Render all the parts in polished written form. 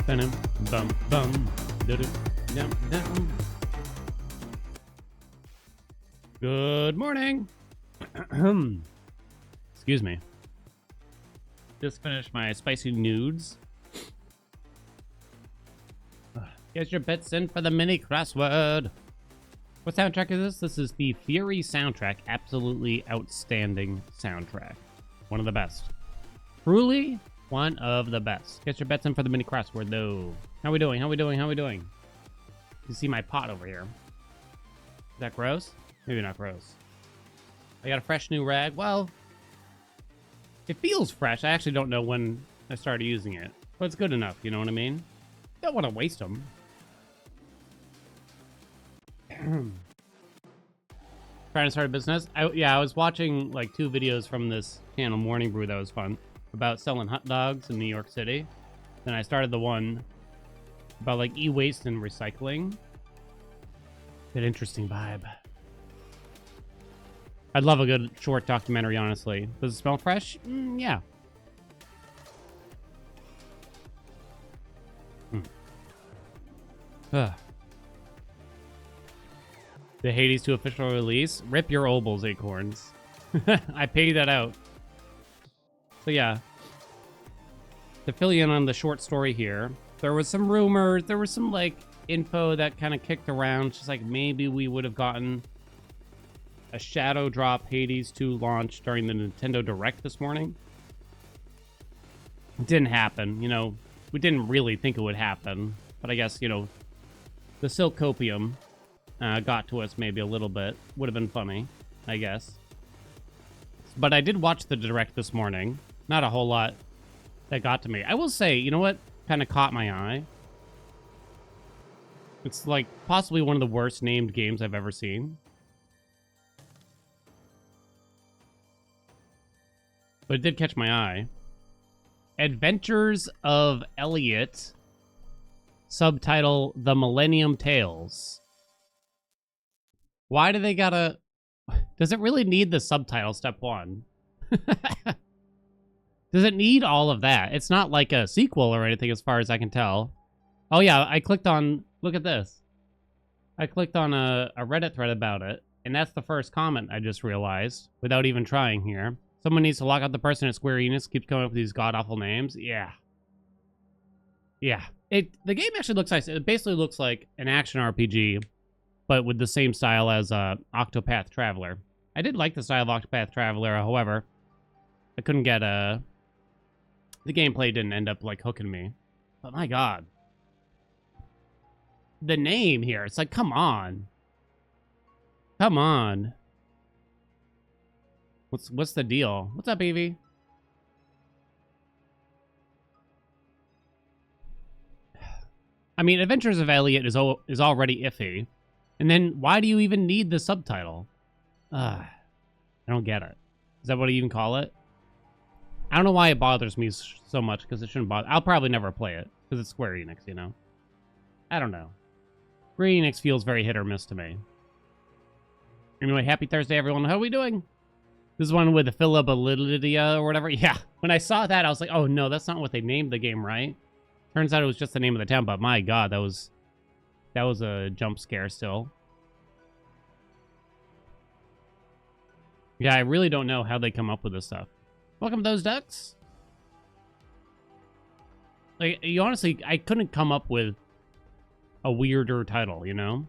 Bum, bum. Dum, dum. Good morning. Excuse me. Just finished my spicy nudes. Get your bets in for the mini crossword. What soundtrack is this? This is the Fury soundtrack. Absolutely outstanding soundtrack. One of the best. Truly one of the best. Get your bets in for the mini crossword, though. How we doing? How we doing? How we doing? You see my pot over here. Is that gross? Maybe not gross. I got a fresh new rag. Well, it feels fresh. I actually don't know when I started using it, but it's good enough. You know what I mean? Don't want to waste them. Trying to start a business. I was watching like 2 videos from this channel, Morning Brew, that was fun, about selling hot dogs in New York City. Then I started the one about like e-waste and recycling. Good, interesting vibe. I'd love a good short documentary, honestly. Does it smell fresh? Yeah. The Hades 2 official release. Rip your obols, acorns. I paid that out. So yeah. To fill you in on the short story here, there was some rumors, there was some like info that kind of kicked around. Just like maybe we would have gotten a shadow drop Hades 2 launch during the Nintendo Direct this morning. It didn't happen. You know, we didn't really think it would happen. But I guess, you know, the Silk Copium got to us maybe a little bit. Would have been funny, I guess. But I did watch the Direct this morning. Not a whole lot that got to me. I will say, you know what kind of caught my eye? It's like possibly one of the worst named games I've ever seen. But it did catch my eye. Adventures of Elliot. Subtitle, The Millennium Tales. Why do they gotta... Does it really need the subtitle, step 1? Does it need all of that? It's not like a sequel or anything as far as I can tell. Oh yeah, I clicked on... Look at this. I clicked on a Reddit thread about it, and that's the first comment I just realized, without even trying here. Someone needs to lock out the person at Square Enix keeps coming up with these god-awful names. Yeah. Yeah. The game actually looks nice. It basically looks like an action RPG, but with the same style as Octopath Traveler. I did like the style of Octopath Traveler, however, I couldn't get the gameplay didn't end up like hooking me. But my god. The name here, it's like, come on. Come on. What's the deal? What's up, Evie? I mean, Adventures of Elliot is already iffy. And then why do you even need the subtitle? I don't get it. Is that what you even call it? I don't know why it bothers me so much, because it shouldn't bother. I'll probably never play it, because it's Square Enix, you know? I don't know. Square Enix feels very hit or miss to me. Anyway, happy Thursday, everyone. How are we doing? This is one with the Philabilidia or whatever. Yeah, when I saw that, I was like, oh no, that's not what they named the game, right? Turns out it was just the name of the town, but my god, that was a jump scare still. Yeah, I really don't know how they come up with this stuff. Welcome to those ducks. Like, you honestly, I couldn't come up with a weirder title, you know?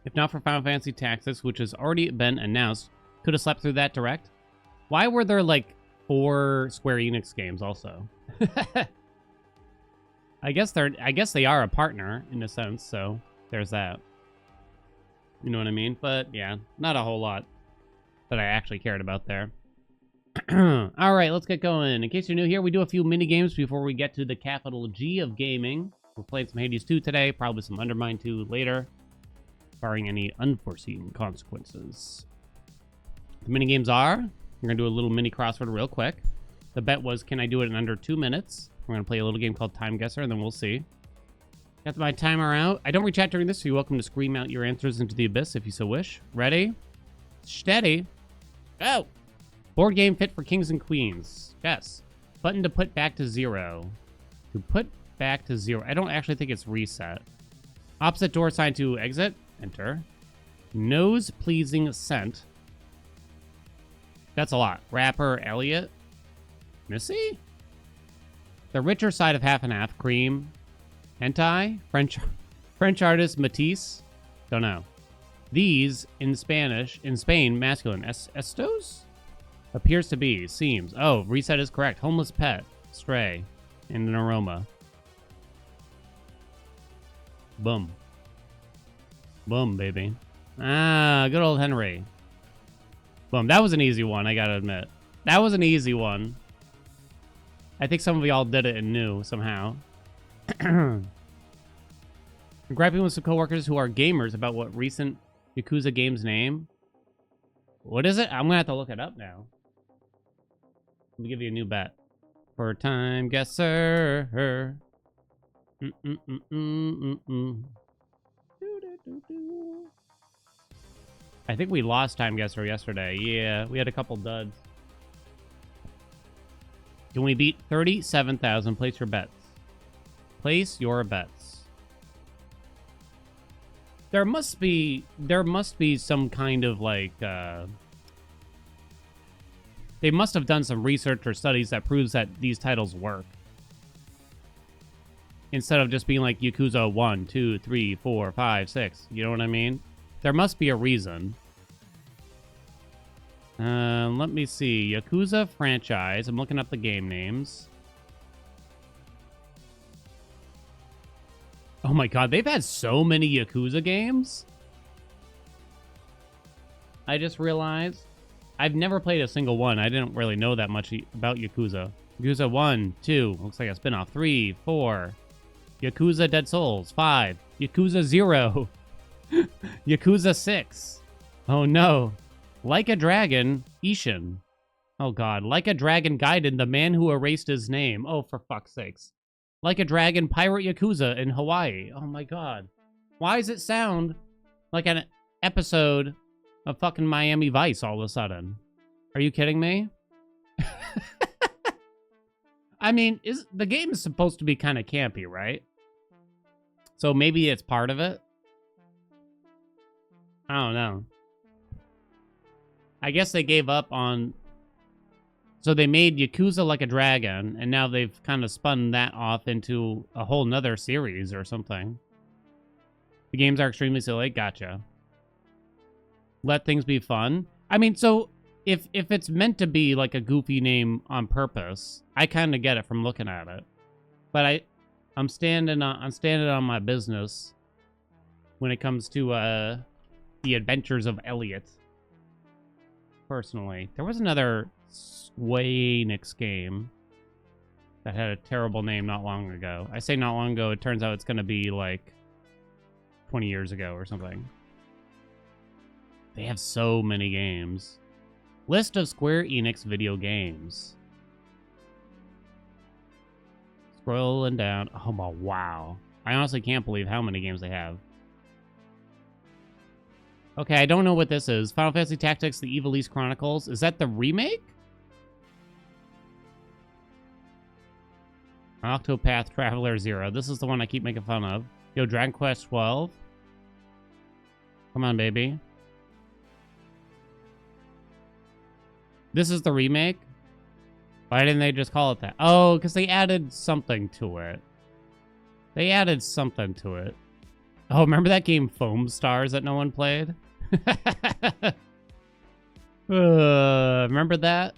If not for Final Fantasy Tactics, which has already been announced, could have slept through that Direct. Why were there like 4 Square Enix games also? I guess they are a partner in a sense, so there's that. You know what I mean? But yeah, not a whole lot that I actually cared about there. All right, let's get going. In case you're new here, we do a few mini games before we get to the capital G of gaming. We're playing some Hades 2 today, probably some Undermine 2 later, barring any unforeseen consequences. The mini games are, we're going to do a little mini crossword real quick. The bet was, can I do it in under 2 minutes? We're going to play a little game called Time Guesser, and then we'll see. Got my timer out. I don't reach out during this, so you're welcome to scream out your answers into the abyss if you so wish. Ready? Steady. Go! Board game fit for kings and queens. Yes. Button to put back to 0. To put back to 0. I don't actually think it's reset. Opposite door sign to exit. Enter. Nose-pleasing scent. That's a lot. Rapper Elliot. Missy? The richer side of half and half. Cream. Hentai. French artist Matisse. Don't know. These, in Spanish, in Spain, masculine. Estos? Appears to be. Seems. Oh, reset is correct. Homeless pet. Stray. And an aroma. Boom. Boom, baby. Ah, good old Henry. Boom. That was an easy one, I gotta admit. That was an easy one. I think some of y'all did it and knew somehow. I'm griping with some coworkers who are gamers about what recent Yakuza game's name. What is it? I'm gonna have to look it up now. Let me give you a new bet. For time guesser. I think we lost time guesser yesterday. Yeah, we had a couple duds. Can we beat 37,000? Place your bets. Place your bets. There must be some kind of like they must have done some research or studies that proves that these titles work. Instead of just being like Yakuza 1, 2, 3, 4, 5, 6. You know what I mean? There must be a reason. Let me see. Yakuza franchise. I'm looking up the game names. Oh my god, they've had so many Yakuza games. I just realized. I've never played a single one. I didn't really know that much about Yakuza. Yakuza 1, 2. Looks like a spin-off. 3, 4. Yakuza Dead Souls. 5. Yakuza 0. Yakuza 6. Oh no. Like a Dragon, Ishin. Oh god. Like a Dragon Gaiden, the man who erased his name. Oh, for fuck's sakes. Like a Dragon, Pirate Yakuza in Hawaii. Oh my god. Why does it sound like an episode of fucking Miami Vice all of a sudden? Are you kidding me? I mean, the game is supposed to be kind of campy, right? So maybe it's part of it? I don't know. I guess they gave up on... So they made Yakuza Like a Dragon, and now they've kind of spun that off into a whole nother series or something. The games are extremely silly. Gotcha. Let things be fun. I mean, so if it's meant to be like a goofy name on purpose, I kind of get it from looking at it. But I'm standing on my business when it comes to the Adventures of Elliot. Personally, there was another Enix game that had a terrible name not long ago. I say not long ago. It turns out it's going to be like 20 years ago or something. They have so many games. List of Square Enix video games. Scrolling down. Oh my wow. I honestly can't believe how many games they have. Okay, I don't know what this is. Final Fantasy Tactics, The Ivalice Chronicles. Is that the remake? Octopath Traveler 0. This is the one I keep making fun of. Yo, Dragon Quest 12. Come on, baby. This is the remake? Why didn't they just call it that? Oh, because they added something to it. They added something to it. Oh, remember that game Foam Stars that no one played? Remember that?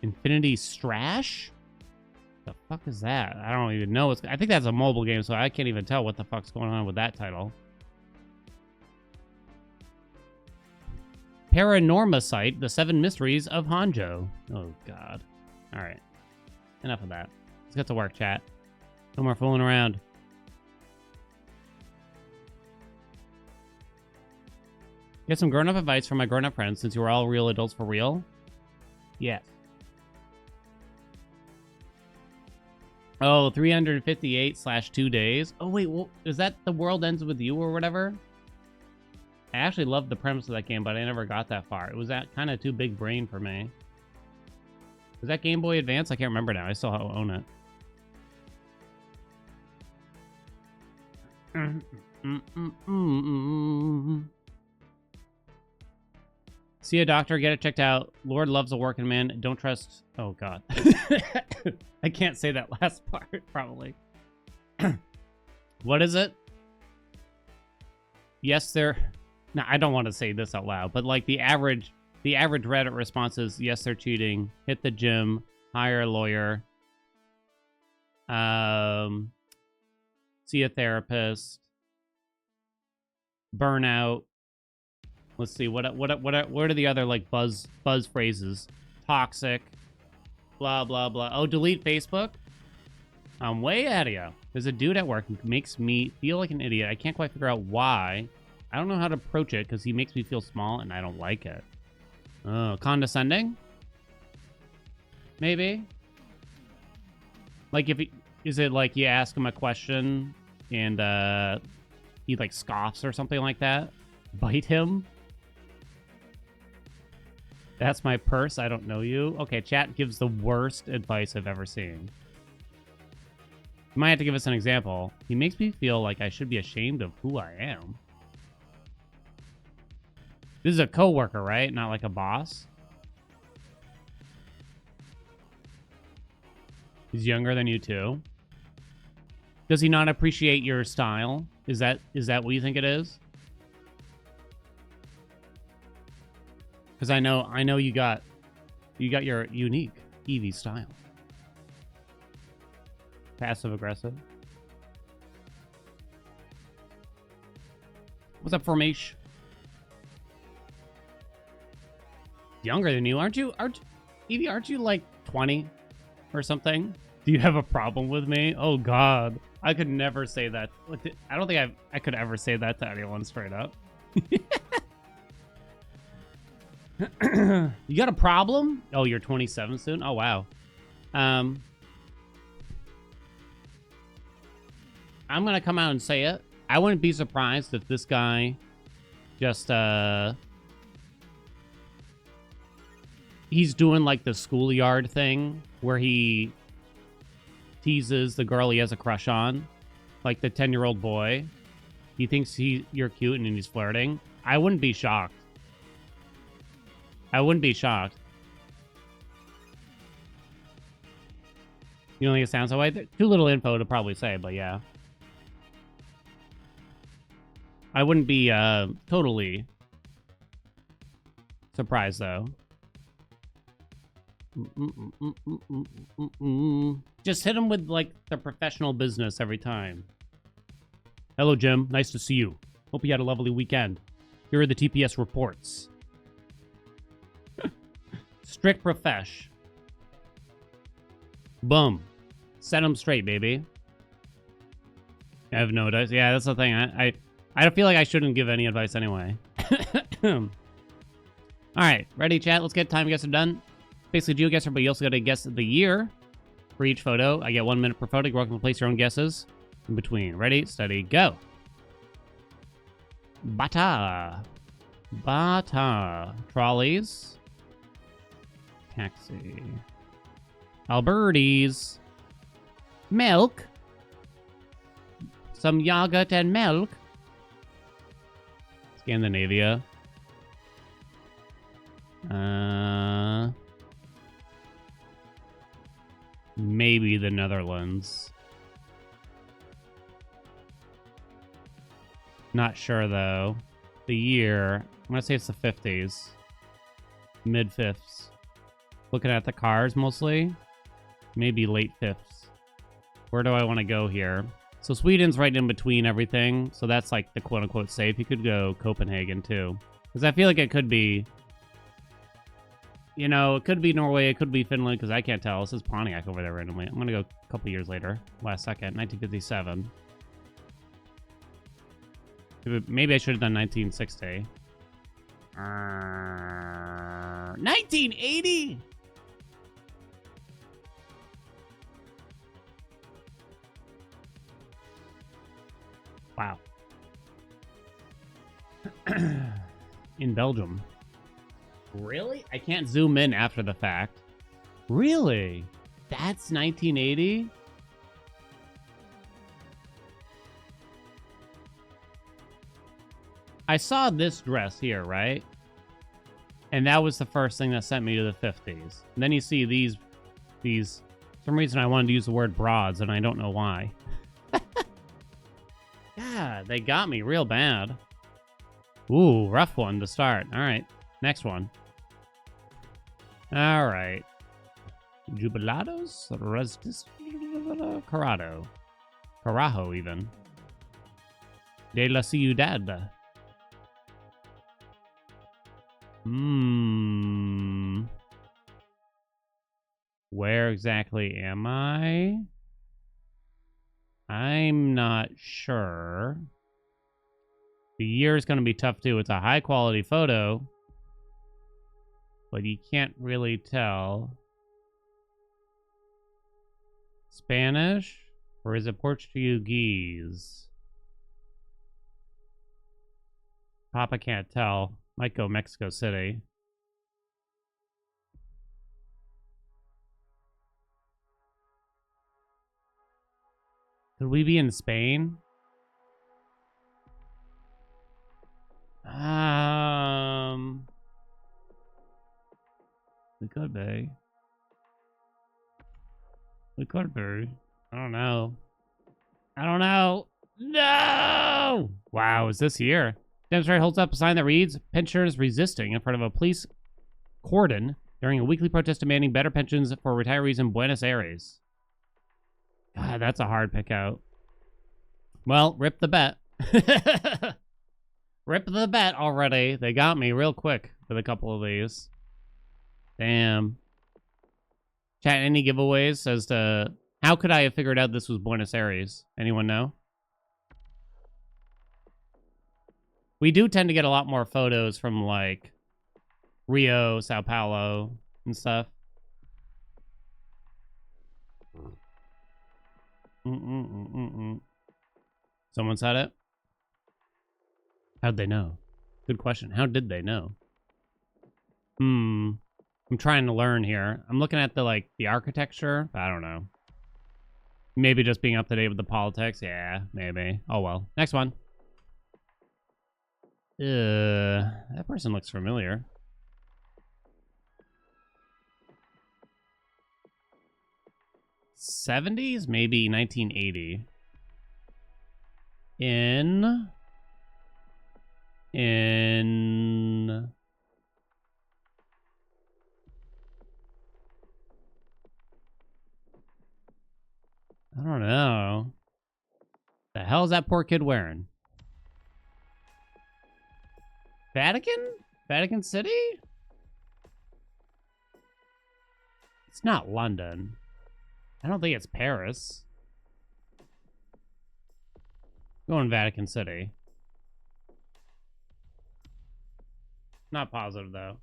Infinity Strash? The fuck is that? I don't even know. I think that's a mobile game, so I can't even tell what the fuck's going on with that title. Paranormacite, The 7 Mysteries of Hanjo. Oh, God. All right. Enough of that. Let's get to work, chat. No more fooling around. Get some grown-up advice from my grown-up friends since you are all real adults for real? Yes. Oh, 358/2 days. Oh, wait, well, is that The World Ends With You or whatever? actually loved the premise of that game, but I never got that far. It was that kind of too big brain for me. Was that Game Boy Advance? I can't remember now. I still own it. See a doctor, get it checked out. Lord loves a working man. Don't trust... Oh, God. I can't say that last part, probably. What is it? Yes, they're... No, I don't want to say this out loud, but like the average Reddit response is, yes, they're cheating. Hit the gym. Hire a lawyer. See a therapist. Burnout. Let's see, what are the other like buzz phrases? Toxic. Blah blah blah. Oh, delete Facebook? I'm way ahead of you. There's a dude at work who makes me feel like an idiot. I can't quite figure out why. I don't know how to approach it because he makes me feel small and I don't like it. Oh, condescending? Maybe? Like is it like you ask him a question and he like scoffs or something like that? Bite him? That's my purse. I don't know you. Okay, chat gives the worst advice I've ever seen. You might have to give us an example. He makes me feel like I should be ashamed of who I am. This is a coworker, right? Not like a boss. He's younger than you too. Does he not appreciate your style? Is that what you think it is? Because I know you got your unique Eevee style. Passive aggressive. What's up, Formish? Younger than you, aren't you? Eevee, aren't you like 20 or something? Do you have a problem with me? Oh God, I could never say that. I don't think I could ever say that to anyone straight up. You got a problem? Oh, you're 27 soon? Oh, wow. I'm going to come out and say it. I wouldn't be surprised if this guy just, he's doing like the schoolyard thing where he teases the girl he has a crush on. Like the 10-year-old boy. He thinks you're cute and he's flirting. I wouldn't be shocked. I wouldn't be shocked. You don't think it sounds that way? Too little info to probably say, but yeah. I wouldn't be totally surprised, though. Just hit him with, like, the professional business every time. Hello, Jim. Nice to see you. Hope you had a lovely weekend. Here are the TPS reports. Strict profesh. Boom. Set him straight, baby. I have no advice. Yeah, that's the thing. I feel like I shouldn't give any advice anyway. All right, ready, chat? Let's get time guesser done. Basically, GeoGuessr, but you also got to guess the year for each photo. I get 1 minute per photo. You're welcome to place your own guesses in between. Ready, steady, go. Bata. Bata. Trolleys. Taxi. Alberties. Milk. Some yogurt and milk. Scandinavia. Maybe the Netherlands. Not sure, though. The year, I'm gonna say it's the 50s. Mid-50s. Looking at the cars, mostly. Maybe late 50s. Where do I want to go here? So Sweden's right in between everything. So that's like the quote-unquote safe. You could go Copenhagen, too. Because I feel like it could be... You know, it could be Norway, it could be Finland, because I can't tell. This is Pontiac over there randomly. I'm going to go a couple years later. Last second, 1957. Maybe I should have done 1960. 1980? Wow. In Belgium. Really? I can't zoom in after the fact. Really? That's 1980? I saw this dress here, right? And that was the first thing that sent me to the 50s. And then you see these, for some reason I wanted to use the word broads, and I don't know why. Yeah, they got me real bad. Ooh, rough one to start. All right, next one. All right. Jubilados? Restis? Corrado. Carajo, even. De la Ciudad. Where exactly am I? I'm not sure. The year is going to be tough, too. It's a high-quality photo, but you can't really tell. Spanish? Or is it Portuguese? Papa can't tell. Might go Mexico City. Could we be in Spain? We could be. We could be. I don't know. I don't know. No! Wow, is this here? Demonstrator holds up a sign that reads, pensioners resisting in front of a police cordon during a weekly protest demanding better pensions for retirees in Buenos Aires. God, that's a hard pick out. Well, rip the bet. Rip the bet already. They got me real quick with a couple of these. Damn. Chat, any giveaways as to how could I have figured out this was Buenos Aires? Anyone know? We do tend to get a lot more photos from like Rio, Sao Paulo, and stuff. Someone said it? How'd they know? Good question. How did they know? I'm trying to learn here. I'm looking at the architecture. I don't know. Maybe just being up to date with the politics. Yeah, maybe. Oh well. Next one. That person looks familiar. '70s, maybe 1980. In I don't know. The hell is that poor kid wearing? Vatican? Vatican City? It's not London. I don't think it's Paris. Going Vatican City. Not positive, though.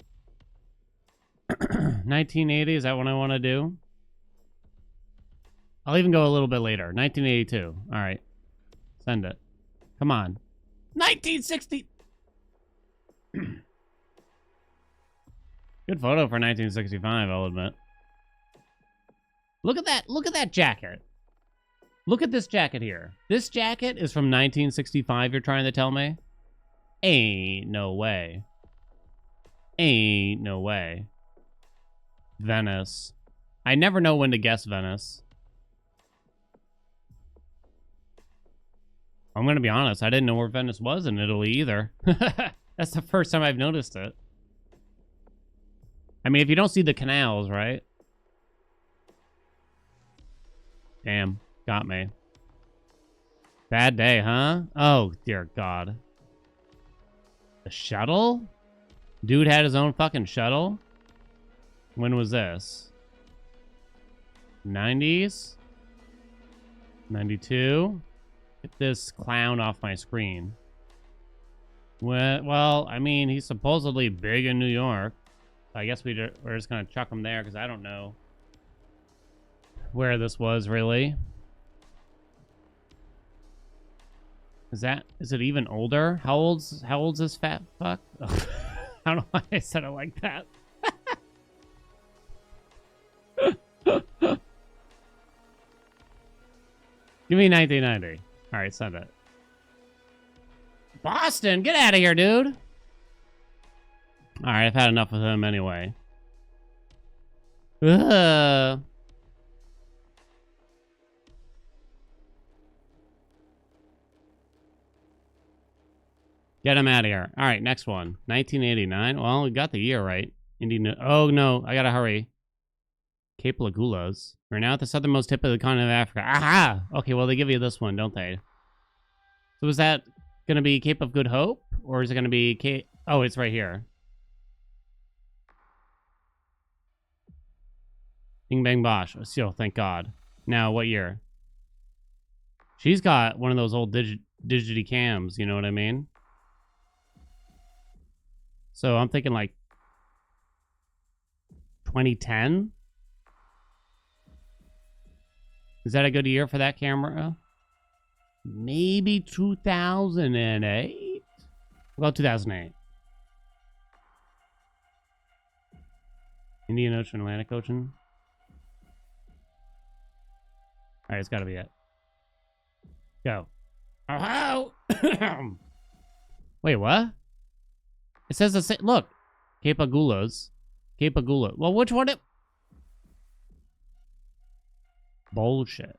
1980, is that what I want to do? I'll even go a little bit later. 1982. All right. Send it. Come on. 1960. Good photo for 1965, I'll admit. Look at that. Look at that jacket. Look at this jacket here. This jacket is from 1965, you're trying to tell me? Ain't no way. Ain't no way. Venice. I never know when to guess Venice. I'm going to be honest. I didn't know where Venice was in Italy either. That's the first time I've noticed it. I mean, if you don't see the canals, right? Damn. Got me. Bad day, huh? Oh, dear God. The shuttle? Dude had his own fucking shuttle? When was this? 90s? 92? Get this clown off my screen. Well, I mean, he's supposedly big in New York. I guess we're just going to chuck him there because I don't know where this was, really. Is it even older? How old's this fat fuck? Ugh. I don't know why I said it like that. Give me 1990. All right, send it. Boston, get out of here, dude. All right, I've had enough of him anyway. Ugh. Get him out of here. All right, next one. 1989. Well, we got the year right. Oh, no. I got to hurry. Cape Lagulas. We're now at the southernmost tip of the continent of Africa. Aha! Okay, well, they give you this one, don't they? So is that going to be Cape of Good Hope? Or is it going to be Cape... Oh, it's right here. Bing, bang, bosh. Oh, thank God. Now, what year? She's got one of those old digity cams, you know what I mean? So I'm thinking like 2010? Is that a good year for that camera? Maybe 2008? Well, 2008. Indian Ocean, Atlantic Ocean. All right, it's got to be it. Go. Oh! Wait, what? It says the same. Look. Cape Agulas. Cape Agula. Well, which one? Bullshit.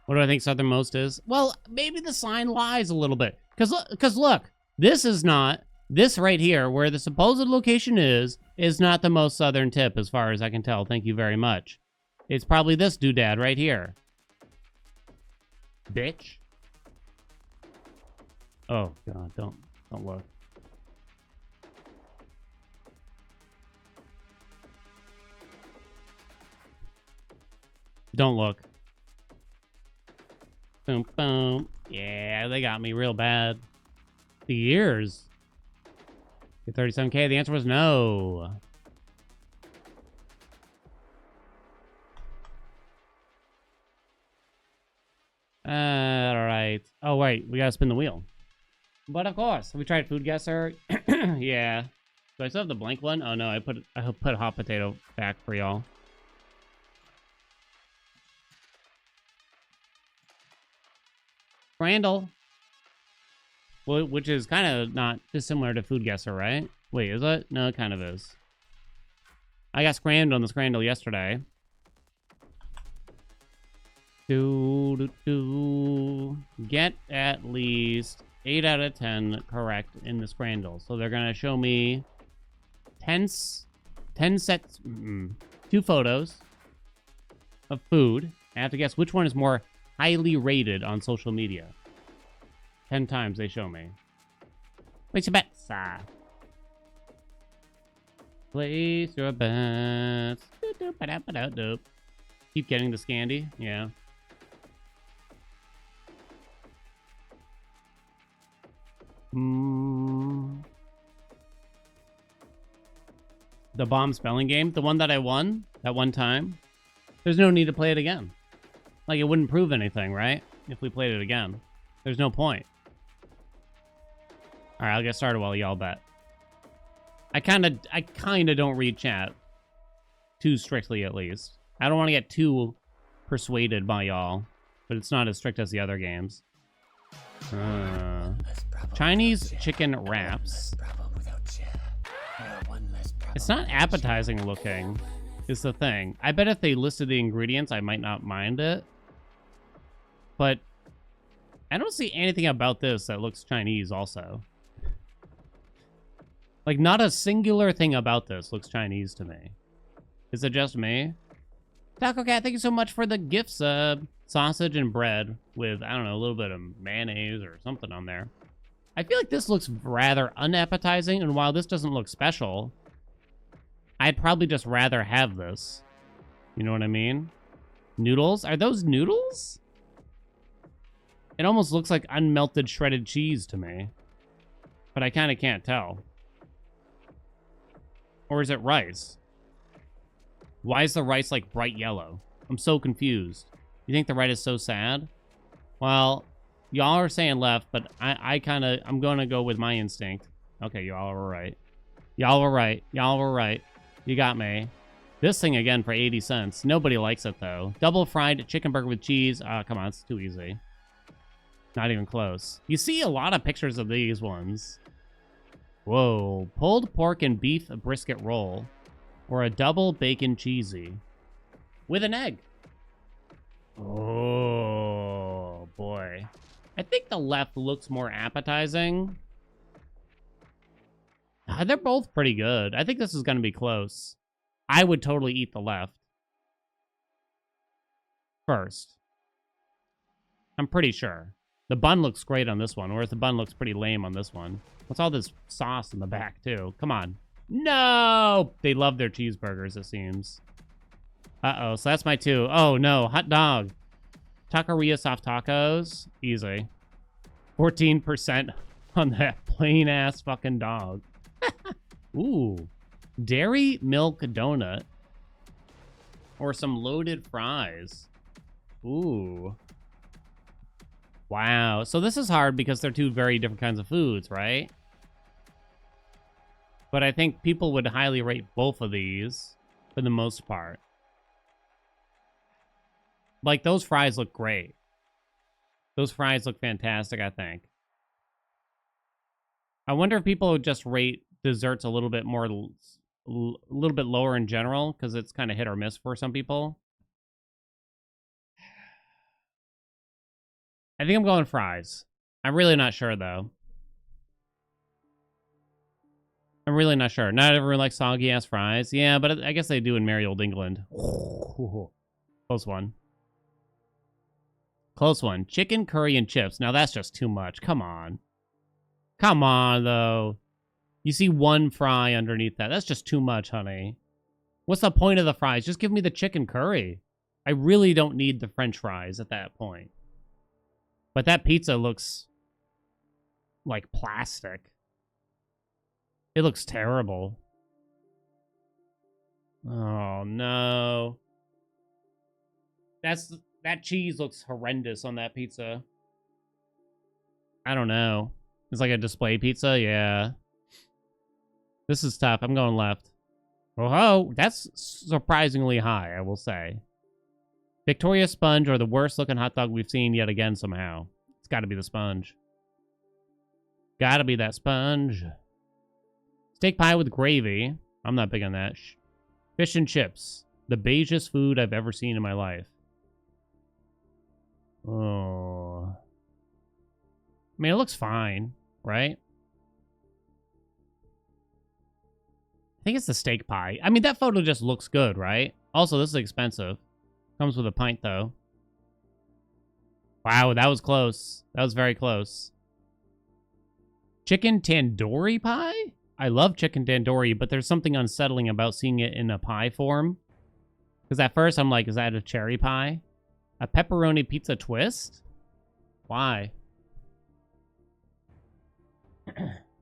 What do I think southernmost is? Well, maybe the sign lies a little bit. Because look, this is not, this right here, where the supposed location is not the most southern tip as far as I can tell. Thank you very much. It's probably this doodad right here. Bitch. Oh, God, don't look. Don't look. Boom, boom. Yeah, they got me real bad. The years. 37K, the answer was no. Alright. Oh, wait, we gotta spin the wheel. But of course, we tried food guesser. Yeah. Do I still have the blank one? Oh no, I put hot potato back for y'all. Randall. Well, which is kind of not dissimilar to food guesser, right? Wait, is it? No, it kind of is. I got scrammed on the scramble yesterday. Get at least 8 out of 10 correct in the scramble. So they're gonna show me 10 sets, 2 photos of food. I have to guess which one is more highly rated on social media. 10 times they show me. Place your bets. Place your bets. Keep getting the Scandi. Yeah. The bomb spelling game, the one that I won that one time. There's no need to play it again. Like, it wouldn't prove anything, right? If we played it again. There's no point. Alright, I'll get started while y'all bet. I kinda don't read chat. Too strictly, at least. I don't want to get too persuaded by y'all. But it's not as strict as the other games. Chinese chicken wraps. It's not appetizing looking, is the thing. I bet if they listed the ingredients, I might not mind it. But I don't see anything about this that looks Chinese also. Like, not a singular thing about this looks Chinese to me. Is it just me? Taco Cat, thank you so much for the gift sub. Sausage and bread with, I don't know, a little bit of mayonnaise or something on there. I feel like this looks rather unappetizing, and while this doesn't look special, I'd probably just rather have this. You know what I mean? Noodles? Are those noodles? It almost looks like unmelted shredded cheese to me. But I kind of can't tell. Or is it rice? Why is the rice like bright yellow? I'm so confused. You think the red is so sad? Well, y'all are saying left, but I'm going to go with my instinct. Okay, y'all were right. Y'all were right. Y'all were right. You got me. This thing again for 80 cents. Nobody likes it, though. Double fried chicken burger with cheese. Come on, it's too easy. Not even close. You see a lot of pictures of these ones. Whoa. Pulled pork and beef brisket roll. Or a double bacon cheesy. With an egg. Oh, boy. I think the left looks more appetizing. They're both pretty good. I think this is going to be close. I would totally eat the left first. I'm pretty sure. The bun looks great on this one, whereas the bun looks pretty lame on this one. What's all this sauce in the back, too? Come on. No! They love their cheeseburgers, it seems. Uh-oh, so that's my 2. Oh, no. Hot dog. Taqueria soft tacos. Easy. 14% on that plain-ass fucking dog. Ooh. Dairy milk donut. Or some loaded fries. Ooh. Wow. So this is hard because they're two very different kinds of foods, right? But I think people would highly rate both of these for the most part. Like, those fries look great. Those fries look fantastic, I think. I wonder if people would just rate desserts a little bit more, a little bit lower in general, because it's kind of hit or miss for some people. I think I'm going fries. I'm really not sure, though. I'm really not sure. Not everyone likes soggy-ass fries. Yeah, but I guess they do in merry old England. Close one. Close one. Chicken, curry, and chips. Now, that's just too much. Come on. Come on, though. You see one fry underneath that. That's just too much, honey. What's the point of the fries? Just give me the chicken curry. I really don't need the french fries at that point. But that pizza looks like plastic. It looks terrible. Oh, no. That cheese looks horrendous on that pizza. I don't know. It's like a display pizza? Yeah. This is tough. I'm going left. Oh, that's surprisingly high, I will say. Victoria Sponge or the worst looking hot dog we've seen yet again somehow. It's got to be the sponge. Gotta be that sponge. Steak pie with gravy. I'm not big on that. Fish and chips. The beigest food I've ever seen in my life. Oh. I mean, it looks fine, right? I think it's the steak pie. I mean, that photo just looks good, right? Also, this is expensive. Comes with a pint, though. Wow, that was close. That was very close. Chicken tandoori pie? I love chicken tandoori, but there's something unsettling about seeing it in a pie form. Because at first, I'm like, is that a cherry pie? A pepperoni pizza twist? Why?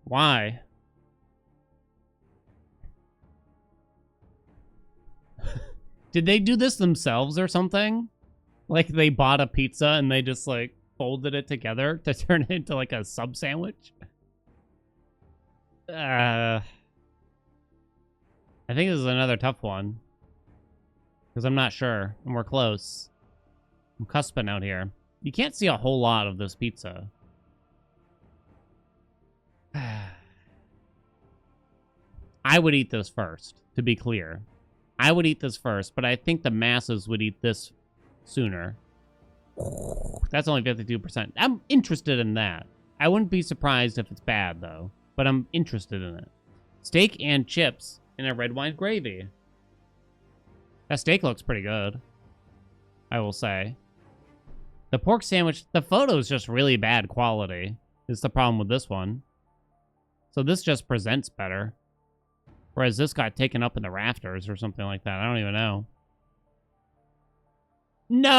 Why? Did they do this themselves or something? Like they bought a pizza and they just like folded it together to turn it into like a sub sandwich? I think this is another tough one. Because I'm not sure. And we're close. I'm cusping out here. You can't see a whole lot of this pizza. I would eat this first, to be clear. I would eat this first, but I think the masses would eat this sooner. That's only 52%. I'm interested in that. I wouldn't be surprised if it's bad, though. But I'm interested in it. Steak and chips in a red wine gravy. That steak looks pretty good, I will say. The pork sandwich, the photo is just really bad quality. Is the problem with this one. So this just presents better. Whereas this got taken up in the rafters or something like that. I don't even know. No!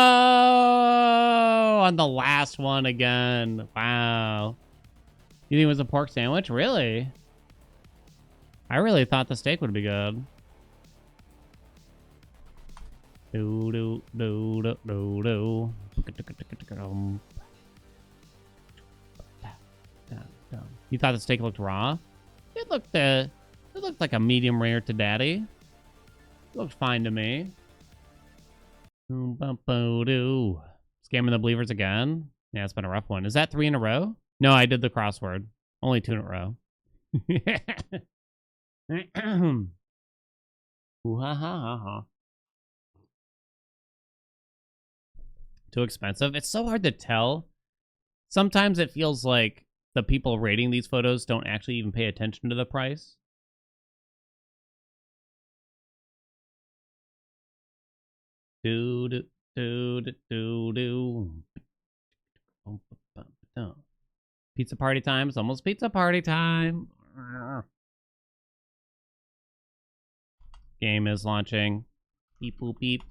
On the last one again. Wow. You think it was a pork sandwich? Really? I really thought the steak would be good. Do do do do do do. You thought the steak looked raw? It looked like a medium rare to daddy. It looked fine to me. Scamming the believers again? Yeah, it's been a rough one. Is that 3 in a row? No, I did the crossword. Only 2 in a row. Too expensive? It's so hard to tell. Sometimes it feels like the people rating these photos don't actually even pay attention to the price. Pizza party time. It's almost pizza party time. Game is launching. Beep boop beep.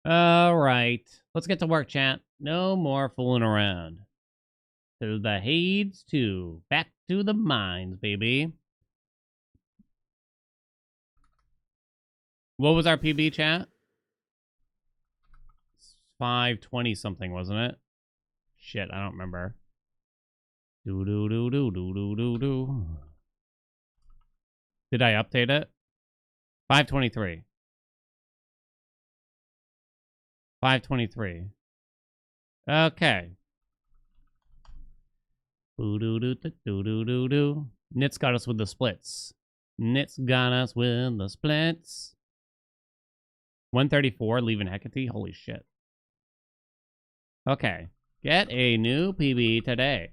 All right. Let's get to work, chat. No more fooling around. To the Hades 2. Back to the mines, baby. What was our PB, chat? 520 something, wasn't it? Shit, I don't remember. Do. Did I update it? 523. 523. Okay. Nit's got us with the splits. 134, leaving Hecate. Holy shit. Okay. Get a new PB today.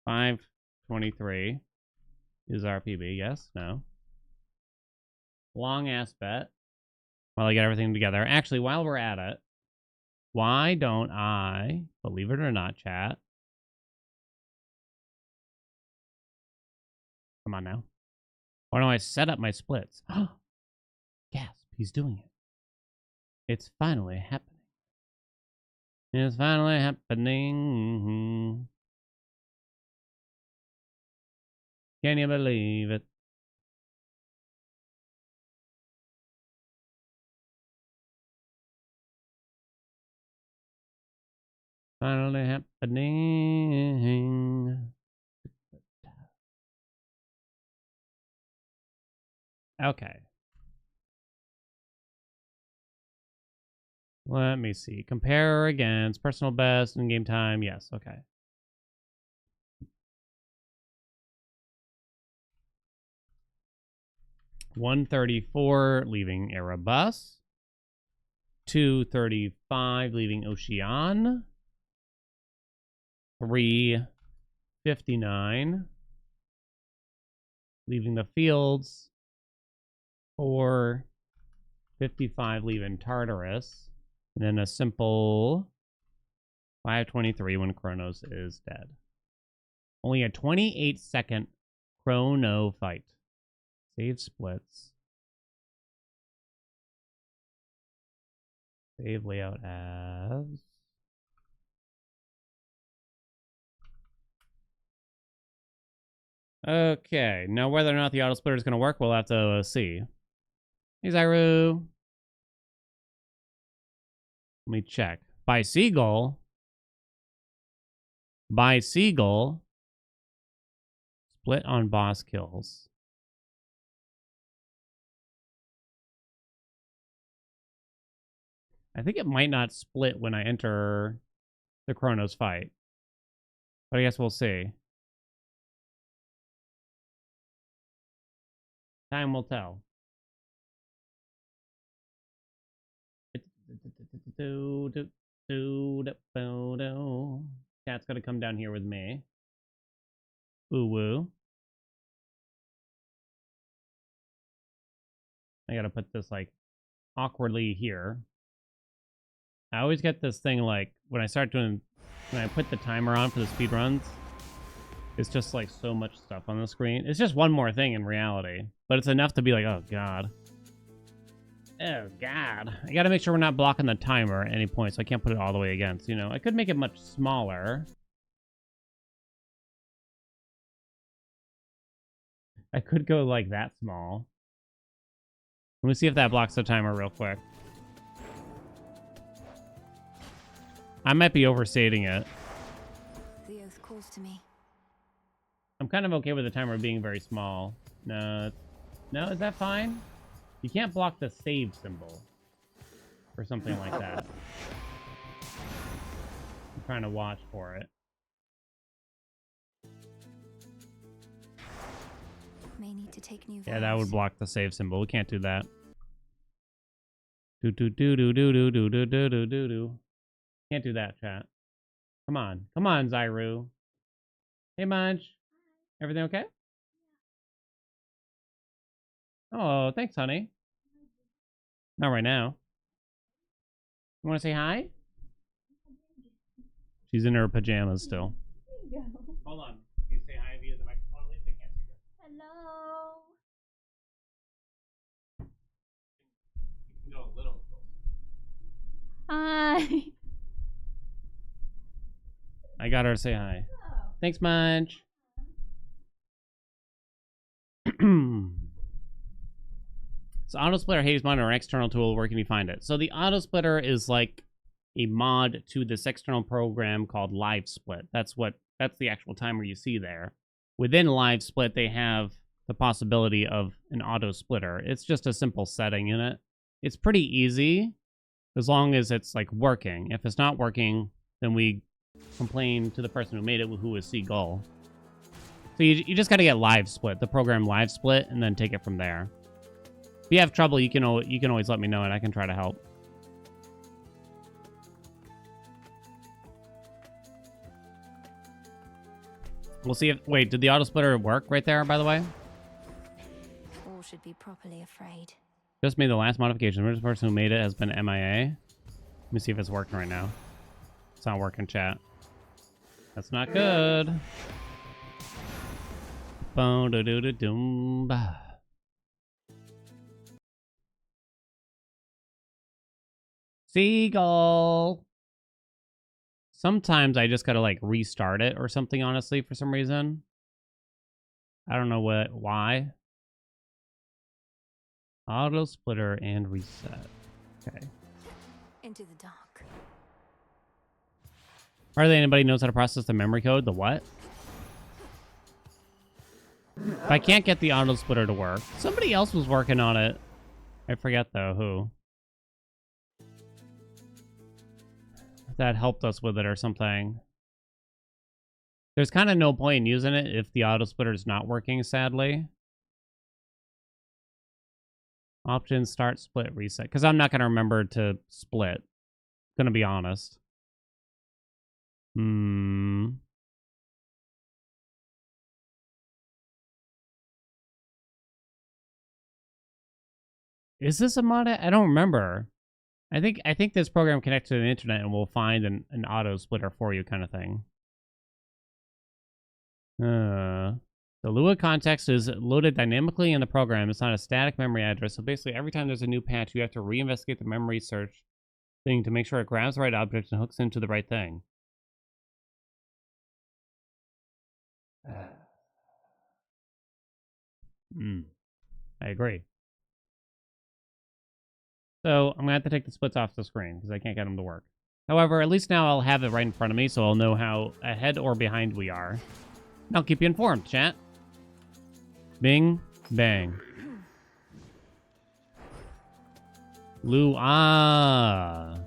523 is our PB. Yes? No? Long ass bet. While I get everything together. Actually, while we're at it, why don't I, believe it or not, chat? Come on now. Why don't I set up my splits? Gasp, he's doing it. It's finally happening. It's finally happening. Can you believe it? Finally happening. Okay. Let me see. Compare against personal best in game time. Yes. Okay. $134 leaving Erebus. $235 leaving Ocean. $359 leaving the Fields. $455 leaving Tartarus. And then a simple 523 when Chronos is dead. Only a 28-second chrono fight. Save splits. Save layout as. Okay, now whether or not the Autosplitter is going to work, we'll have to see. Hey, Zyru. Let me check. By Seagull. Split on boss kills. I think it might not split when I enter the Chronos fight. But I guess we'll see. Time will tell. Cat's gonna come down here with me. Ooh woo. I gotta put this like awkwardly here. I always get this thing like when I put the timer on for the speedruns, it's just like so much stuff on the screen. It's just one more thing in reality, but it's enough to be like, oh god. Oh god. I gotta make sure we're not blocking the timer at any point, so I can't put it all the way against, you know. I could make it much smaller. I could go like that small. Let me see if that blocks the timer real quick. I might be overstating it. calls to me. I'm kind of okay with the timer being very small. No, is that fine? You can't block the save symbol or something like that. I'm trying to watch for it. May need to take new vows. Yeah, that would block the save symbol. We can't do that. Do do do do do do do do do do do do. Can't do that, chat. Come on, Zyru. Hey, Munch. Everything okay? Oh, thanks, honey. Not right now. You want to say hi? She's in her pajamas still. Hold on. You say hi via the microphone. At least they can't see her. Hello. You can go a little closer. Hi. I got her to say hi. Oh. Thanks, Munch. So Autosplitter Hades mod or external tool, where can you find it? So the Autosplitter is like a mod to this external program called LiveSplit. That's the actual timer you see there. Within LiveSplit, they have the possibility of an Autosplitter. It's just a simple setting in it. It's pretty easy as long as it's like working. If it's not working, then we complain to the person who made it, who is Seagull. So you just got to get LiveSplit, the program LiveSplit, and then take it from there. If you have trouble, you can always let me know, and I can try to help. We'll see if... Wait, did the Autosplitter work right there, by the way? All should be properly afraid. Just made the last modification. The person who made it has been MIA. Let me see if it's working right now. It's not working, chat. That's not good. Boom-da-doo-da-doom-ba. Seagull. Sometimes I just gotta like restart it or something, honestly, for some reason. I don't know why. Autosplitter and reset. Okay. Into the dark. Hardly anybody knows how to process the memory code. The what? If I can't get the Autosplitter to work. Somebody else was working on it. I forget though who. That helped us with it or something. There's kind of no point in using it if the Autosplitter is not working, sadly. Options, start, split, reset. Because I'm not going to remember to split. Gonna be honest. Is this a mod? I don't remember. I think this program connects to the internet and we'll find an Autosplitter for you kind of thing. The Lua context is loaded dynamically in the program. It's not a static memory address. So basically every time there's a new patch, you have to reinvestigate the memory search thing to make sure it grabs the right object and hooks into the right thing. I agree. So I'm going to have to take the splits off the screen because I can't get them to work. However, at least now I'll have it right in front of me so I'll know how ahead or behind we are. And I'll keep you informed, chat. Bing, bang. Lua.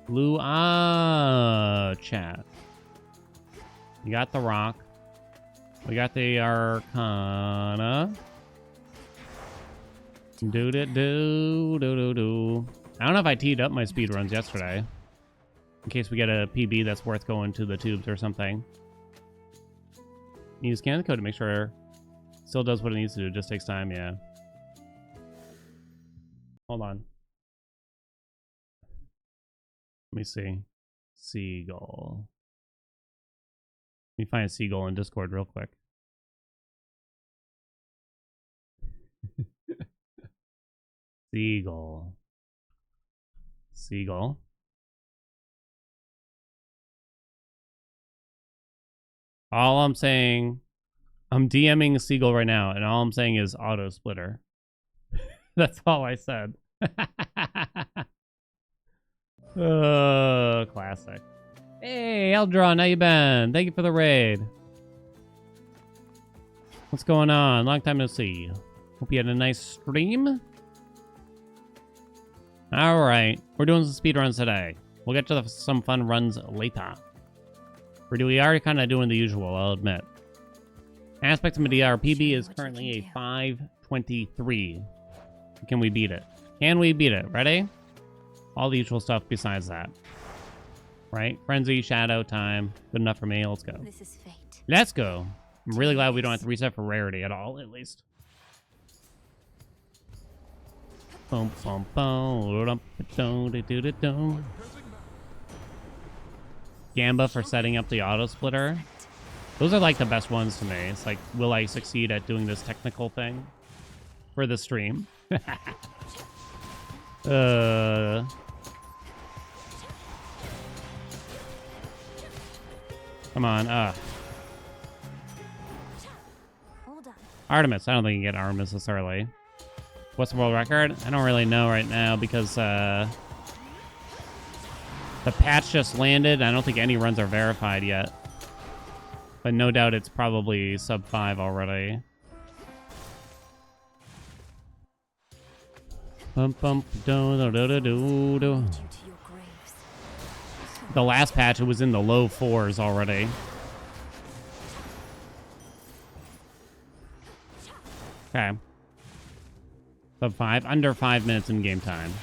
Lua, chat. You got the rock. We got the Arcana. Do-do-do-do-do-do. I don't know if I teed up my speedruns yesterday. In case we get a PB that's worth going to the tubes or something. You scan the code to make sure it still does what it needs to do. It just takes time, yeah. Hold on. Let me see. Seagull. Let me find a Seagull in Discord real quick. Seagull. Seagull. All I'm saying, I'm DMing Seagull right now, and all I'm saying is Autosplitter. That's all I said. Classic. Hey, Eldron, how you been? Thank you for the raid. What's going on? Long time no see. Hope you had a nice stream. All right, we're doing some speedruns today. We'll get to some fun runs later. We are kind of doing the usual, I'll admit. Aspect of Medea, PB is currently a 523. Can we beat it? Can we beat it? Ready? All the usual stuff besides that. Right? Frenzy, Shadow, Time. Good enough for me. Let's go. This is fate. Let's go. I'm really glad we don't have to reset for rarity at all, at least. Boom, boom, boom. Gamba for setting up the Autosplitter. Those are like the best ones to me. It's like, will I succeed at doing this technical thing for the stream? Come on, All done. Artemis. I don't think you can get Artemis this early. What's the world record? I don't really know right now because the patch just landed. I don't think any runs are verified yet. But no doubt it's probably sub 5 already. Bump, bump, do, do, do, do, do, do. The last patch, it was in the low 4s already. Okay. Sub 5, under 5 minutes in game time.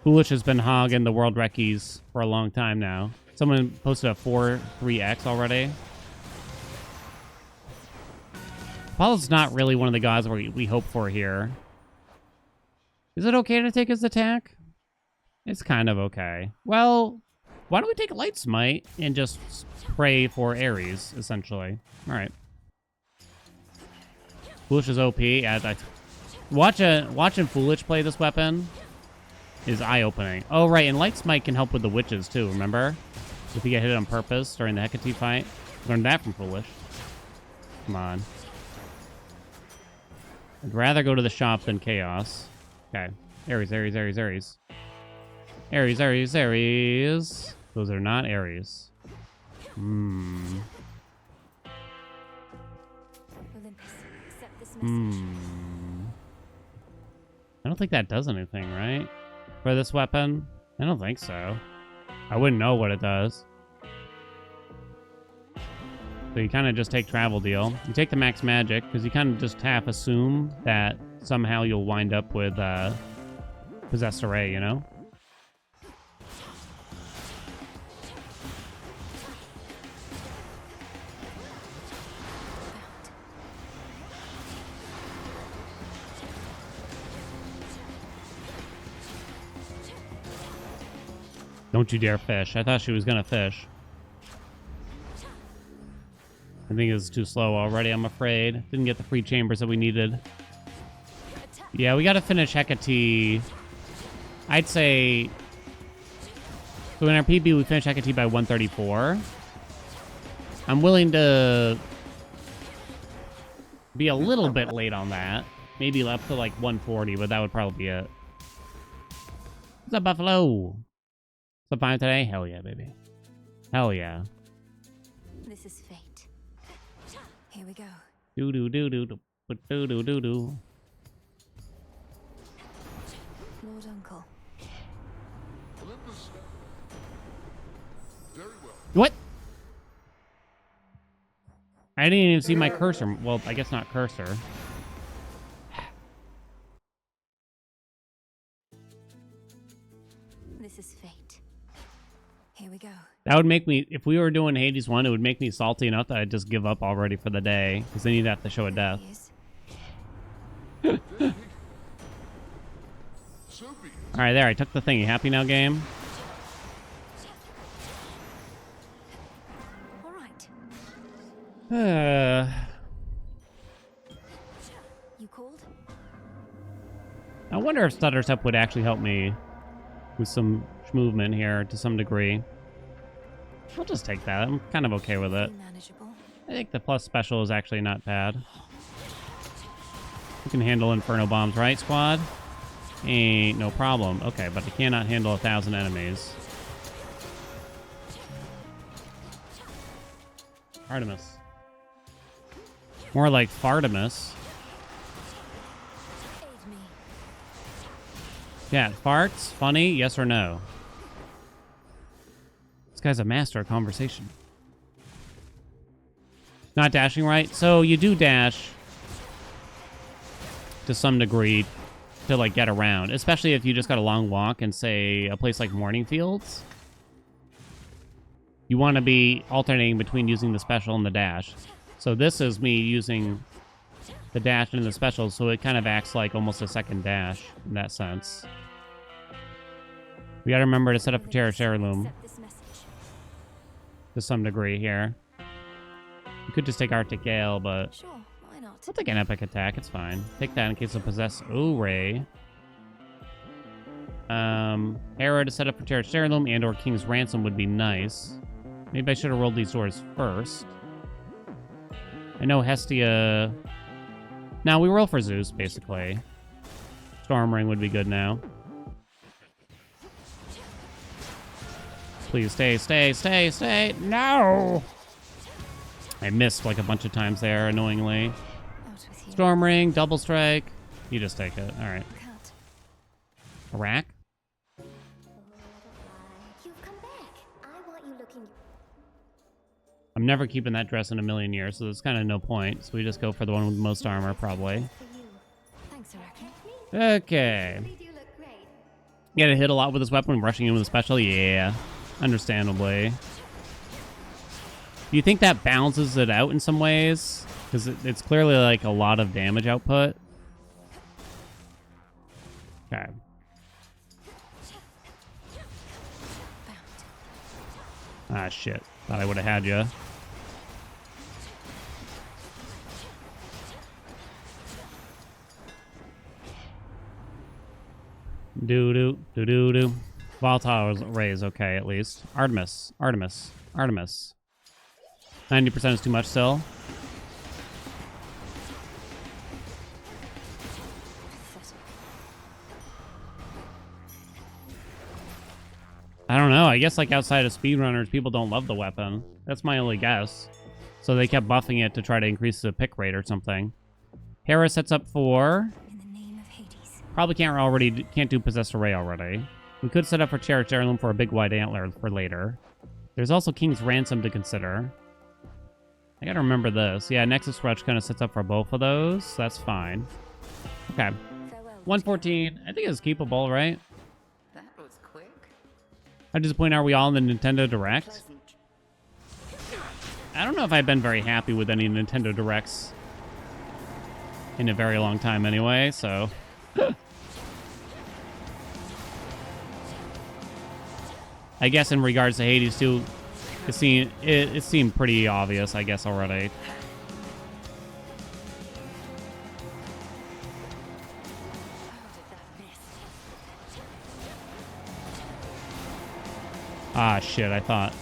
Foolish has been hogging the world recce's for a long time now. Someone posted a 4-3x already. Apollo's not really one of the gods we hope for here. Is it okay to take his attack? It's kind of okay. Well, why don't we take Light Smite and just pray for Ares, essentially. All right. Foolish is OP. Watching Foolish play this weapon is eye-opening. Oh, right, and Light Smite can help with the witches, too, remember? If you get hit on purpose during the Hecate fight. Learned that from Foolish. Come on. I'd rather go to the shop than Chaos. Okay. Ares, Ares, Ares, Ares. Ares, Ares, Ares. Those are not Ares. Olympus, accept this message. I don't think that does anything, right? For this weapon? I don't think so. I wouldn't know what it does. So you kind of just take Travel Deal. You take the Max Magic, because you kind of just half assume that somehow you'll wind up with Possessed Array, you know? Don't you dare fish. I thought she was gonna fish. I think it's too slow already, I'm afraid. Didn't get the free chambers that we needed. Yeah, we gotta finish Hecate. I'd say... So in our PB, we finished Hecate by 134. I'm willing to be a little bit late on that. Maybe up to like 140, but that would probably be it. What's up, Buffalo? Sub 5 today? Hell yeah, baby. Hell yeah. This is fate. Here we go. Do do do do do do do do do. Lord Uncle. Olympus. Very well. What? I didn't even see my cursor. Well, I guess not cursor. This is fate. Here we go. That would make me, if we were doing Hades 1, it would make me salty enough that I'd just give up already for the day. Because then you'd have to show a death. Alright, there, I took the thing. You happy now, game? All right. You called? I wonder if Stutter Step would actually help me with some movement here to some degree. I'll just take that. I'm kind of okay with it. Manageable. I think the plus special is actually not bad. We can handle Inferno Bombs, right, squad? Ain't no problem. Okay, but I cannot handle 1,000 enemies. Artemis. More like Fartimus. Aid me. Yeah, farts? Funny? Yes or no? This guy's a master of conversation. Not dashing right? So you do dash to some degree to like get around, especially if you just got a long walk and say a place like Morning Fields. You want to be alternating between using the special and the dash. So this is me using the dash and the special, so it kind of acts like almost a second dash in that sense. We gotta remember to set up a Terra Heirloom Accept this message. to some degree here. You could just take Arctic Gale, but Sure, why not? I'll take an epic attack. It's fine. Take that in case of possess. Oh, Ray. Hera to set up for Terra Heirloom and or King's Ransom would be nice. Maybe I should have rolled these doors first. I know Hestia. Now we roll for Zeus, basically. Storm Ring would be good now. Please stay, stay, stay, stay. No! I missed like a bunch of times there, annoyingly. Out with you. Storm Ring, double strike. You just take it. All right. Cut. A rack? You've come back. I want you looking. I'm never keeping that dress in a million years, so there's kind of no point. So we just go for the one with the most armor, probably. For you. Thanks, Araki. Okay. You do look great. You gotta hit a lot with this weapon, rushing in with a special? Yeah. Understandably. Do you think that balances it out in some ways? Because it's clearly like a lot of damage output. Okay. Ah, shit. Thought I would have had you. Doo-doo, doo-doo-doo. Volatile raise, okay, at least. Artemis, Artemis, Artemis. 90% is too much still. I don't know. I guess like outside of speedrunners, people don't love the weapon. That's my only guess. So they kept buffing it to try to increase the pick rate or something. Hera sets up for... In the name of Hades. Probably can't do Possessor Ray already. We could set up for Cherish Heirloom for a big white antler for later. There's also King's Ransom to consider. I gotta remember this. Yeah, Nexus Rush kind of sets up for both of those. That's fine. Okay. Farewell. 114. I think it's keepable, right? That was quick. How disappointed are we all in the Nintendo Direct? Pleasant. I don't know if I've been very happy with any Nintendo Directs in a very long time anyway, so... I guess in regards to Hades too, it seemed pretty obvious, I guess, already. Ah, shit, I thought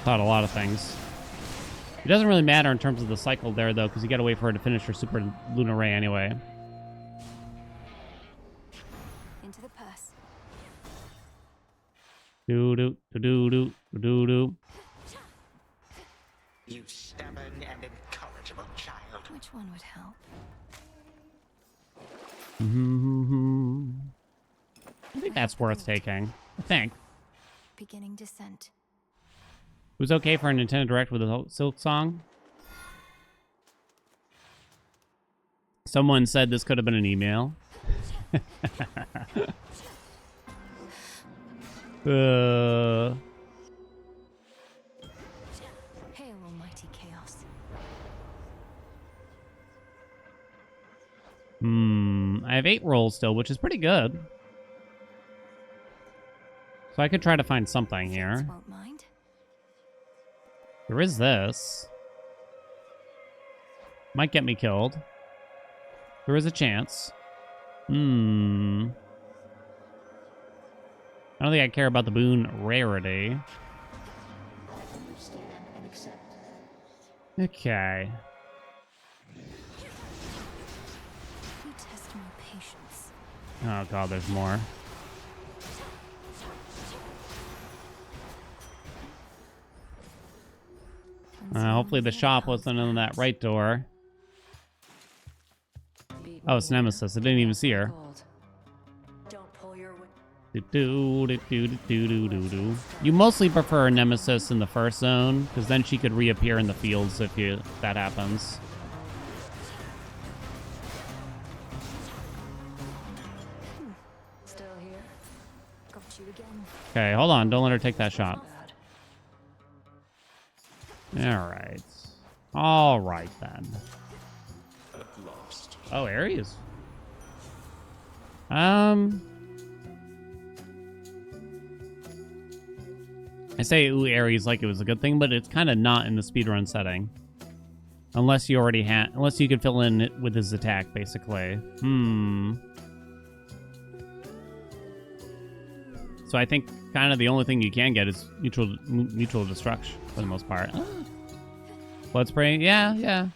a lot of things. It doesn't really matter in terms of the cycle there, though, because you gotta wait for her to finish her Super Lunar Ray anyway. Into the purse. Do-do, do-do, do-do. You stubborn and incorrigible child. Which one would help? I think that's worth taking. I think. Beginning descent. It was okay for a Nintendo Direct with a Silk Song. Someone said this could have been an email. Hail, almighty chaos. I have 8 rolls still, which is pretty good. So I could try to find something here. Won't mind. There is this. Might get me killed. There is a chance. I don't think I care about the boon rarity. Understand and accept. Okay. You test my patience. Oh god, there's more. Hopefully the shop wasn't in that right door. Oh, it's Nemesis. I didn't even see her. You mostly prefer Nemesis in the first zone, because then she could reappear in the fields if that happens. Still here? Got you again. Okay, hold on. Don't let her take that shot. Alright. Alright then. Oh, Ares. I say ooh Ares like it was a good thing, but it's kind of not in the speedrun setting. Unless you already unless you could fill in with his attack, basically. So I think kind of the only thing you can get is mutual destruction for the most part. Blood spray, yeah.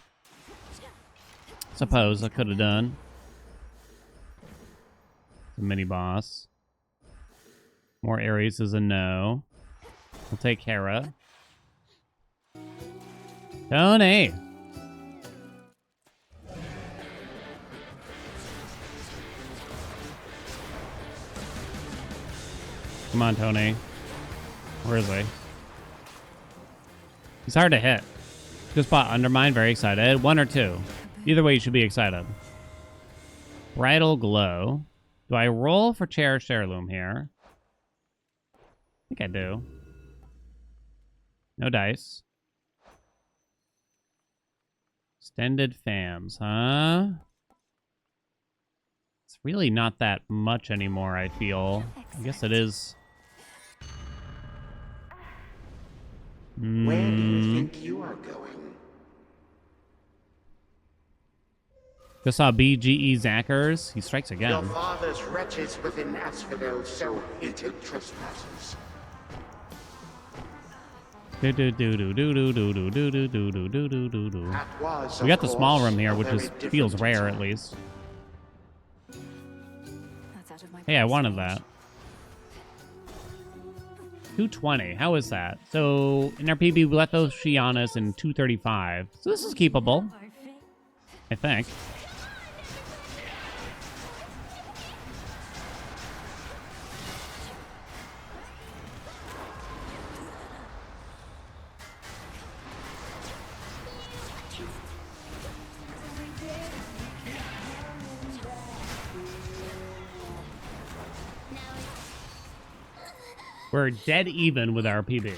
Suppose I could have done. The mini boss. More Ares is a no. We'll take Hera. Tony! Come on, Tony. Where is he? He's hard to hit. Just bought Undermine, very excited. 1 or 2. Either way, you should be excited. Bridal Glow. Do I roll for Cherished Heirloom here? I think I do. No dice. Extended Fams, huh? It's really not that much anymore, I feel. I guess it is. Where do you think you are going? Just saw BGE Zackers. He strikes Your again. father's wretches within Asphodel so hated trespassers. We got the small room here, which feels rare at least. That's out of my Hey, I wanted that. 220. How is that? So in our PB, we let those Shianas in 235. So this is keepable, I think. We're dead even with our PB.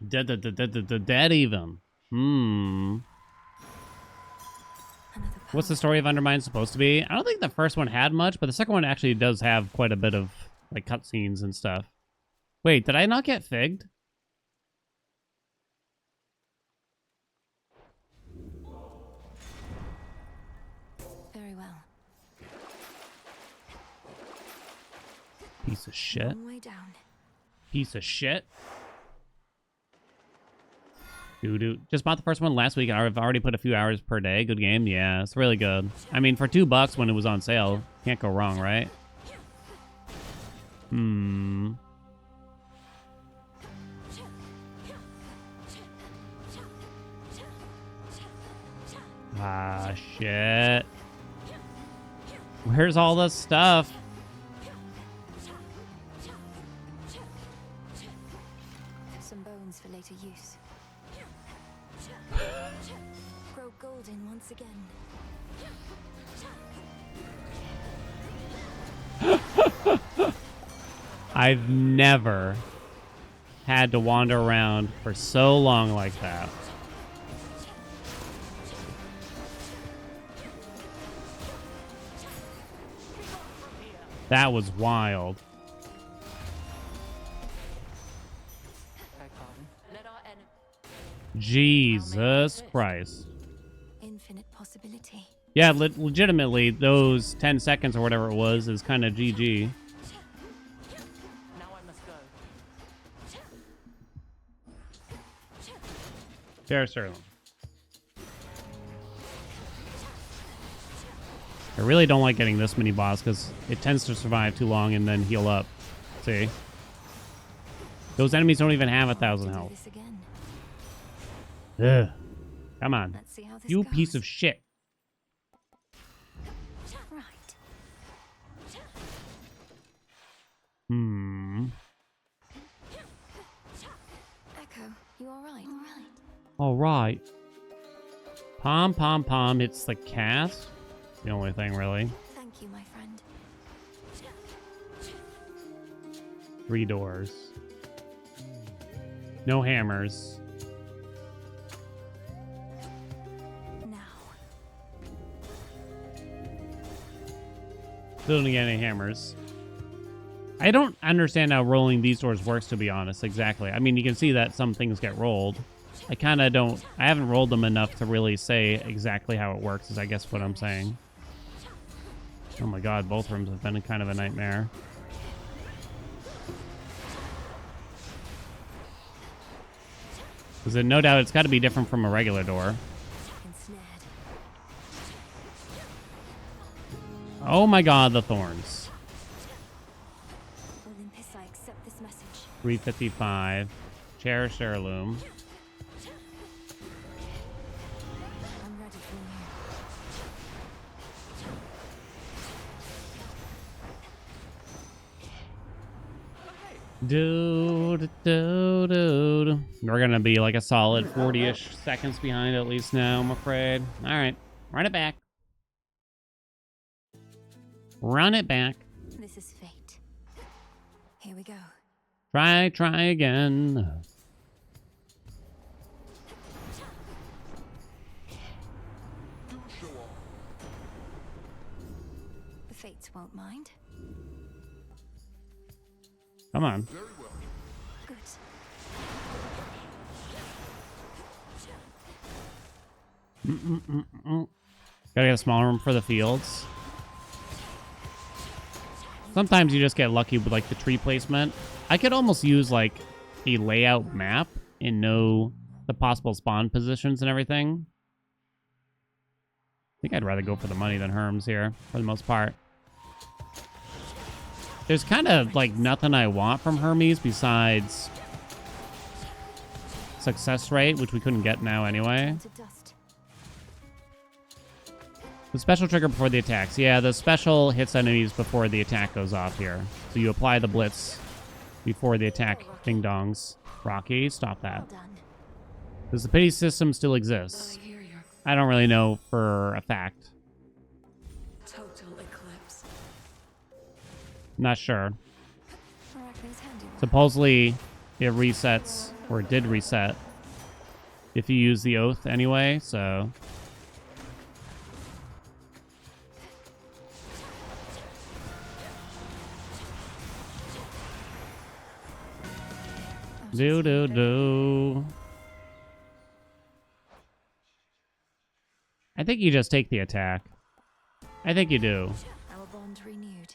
Dead even. What's the story of Undermine supposed to be? I don't think the first one had much, but the second one actually does have quite a bit of like cutscenes and stuff. Wait, did I not get figged? Very well. Piece of shit. Long way down. Piece of shit. Doo-doo. Just bought the first one last week. I've already put a few hours per day. Good game. Yeah, it's really good. I mean, for $2 when it was on sale, can't go wrong, right? Ah, shit. Where's all the stuff? Some bones for later use. Grow golden once again. I've never had to wander around for so long like that. That was wild. Jesus Christ. Infinite possibility. Yeah, legitimately, those 10 seconds or whatever it was is kind of GG. Now I must go. Sarah Sterling. I really don't like getting this mini boss because it tends to survive too long and then heal up. See? Those enemies don't even have 1,000 Do health. this again. Ugh. Come on. Let's see how this You goes. piece of shit. Right. Echo, you all right? All right. Pom, pom, pom. It's the cast. The only thing, really. Thank you, my friend. 3 doors. No hammers. Now. Still don't get any hammers. I don't understand how rolling these doors works, to be honest, exactly. I mean, you can see that some things get rolled. I kind of don't... I haven't rolled them enough to really say exactly how it works, is I guess what I'm saying. Oh my god, both rooms have been kind of a nightmare. Because no doubt it's got to be different from a regular door. Ensnared. Oh my god, the thorns. Olympus, I accept this message. 355. Cherished heirloom. I'm ready for you. Dude. We're gonna be like a solid 40-ish seconds behind at least now, I'm afraid. Alright, run it back. Run it back. This is fate. Here we go. Try again. Do show off. The fates won't mind. Come on. Very well. Good. Gotta get a small room for the fields. Sometimes you just get lucky with like the tree placement. I could almost use like a layout map and know the possible spawn positions and everything. I think I'd rather go for the money than Herms here for the most part. There's kind of like nothing I want from Hermes besides success rate, which we couldn't get now anyway. To dust. The special trigger before the attacks. Yeah, the special hits enemies before the attack goes off here. So you apply the blitz before the attack ding-dongs. Rocky, stop that. Well done. Does the pity system still exist? I hear your I don't really know for a fact. total eclipse. Not sure. Arachne's handiwork. Supposedly it resets, or it did reset, if you use the oath anyway, so... Do. I think you just take the attack. I think you do. Our bond renewed.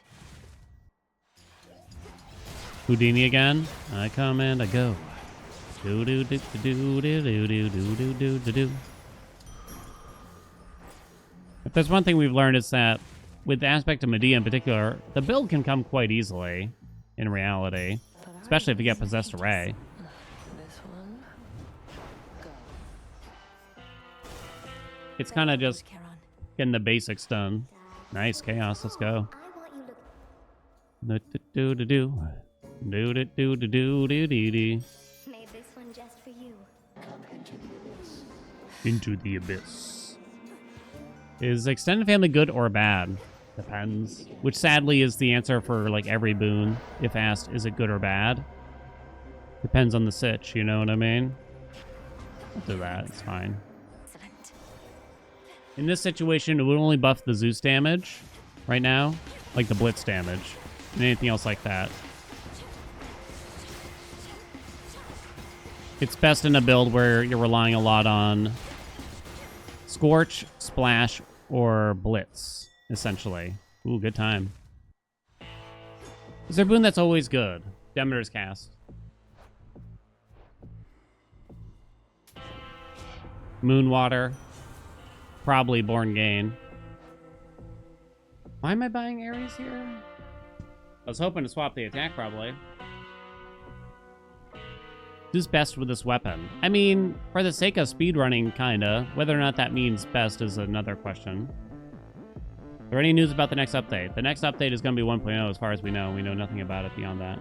Houdini again. I come and I go. Do. If there's one thing we've learned, it's that with the aspect of Medea in particular, the build can come quite easily in reality, especially if you get possessed array. This one. Go. It's kind of just Charon. getting the basics done. Nice chaos. Let's go. I want you look. Do. Made this one just for you. Into the abyss. Is extended family good or bad? Depends. Which sadly is the answer for like every boon. If asked, is it good or bad? Depends on the sitch, you know what I mean? I'll do that, it's fine. Excellent. In this situation, it would only buff the Zeus damage right now, like the Blitz damage, and anything else like that. It's best in a build where you're relying a lot on Scorch, Splash, or Blitz, essentially. Ooh, good time. Is there a boon that's always good? Demeter's Cast. Moonwater. Probably Born Gain. Why am I buying Ares here? I was hoping to swap the attack, probably. Who's best with this weapon? I mean, for the sake of speedrunning, kinda. Whether or not that means best is another question. Is there any news about the next update? The next update is going to be 1.0 as far as we know. We know nothing about it beyond that.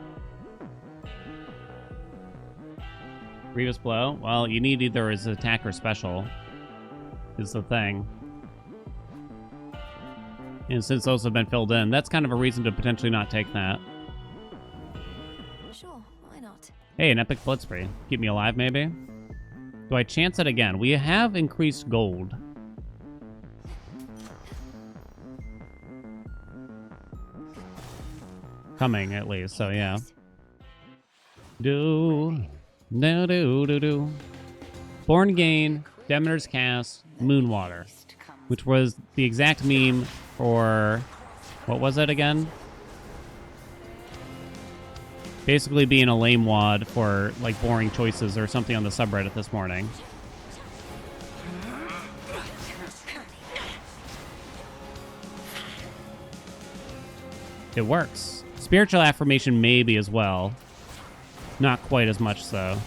Grievous Blow? Well, you need either his attack or special. Is the thing. And since those have been filled in, that's kind of a reason to potentially not take that. Sure, why not? Hey, an epic blitzkrieg. Keep me alive, maybe? Do I chance it again? We have increased gold. Coming, at least, so yeah. Do. Born Gain, Demeter's Cast, Moonwater. Which was the exact meme for... What was it again? Basically being a lame wad for, like, boring choices or something on the subreddit this morning. It works. Spiritual affirmation maybe as well. Not quite as much so.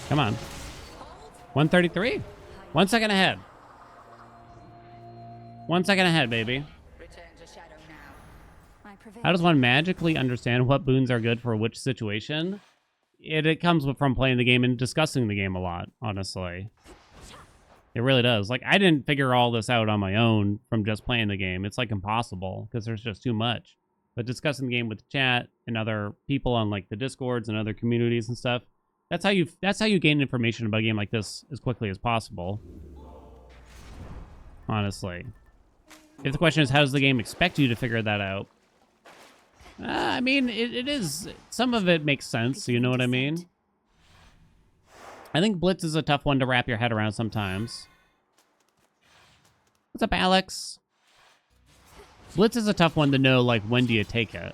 Come on. 133? 1 second ahead. 1 second ahead, baby. How does one magically understand what boons are good for which situation? It comes from playing the game and discussing the game a lot, honestly. It really does. Like, I didn't figure all this out on my own from just playing the game. It's, like, impossible, because there's just too much. But discussing the game with chat and other people on, like, the Discords and other communities and stuff, that's how you gain information about a game like this as quickly as possible. Honestly. If the question is, how does the game expect you to figure that out? I mean, it is... Some of it makes sense, you know what I mean? I think Blitz is a tough one to wrap your head around sometimes. What's up, Alex? Blitz is a tough one to know, like, when do you take it?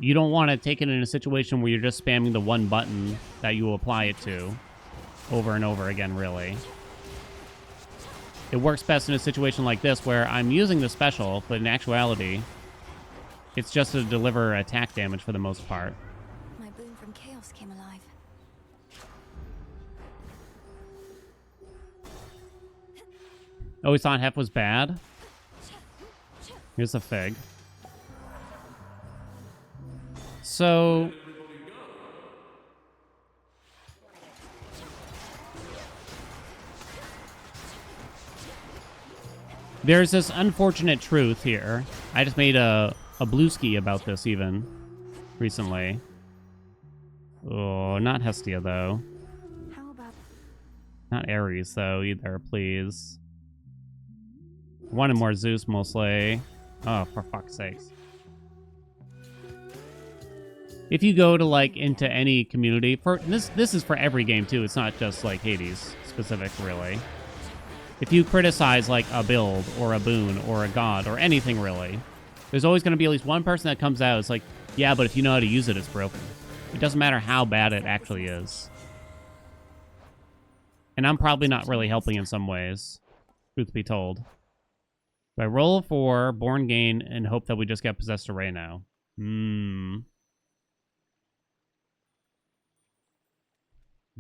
You don't want to take it in a situation where you're just spamming the one button that you will apply it to over and over again, really. It works best in a situation like this where I'm using the special, but in actuality, it's just to deliver attack damage for the most part. My boon from chaos came alive. Always thought Hef was bad. Here's a fig. So... there's this unfortunate truth here. I just made a blueski about this even recently. Oh, not Hestia though. How about Not Ares though either, please. Wanted more Zeus mostly. Oh, for fuck's sakes. If you go to like into any community, for this is for every game too. It's not just like Hades specific, really. If you criticize like a build or a boon or a god or anything really, there's always going to be at least one person that comes out. It's like, yeah, but if you know how to use it, it's broken. It doesn't matter how bad it actually is. And I'm probably not really helping in some ways, truth be told. Do I roll for Born Gain and hope that we just get Possessed Array now? You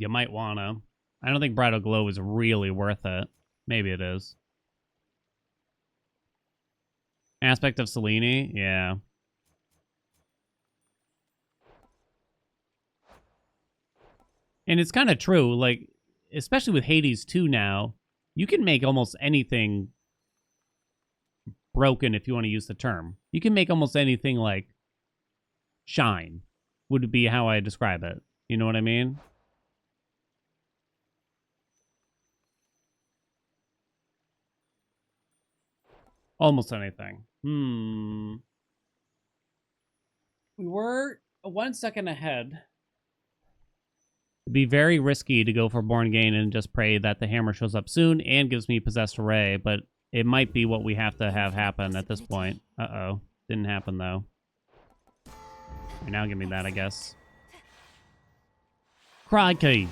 might wanna. I don't think Bridal Glow is really worth it. Maybe it is. Aspect of Selene? Yeah. And it's kind of true, like, especially with Hades 2 now, you can make almost anything broken, if you want to use the term. You can make almost anything, like, shine, would be how I describe it. You know what I mean? Almost anything. We were 1 second ahead. It'd be very risky to go for Born Gain and just pray that the hammer shows up soon and gives me Possessed Array, but it might be what we have to have happen at this point. Uh-oh. Didn't happen, though. Now give me that, I guess. Crikey.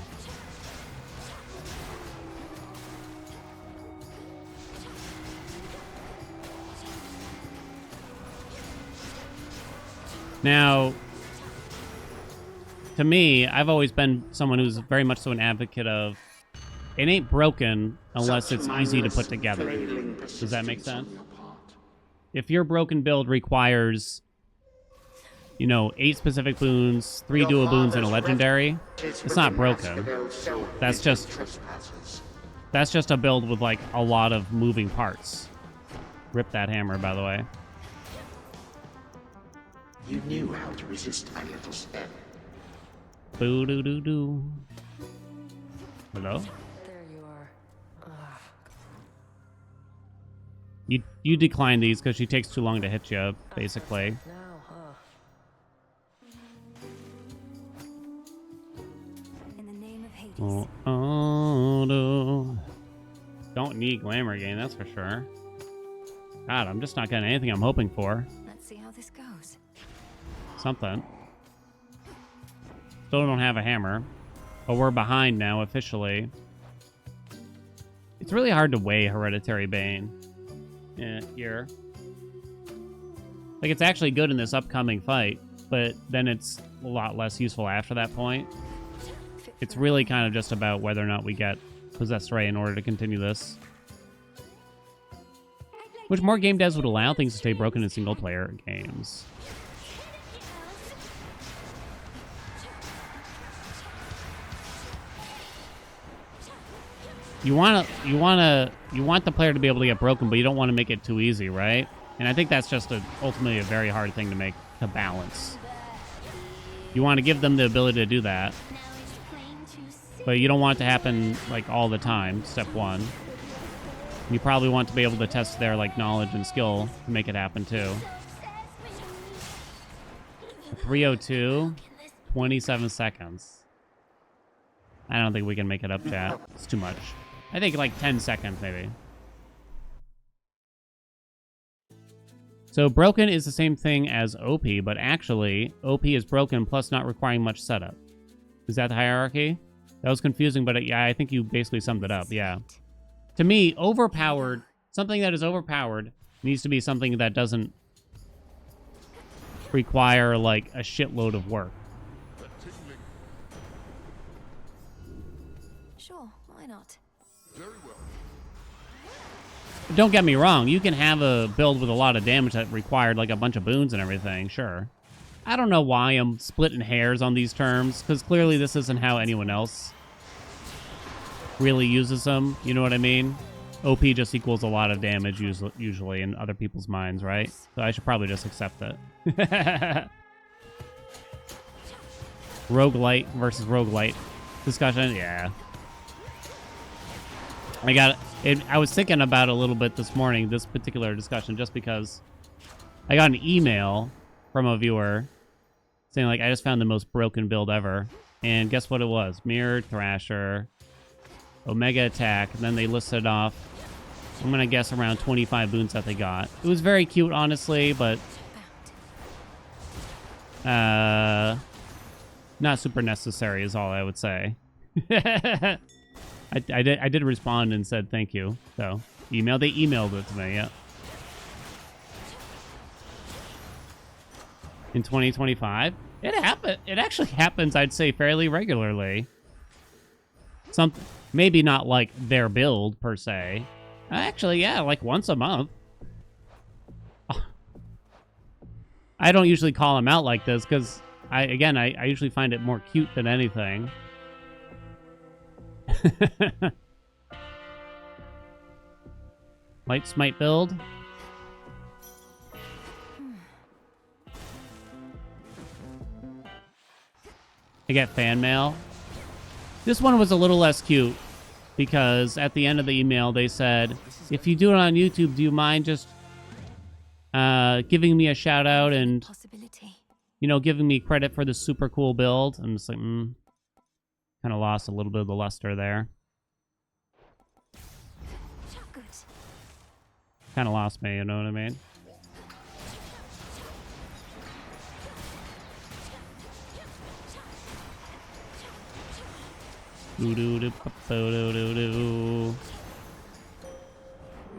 Now, to me, I've always been someone who's very much so an advocate of it ain't broken unless Such it's easy to put mindless, together. flailing Does that make persistence on sense? your part. If your broken build requires, you know, 8 specific boons, 3 Your dual boons, and a father's legendary, It's it's not within broken. Asphodel's soul That's hated just- trespassers. That's just a build with, like, a lot of moving parts. Rip that hammer, by the way. You knew how to resist my little spell. Boo-doo-doo-doo. Hello? There you are. You decline these because she takes too long to hit you, basically. Now, huh? In the name of Hades. Oh, don't need glamour gain, that's for sure. God, I'm just not getting anything I'm hoping for. Let's see how this goes. Something. Still don't have a hammer. But we're behind now, officially. It's really hard to weigh Hereditary Bane here. Like, it's actually good in this upcoming fight, but then it's a lot less useful after that point. It's really kind of just about whether or not we get Possessed Ray in order to continue this. Which more game devs would allow things to stay broken in single-player games. You want the player to be able to get broken, but you don't want to make it too easy, right? And I think that's just ultimately a very hard thing to balance. You want to give them the ability to do that, but you don't want it to happen like all the time. Step one. You probably want to be able to test their like knowledge and skill to make it happen too. 302, 27 seconds. I don't think we can make it up, chat. It's too much. I think like 10 seconds, maybe. So broken is the same thing as OP, but actually, OP is broken plus not requiring much setup. Is that the hierarchy? That was confusing, but yeah, I think you basically summed it up, yeah. To me, overpowered, something that is overpowered needs to be something that doesn't require like a shitload of work. Sure, why not? Very well. Don't get me wrong, you can have a build with a lot of damage that required like a bunch of boons and everything, sure. I don't know why I'm splitting hairs on these terms, because clearly this isn't how anyone else really uses them, you know what I mean? OP just equals a lot of damage usually in other people's minds, right? So I should probably just accept it. Roguelite versus roguelite discussion, yeah. I was thinking about it a little bit this morning, this particular discussion, just because I got an email from a viewer saying, like, I just found the most broken build ever. And guess what it was? Mirrored Thrasher, Omega Attack, and then they listed off, I'm going to guess, around 25 boons that they got. It was very cute, honestly, but not super necessary is all I would say. I did respond and said thank you. So they emailed it to me, yeah. In 2025, it actually happens, I'd say, fairly regularly. Maybe not like their build per se. Actually, yeah, like once a month. I don't usually call them out like this because I usually find it more cute than anything. Light Smite build. I get fan mail. This one was a little less cute because at the end of the email they said, if you do it on YouTube, do you mind just giving me a shout out and, you know, giving me credit for this super cool build? I'm just like, kind of lost a little bit of the luster there. Kind of lost me, you know what I mean?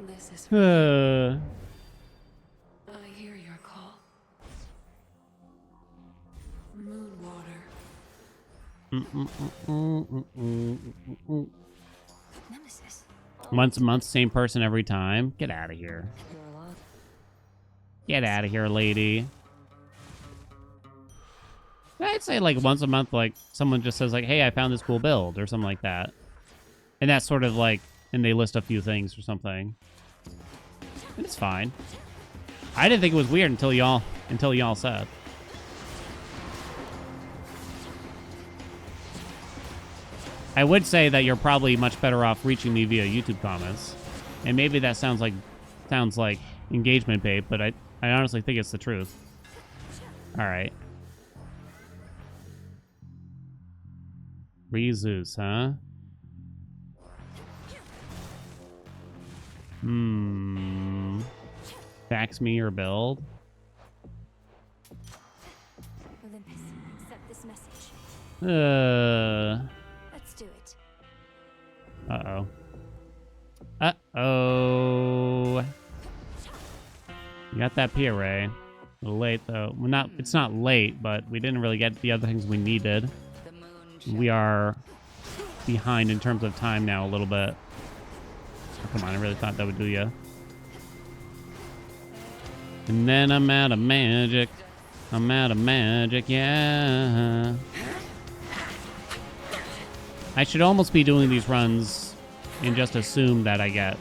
This is. I hear your call. Nemesis. Once a month, same person every time. Get out of here. You're a lot. Get out of here, lady. I'd say like once a month, like someone just says like, hey, I found this cool build or something like that. And that's sort of like, and they list a few things or something. And it's fine. I didn't think it was weird until y'all said. I would say that you're probably much better off reaching me via YouTube comments. And maybe that sounds like engagement bait, but I honestly think it's the truth. All right. Rezus, huh? Fax me your build. Olympus, accept this message. Let's do it. Uh-oh. Uh-oh. You got that P array. A little late, though. Well, it's not late, but we didn't really get the other things we needed. The moon. We are behind in terms of time now a little bit. Oh, come on, I really thought that would do ya. And then I'm out of magic. I'm out of magic, yeah. I should almost be doing these runs and just assume that I get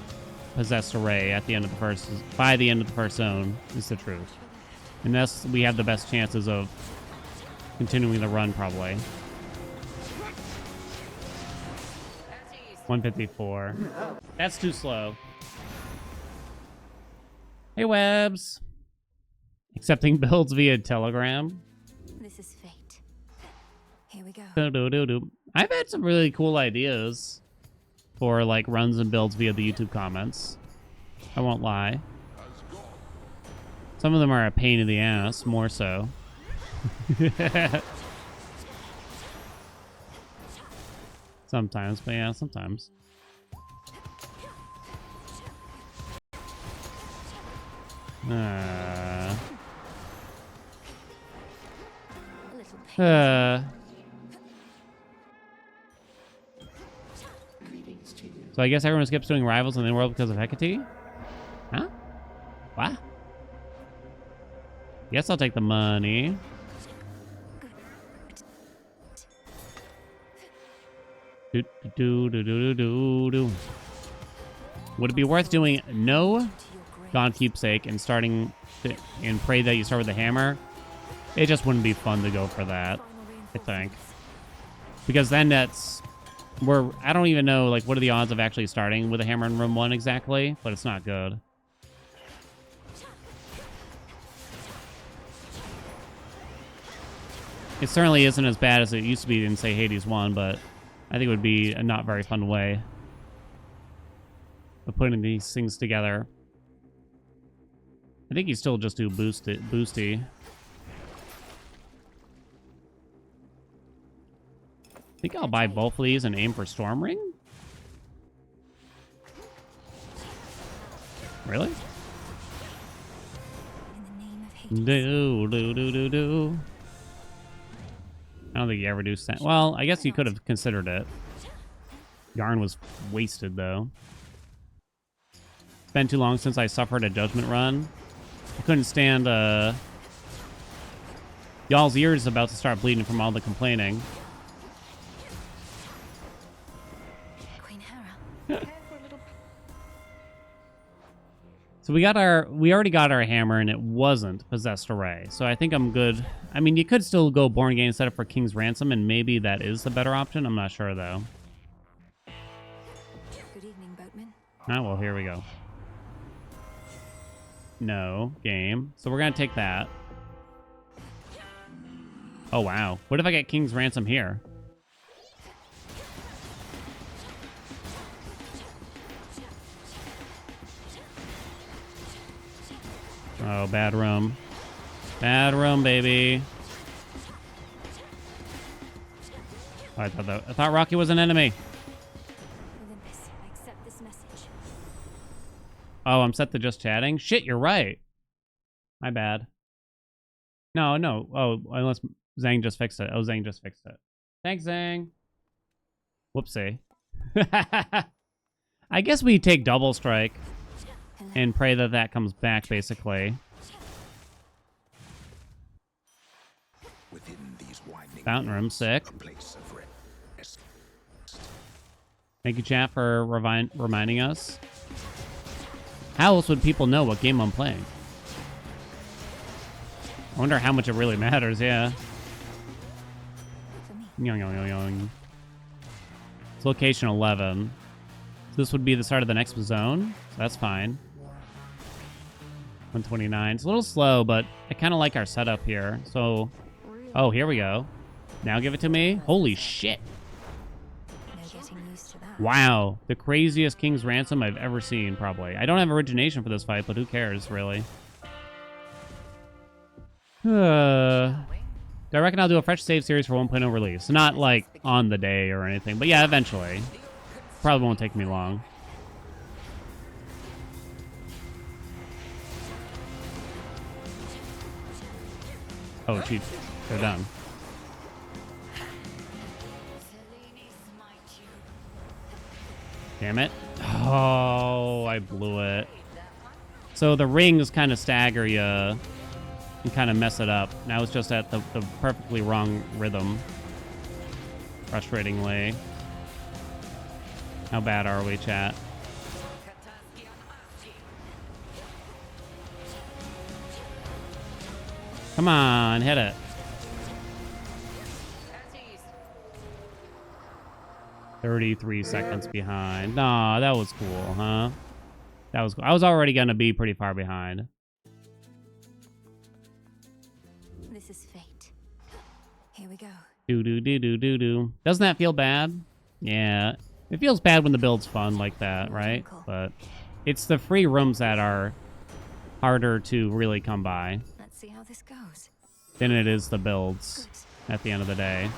possessed array at the end of the first, by the end of the first zone, is the truth. And thus we have the best chances of continuing the run, probably. 154. That's too slow. Hey, Webs. Accepting builds via Telegram. This is fate. Here we go. I've had some really cool ideas for like runs and builds via the YouTube comments. I won't lie. Some of them are a pain in the ass, more so. Sometimes, but yeah, sometimes. A little pain. So I guess everyone skips doing rivals in the world because of Hecate? Huh? What? Guess I'll take the money. Would it be worth doing no God Keepsake and starting and pray that you start with the hammer? It just wouldn't be fun to go for that, I think. Because then I don't even know, like, what are the odds of actually starting with a hammer in room 1 exactly, but it's not good. It certainly isn't as bad as it used to be in, say, Hades 1, but I think it would be a not very fun way of putting these things together. I think you still just do boosty. I think I'll buy both of these and aim for Storm Ring. Really? In the name of Hades. Do. I don't think you ever do. Well, I guess you could have considered it. Yarn was wasted, though. It's been too long since I suffered a judgment run. I couldn't stand, y'all's ears about to start bleeding from all the complaining. Queen Hera. So we already got our hammer, and it wasn't Possessed Array. So I think I'm good. I mean, you could still go Born Again set up for King's Ransom, and maybe that is the better option. I'm not sure, though. Good evening, boatman. Ah, well, here we go. No, game. So we're going to take that. Oh, wow. What if I get King's Ransom here? Oh, bad room. Bad room, baby. Oh, I thought Rocky was an enemy. Olympus, accept this message. Oh, I'm set to just chatting? Shit, you're right. My bad. No. Oh, unless Zhang just fixed it. Oh, Zhang just fixed it. Thanks, Zang. Whoopsie. I guess we take double strike and pray that that comes back, basically. Within these winding Fountain room, sick. a place of rest. Thank you, chat, for reminding us. How else would people know what game I'm playing? I wonder how much it really matters, yeah. Yoing, yoing, yoing, yoing. It's location 11. So this would be the start of the next zone. So that's fine. 129. It's a little slow, but I kind of like our setup here. So, oh, here we go. Now give it to me. Holy shit. No getting used to that. Wow. The craziest King's Ransom I've ever seen, probably. I don't have origination for this fight, but who cares, really? Do I reckon I'll do a fresh save series for 1.0 release? Not, like, on the day or anything, but yeah, eventually. Probably won't take me long. Oh, geez. They're done. Damn it. Oh, I blew it. So the rings kind of stagger you and kind of mess it up. Now it's just at the perfectly wrong rhythm. Frustratingly. How bad are we, chat? Come on, hit it. 33 seconds behind. Nah, that was cool, huh? That was cool. I was already gonna be pretty far behind. This is fate. Here we go. Do. Doesn't that feel bad? Yeah. It feels bad when the build's fun like that, right? But it's the free rooms that are harder to really come by Let's see how this goes. than it is the builds at the end of the day.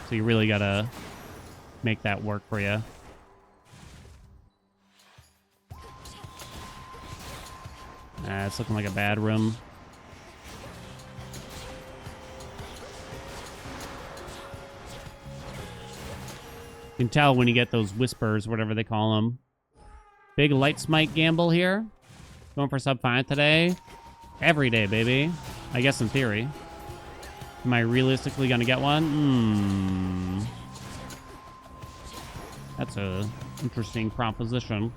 So you really gotta make that work for you. It's looking like a bad room. You can tell when you get those whispers, whatever they call them. Big light smite gamble here. Going for sub 5 today. Every day, baby. I guess in theory. Am I realistically going to get one? That's a interesting proposition.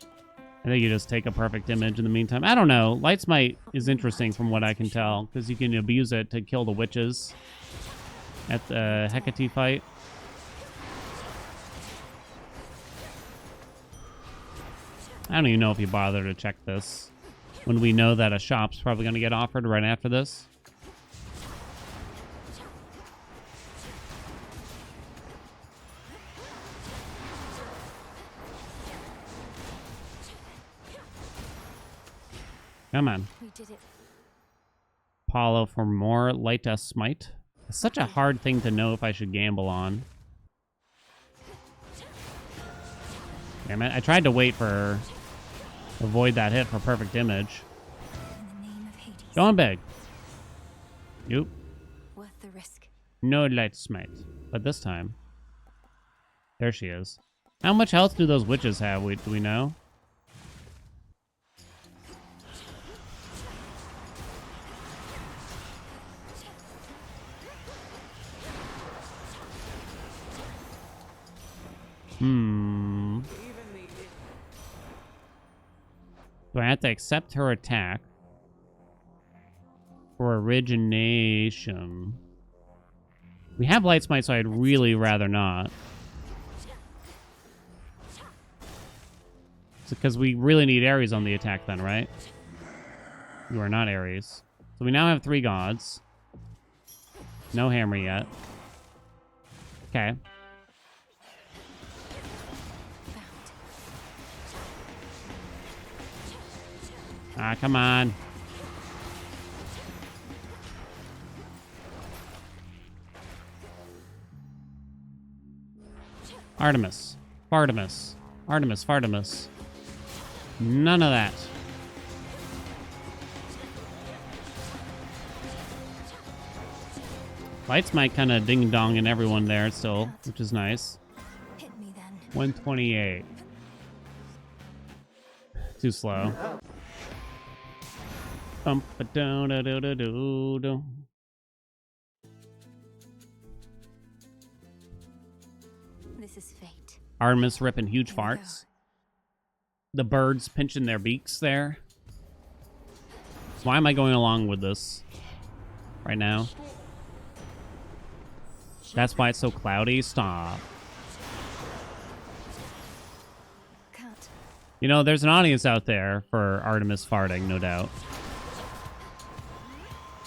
I think you just take a perfect image in the meantime. I don't know. Light smite is interesting from what I can tell, because you can abuse it to kill the witches at the Hecate fight. I don't even know if you bother to check this when we know that a shop's probably going to get offered right after this. Come on. We did it. Paulo for more light smite. It's such a hard thing to know if I should gamble on. Damn it. I tried to wait for... avoid that hit for perfect image. In the name of Hades. Going big. Nope. Worth the risk. No light smite. But this time... there she is. How much health do those witches have? Do we know? Do I have to accept her attack for origination? We have light smite, so I'd really rather not. Because we really need Ares on the attack then, right? You are not Ares. So we now have 3 gods. No hammer yet. Okay. Ah, come on. Artemis. Fartimus. Artemis. Fartimus. None of that. Lights might kind of ding-dong in everyone there still, which is nice. Hit me then. 128. Too slow. Bump-a-do-do-do-do-do. This is fate. Artemis ripping huge Here we go. farts. The birds pinching their beaks there. Why am I going along with this right now? That's why it's so cloudy. Stop. Cut. You know, there's an audience out there for Artemis farting, no doubt.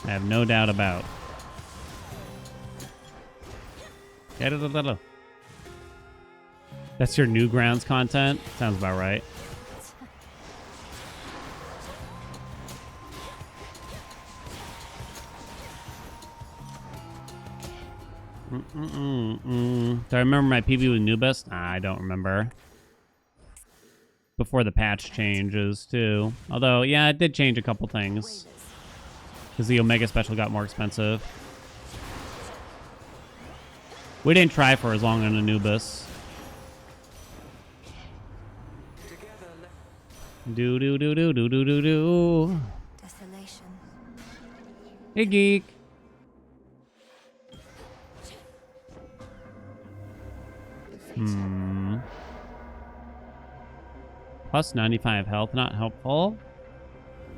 I have no doubt about. That's your Newgrounds content? Sounds about right. Do I remember my PB with Nubis? Nah, I don't remember. Before the patch changes, too. Although, yeah, it did change a couple things. Because the Omega Special got more expensive. We didn't try for as long on Anubis. Do. Desolation. Hey, geek. Plus 95 health, not helpful.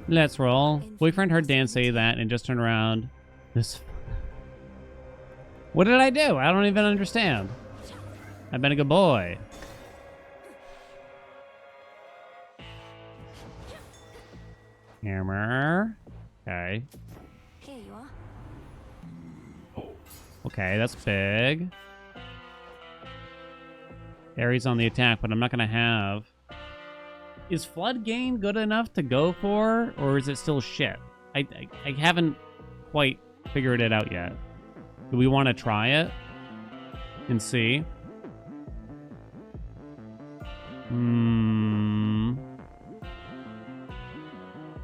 Let's roll. Boyfriend heard Dan say that and just turned around. This. What did I do? I don't even understand. I've been a good boy. Hammer. Okay. Here you are. Okay, that's big. Ares on the attack, but I'm not gonna have. Is Flood Gain good enough to go for, or is it still shit? I haven't quite figured it out yet. Do we want to try it and see?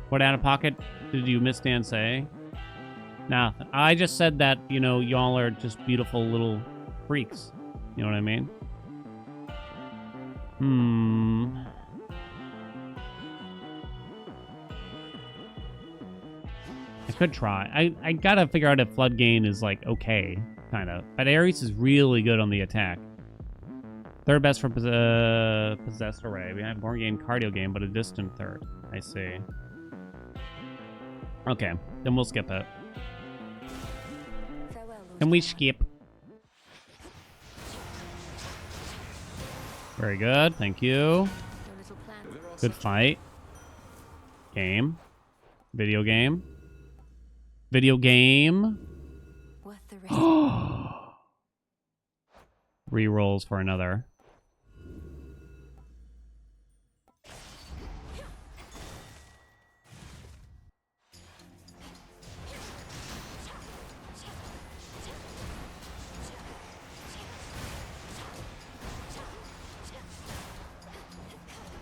What out of pocket did you miss Dan say? Nah, I just said that, you know, y'all are just beautiful little freaks. You know what I mean? I could try. I gotta figure out if Flood Gain is, like, okay, kind of. But Ares is really good on the attack. Third best for Possessed Array. We have more gain Cardio Gain, but a distant third. I see. Okay, then we'll skip it. Farewell, Lord. Can we skip? Very good, thank you. Your little plan. Good fight. Game. Video game. Video game. Worth the risk. Rerolls for another.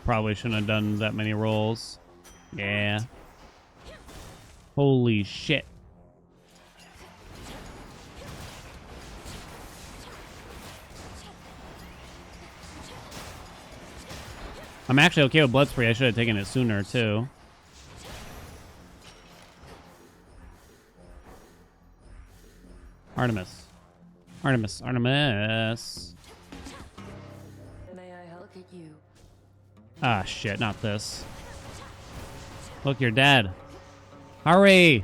Probably shouldn't have done that many rolls. Yeah. Holy shit. I'm actually okay with Blood Spree. I should have taken it sooner, too. Artemis. Artemis. Artemis. May I help you? Ah, shit. Not this. Look, you're dead. Hurry!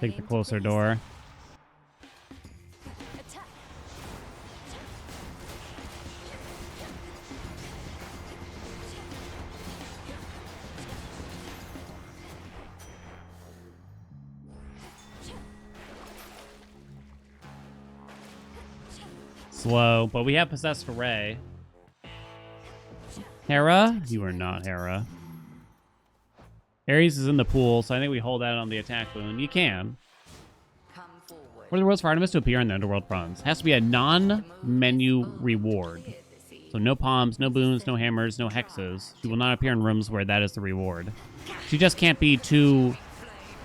Take the closer door. Attack. Slow, but we have Possessed Array. Hera? You are not Hera. Ares is in the pool, so I think we hold out on the attack boon. You can. Come forward. What are the rules for Artemis to appear in the Underworld runs? Has to be a non-menu reward. Clear the sea. So no palms, no boons, no hammers, no hexes. She will not appear in rooms where that is the reward. She just can't be too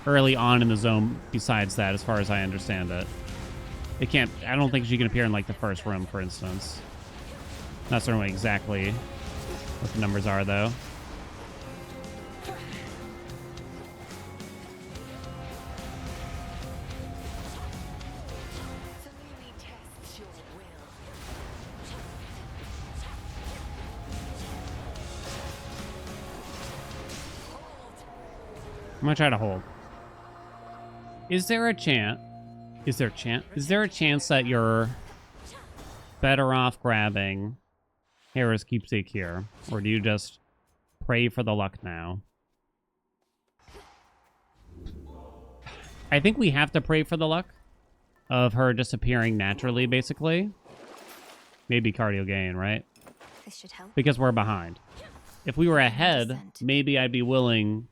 early on in the zone besides that, as far as I understand it. It can't... I don't think she can appear in, like, the first room, for instance. Not certain exactly what the numbers are, though. I'm gonna try to hold. Is there a chance? Is there a chance that you're better off grabbing Hera's keepsake here, or do you just pray for the luck now? I think we have to pray for the luck of her just appearing naturally, basically. Maybe cardio gain, right? This should help. Because we're behind. If we were ahead, maybe I'd be willing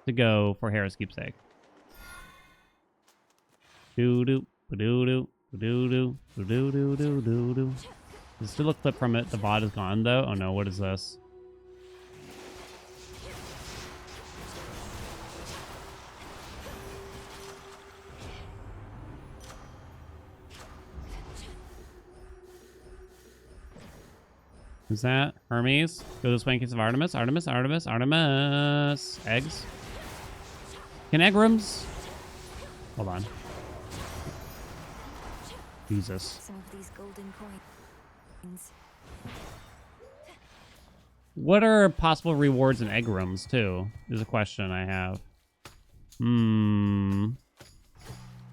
to go for Hera's keepsake. Doo-doo, ba-doo-doo, ba-doo-doo, ba-doo-doo-doo-doo-doo. There's still a clip from it. The VOD is gone, though. Oh, no. What is this? Who's that? Hermes? Go this way in case of Artemis. Artemis, Artemis, Artemis. Eggs? Can egg rooms? Hold on. Jesus. Some of these golden coins. What are possible rewards in egg rooms, too? Is a question I have. No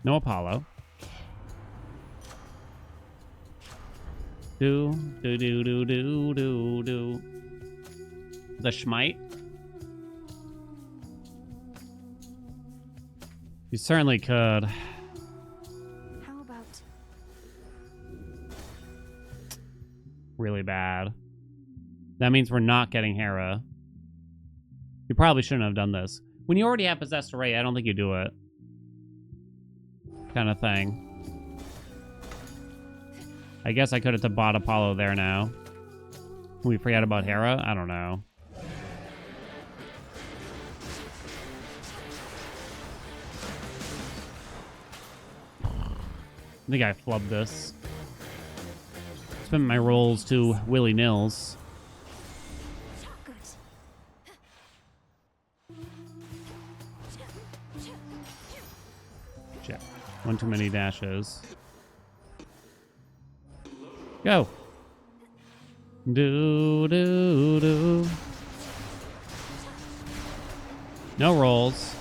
Apollo. Do. The Schmite. You certainly could. How about Really bad. That means we're not getting Hera. You probably shouldn't have done this. When you already have Possessed Array, I don't think you do it. Kind of thing. I guess I could have bought Apollo there now. We forget about Hera? I don't know. I think I flubbed this. Spent my rolls to willy-nils. good? Check. One too many dashes. Go. Do. No rolls.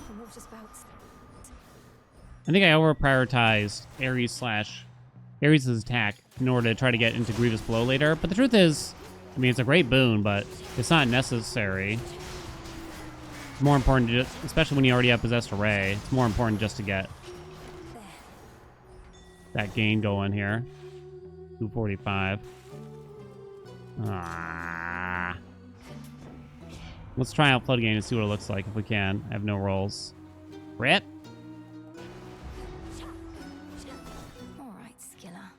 The water spouts. I think I over-prioritized Ares' attack in order to try to get into Grievous Blow later. But the truth is, I mean, it's a great boon, but it's not necessary. It's more important, to just, especially when you already have Possessed Array, it's more important just to get that gain going here. 245. Ah. Let's try out Flood Gain and see what it looks like if we can. I have no rolls. Rip. All right, Skiller.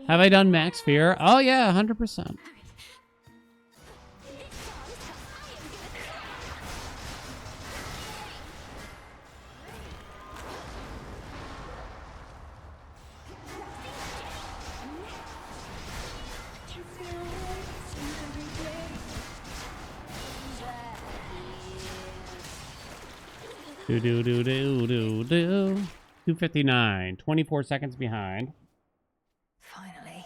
Have I done Max Fear? Oh yeah, 100%. Do. 259. 24 seconds behind. Finally.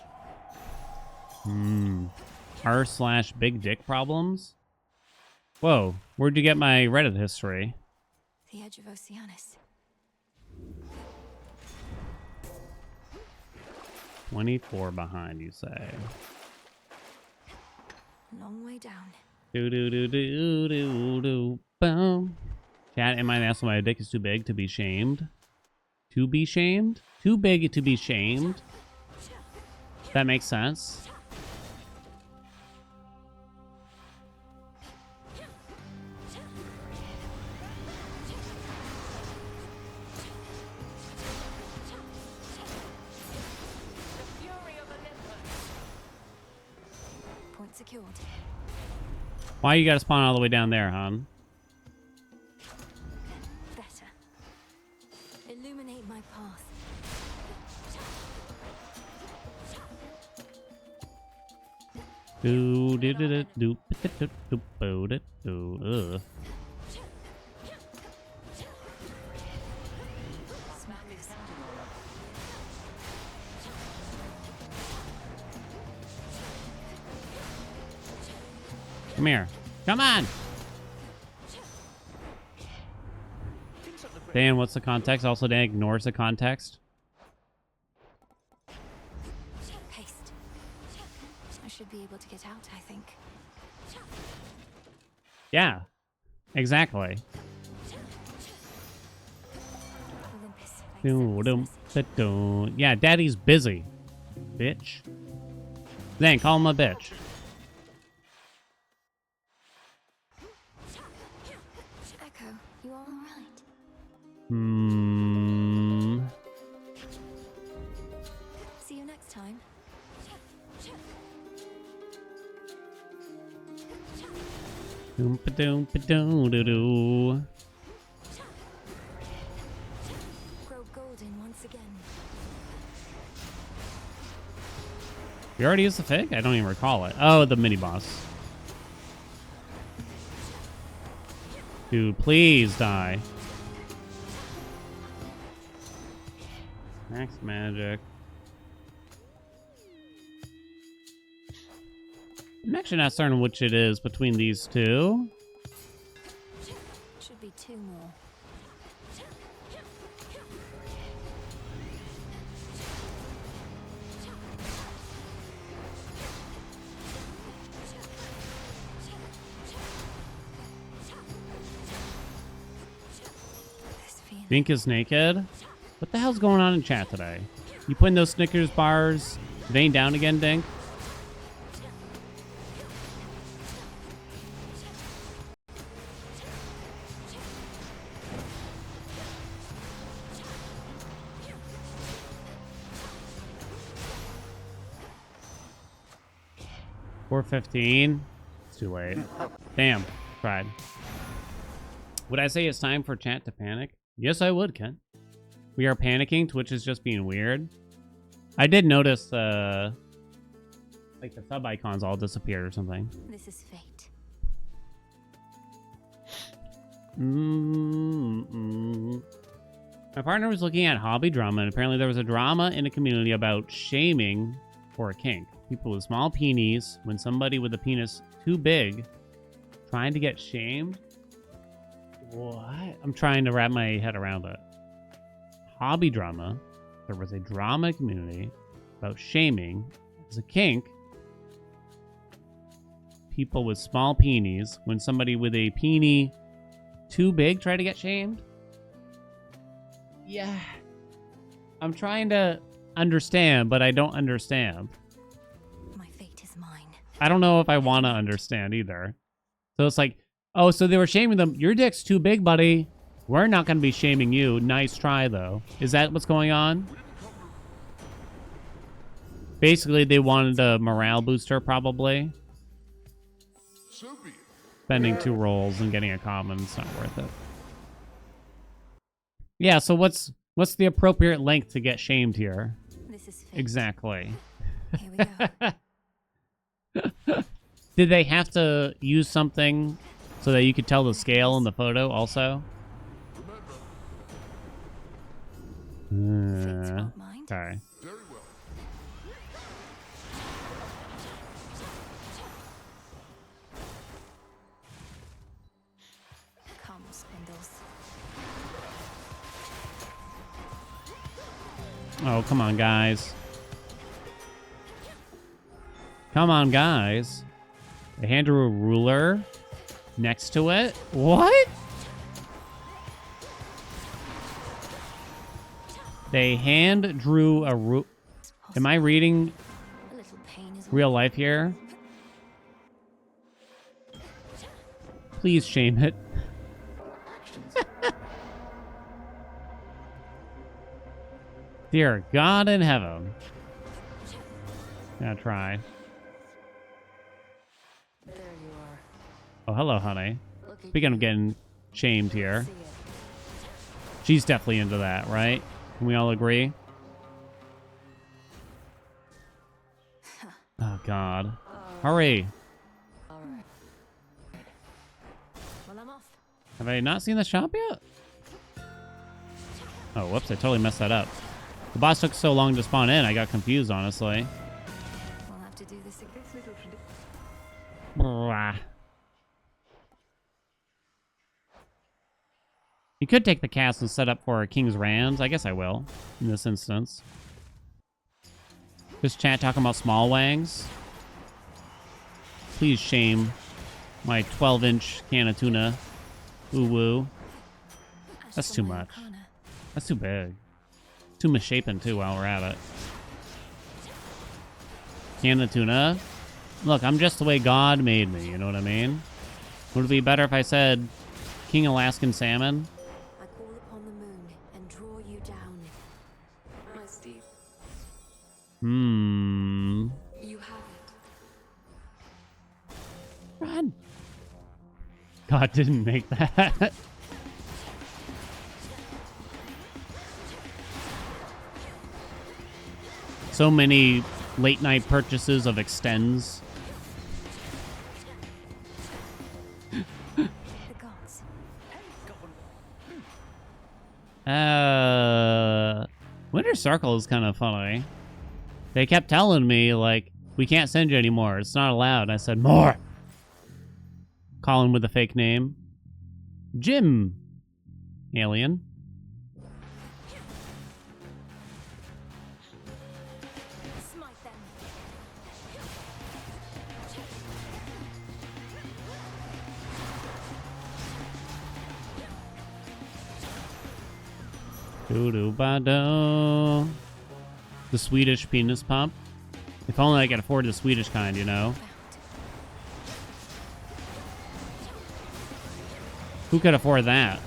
R/big dick problems? Whoa, where'd you get my Reddit history? The edge of Oceanus. 24 behind, you say. Long way down. Boom. Chat, am I asking my dick is too big to be shamed? To be shamed? Too big to be shamed? That makes sense. secured. Why you gotta spawn all the way down there, huh? Better. Illuminate my path. Do do do do do do do do do do. Ugh. Come here. Come on. Dan, what's the context? Also, Dan ignores the context. Haste. I should be able to get out, I think. Yeah, exactly. Olympus. Doo, doo, doo, doo. Yeah, Daddy's busy. Bitch. Dan, call him a bitch. Echo, you all right? Hmm. See you next time. Doom, ba-doom, ba-doo, doo, doo. Grow golden once again. We already used the fig? I don't even recall it. Oh, the mini boss. Dude, please die. Max magic. I'm actually not certain which it is between these two. Should be two more. This feeling. Dink is naked. What the hell's going on in chat today? You putting those Snickers bars vein down again, Dink? $4.15. It's too late. Damn. Tried. Would I say it's time for chat to panic? Yes, I would, Ken. We are panicking. Twitch is just being weird. I did notice, like the sub icons all disappeared or something. This is fate. My partner was looking at hobby drama, and apparently there was a drama in a community about shaming for a kink. People with small peenies, when somebody with a penis too big trying to get shamed. What? I'm trying to wrap my head around it. Hobby drama. There was a drama community about shaming as a kink. People with small peenies, when somebody with a peenie too big try to get shamed. Yeah. I'm trying to understand, but I don't understand. My fate is mine. I don't know if I want to understand either. So it's like, oh, so they were shaming them. Your dick's too big, buddy. We're not going to be shaming you. Nice try, though. Is that what's going on? Basically, they wanted a morale booster, probably. So be it. Spending 2 rolls and getting a common is not worth it. Yeah, so what's the appropriate length to get shamed here? This is fate. Exactly. Here we go. Did they have to use something so that you could tell the scale in the photo also? Fate's not mine. Okay. Very well. Come, spindles. Oh, come on, guys. Come on, guys. They hand her a ruler next to it. What? They hand drew a ruler. Am I reading A little pain is real life here? Please shame it. Dear God in heaven. Gonna try. Oh, hello, honey. Look at Speaking you. of getting shamed here, See it. she's definitely into that, right? Can we all agree? Oh, God. Hurry. All right. Well, I'm off. Have I not seen the shop yet? Oh, whoops. I totally messed that up. The boss took so long to spawn in, I got confused, honestly. We'll have to do this again. Blah. You could take the cast and set up for King's Rams. I guess I will, in this instance. This chat talking about small wangs. Please shame my 12-inch can of tuna. Ooh woo. That's too much. That's too big. Too misshapen, too, while we're at it. Can of tuna? Look, I'm just the way God made me, you know what I mean? Would it be better if I said King Alaskan Salmon? I call upon the moon and draw you down. Hi, Steve. Hmm. You have it. Run. God didn't make that. So many late night purchases of extends. The gods. Winter Circle is kind of funny. They kept telling me, like, we can't send you anymore. It's not allowed. I said, more. Calling with a fake name. Jim. Alien. Smite them. Doo-doo-ba-do. The Swedish penis pump. If only I could afford the Swedish kind, you know? Who could afford that?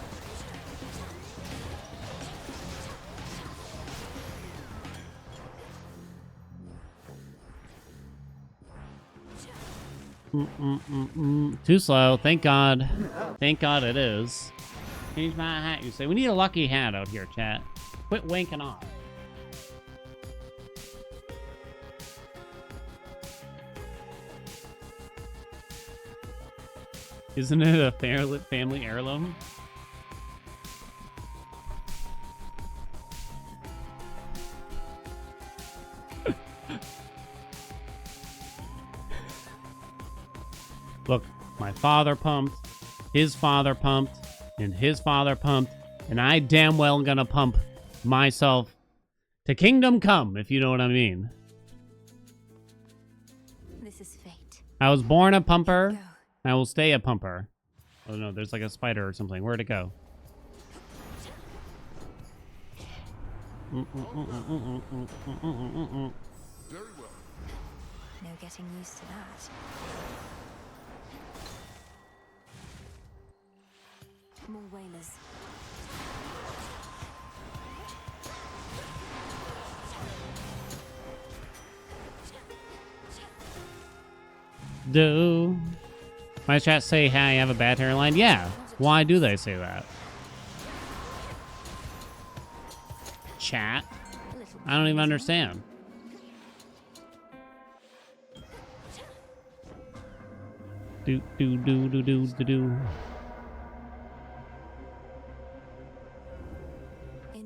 Too slow. Thank God. Thank God it is. Change my hat, you say. We need a lucky hat out here, chat. Quit wanking off. Isn't it a family heirloom? Look, my father pumped, his father pumped, and his father pumped, and I damn well gonna pump myself to kingdom come, if you know what I mean. This is fate. I was born a pumper. Go. I will stay a pumper. Oh no, there's like a spider or something. Where'd it go? Very well. No getting used to that. More whalers. Do my chat say, hey, I have a bad hairline? Yeah. Why do they say that? Chat? I don't even understand. Do do do do do do do.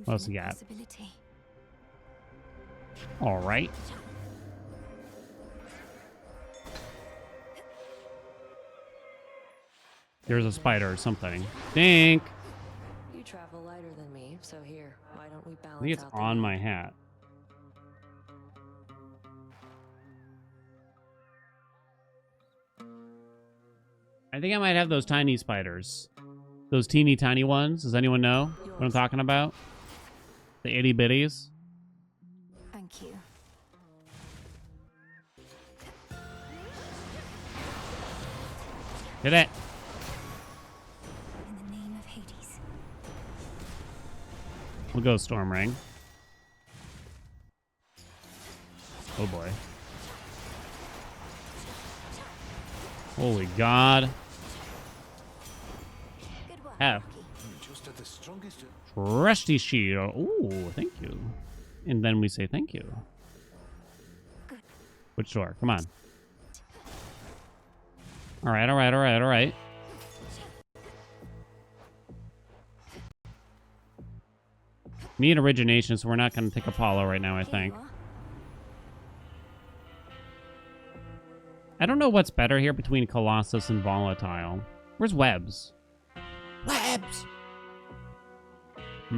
What else we got? Possibility. All right. There's a spider or something. Dink. You travel lighter than me, so here, why don't we balance I think it's out the on load? my hat. I think I might have those tiny spiders. Those teeny tiny ones. Does anyone know what I'm talking about? The itty bitties. Thank you. Did it. In the name of Hades. We'll go Storm Ring. Oh boy. Holy God. Have. Just at the strongest. Trusty shield. Ooh, thank you. And then we say thank you. Which door? Come on. All right, all right, all right, all right. Need origination, so we're not going to take Apollo right now, I think. I don't know what's better here between Colossus and Volatile. Where's Webs? Webs! They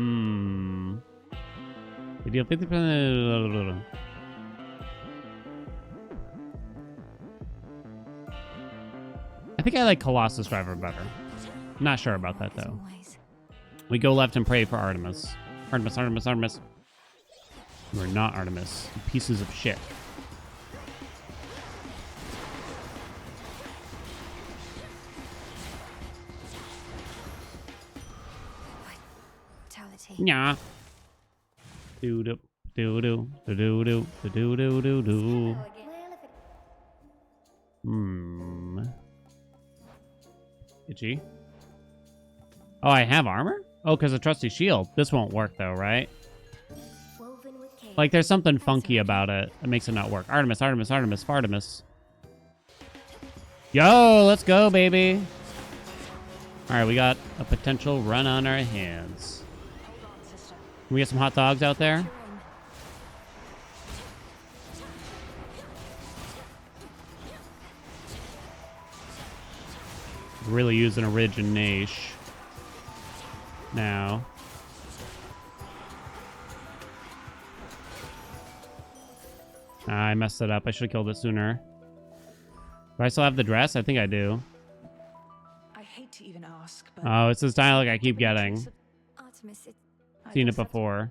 deal 50%. I think I like Colossus Driver better. I'm not sure about that, though. We go left and pray for Artemis. Artemis, Artemis, Artemis. We're not Artemis. You pieces of shit. Yeah. Do do do do do do do do do do do. Itchy. Oh, I have armor? Oh, because of trusty shield. This won't work though, right? Like there's something funky about it that makes it not work. Artemis, Artemis, Artemis, Fartemis. Yo, let's go, baby. All right, we got a potential run on our hands. Can we get some hot dogs out there? Really using origination now. I messed it up. I should have killed it sooner. Do I still have the dress? I think I do. I hate to even ask, but Oh, it's this dialogue I keep getting. Seen it before.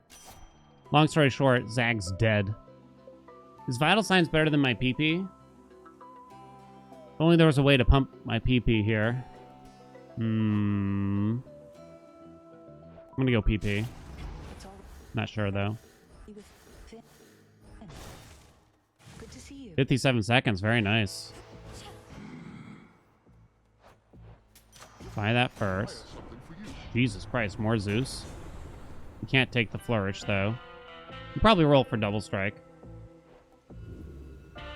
Long story short, Zag's dead. Is vital signs better than my PP? If only there was a way to pump my PP here. I'm gonna go PP. Not sure though. good to see you. 57 seconds, very nice. Buy that first. Jesus Christ, more Zeus. You can't take the flourish though. You probably roll for double strike.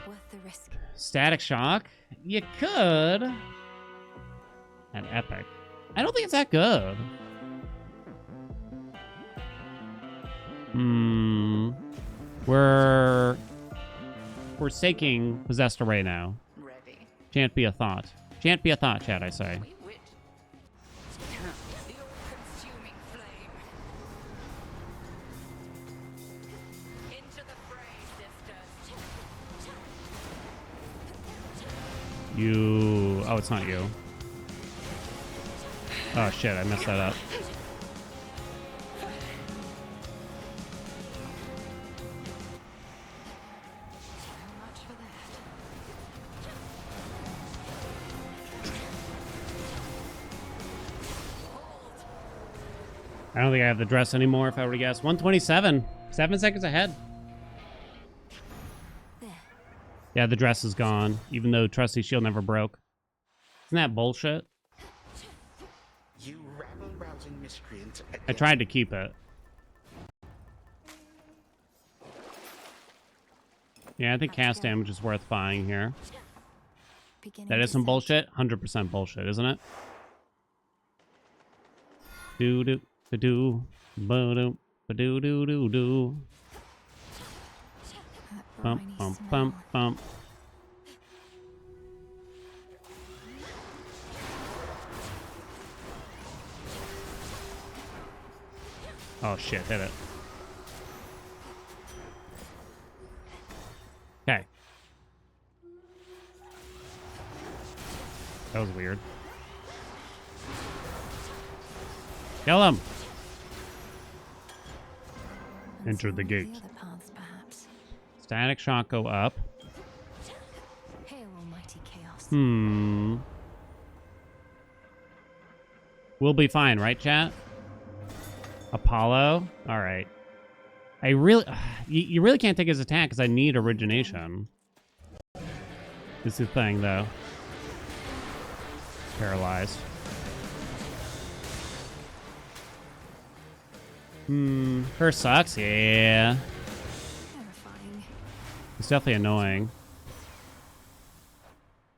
Worth the risk. Static shock? You could. And epic. I don't think it's that good. We're saking Possessed Array now. Ready. Can't be a thought. Can't be a thought, chat, I say. You... Oh, it's not you. Oh, shit, I messed that up. I don't think I have the dress anymore, if I were to guess. 127. 7 seconds ahead. Yeah, the dress is gone, even though Trusty Shield never broke. Isn't that bullshit? You rabble-rousing miscreant. I tried to keep it. Yeah, I think cast damage is worth buying here. That is some bullshit. 100% bullshit, isn't it? Do do do do do do do do do. Bump bump bump bump. Oh shit, hit it. Okay. That was weird. Kill him! Enter the gate. Static shock go up. Hail, almighty chaos. We'll be fine, right, chat? Apollo? Alright. I really... You really can't take his attack because I need origination. This is the thing, though. Paralyzed. Her sucks. Yeah. Terrifying. It's definitely annoying.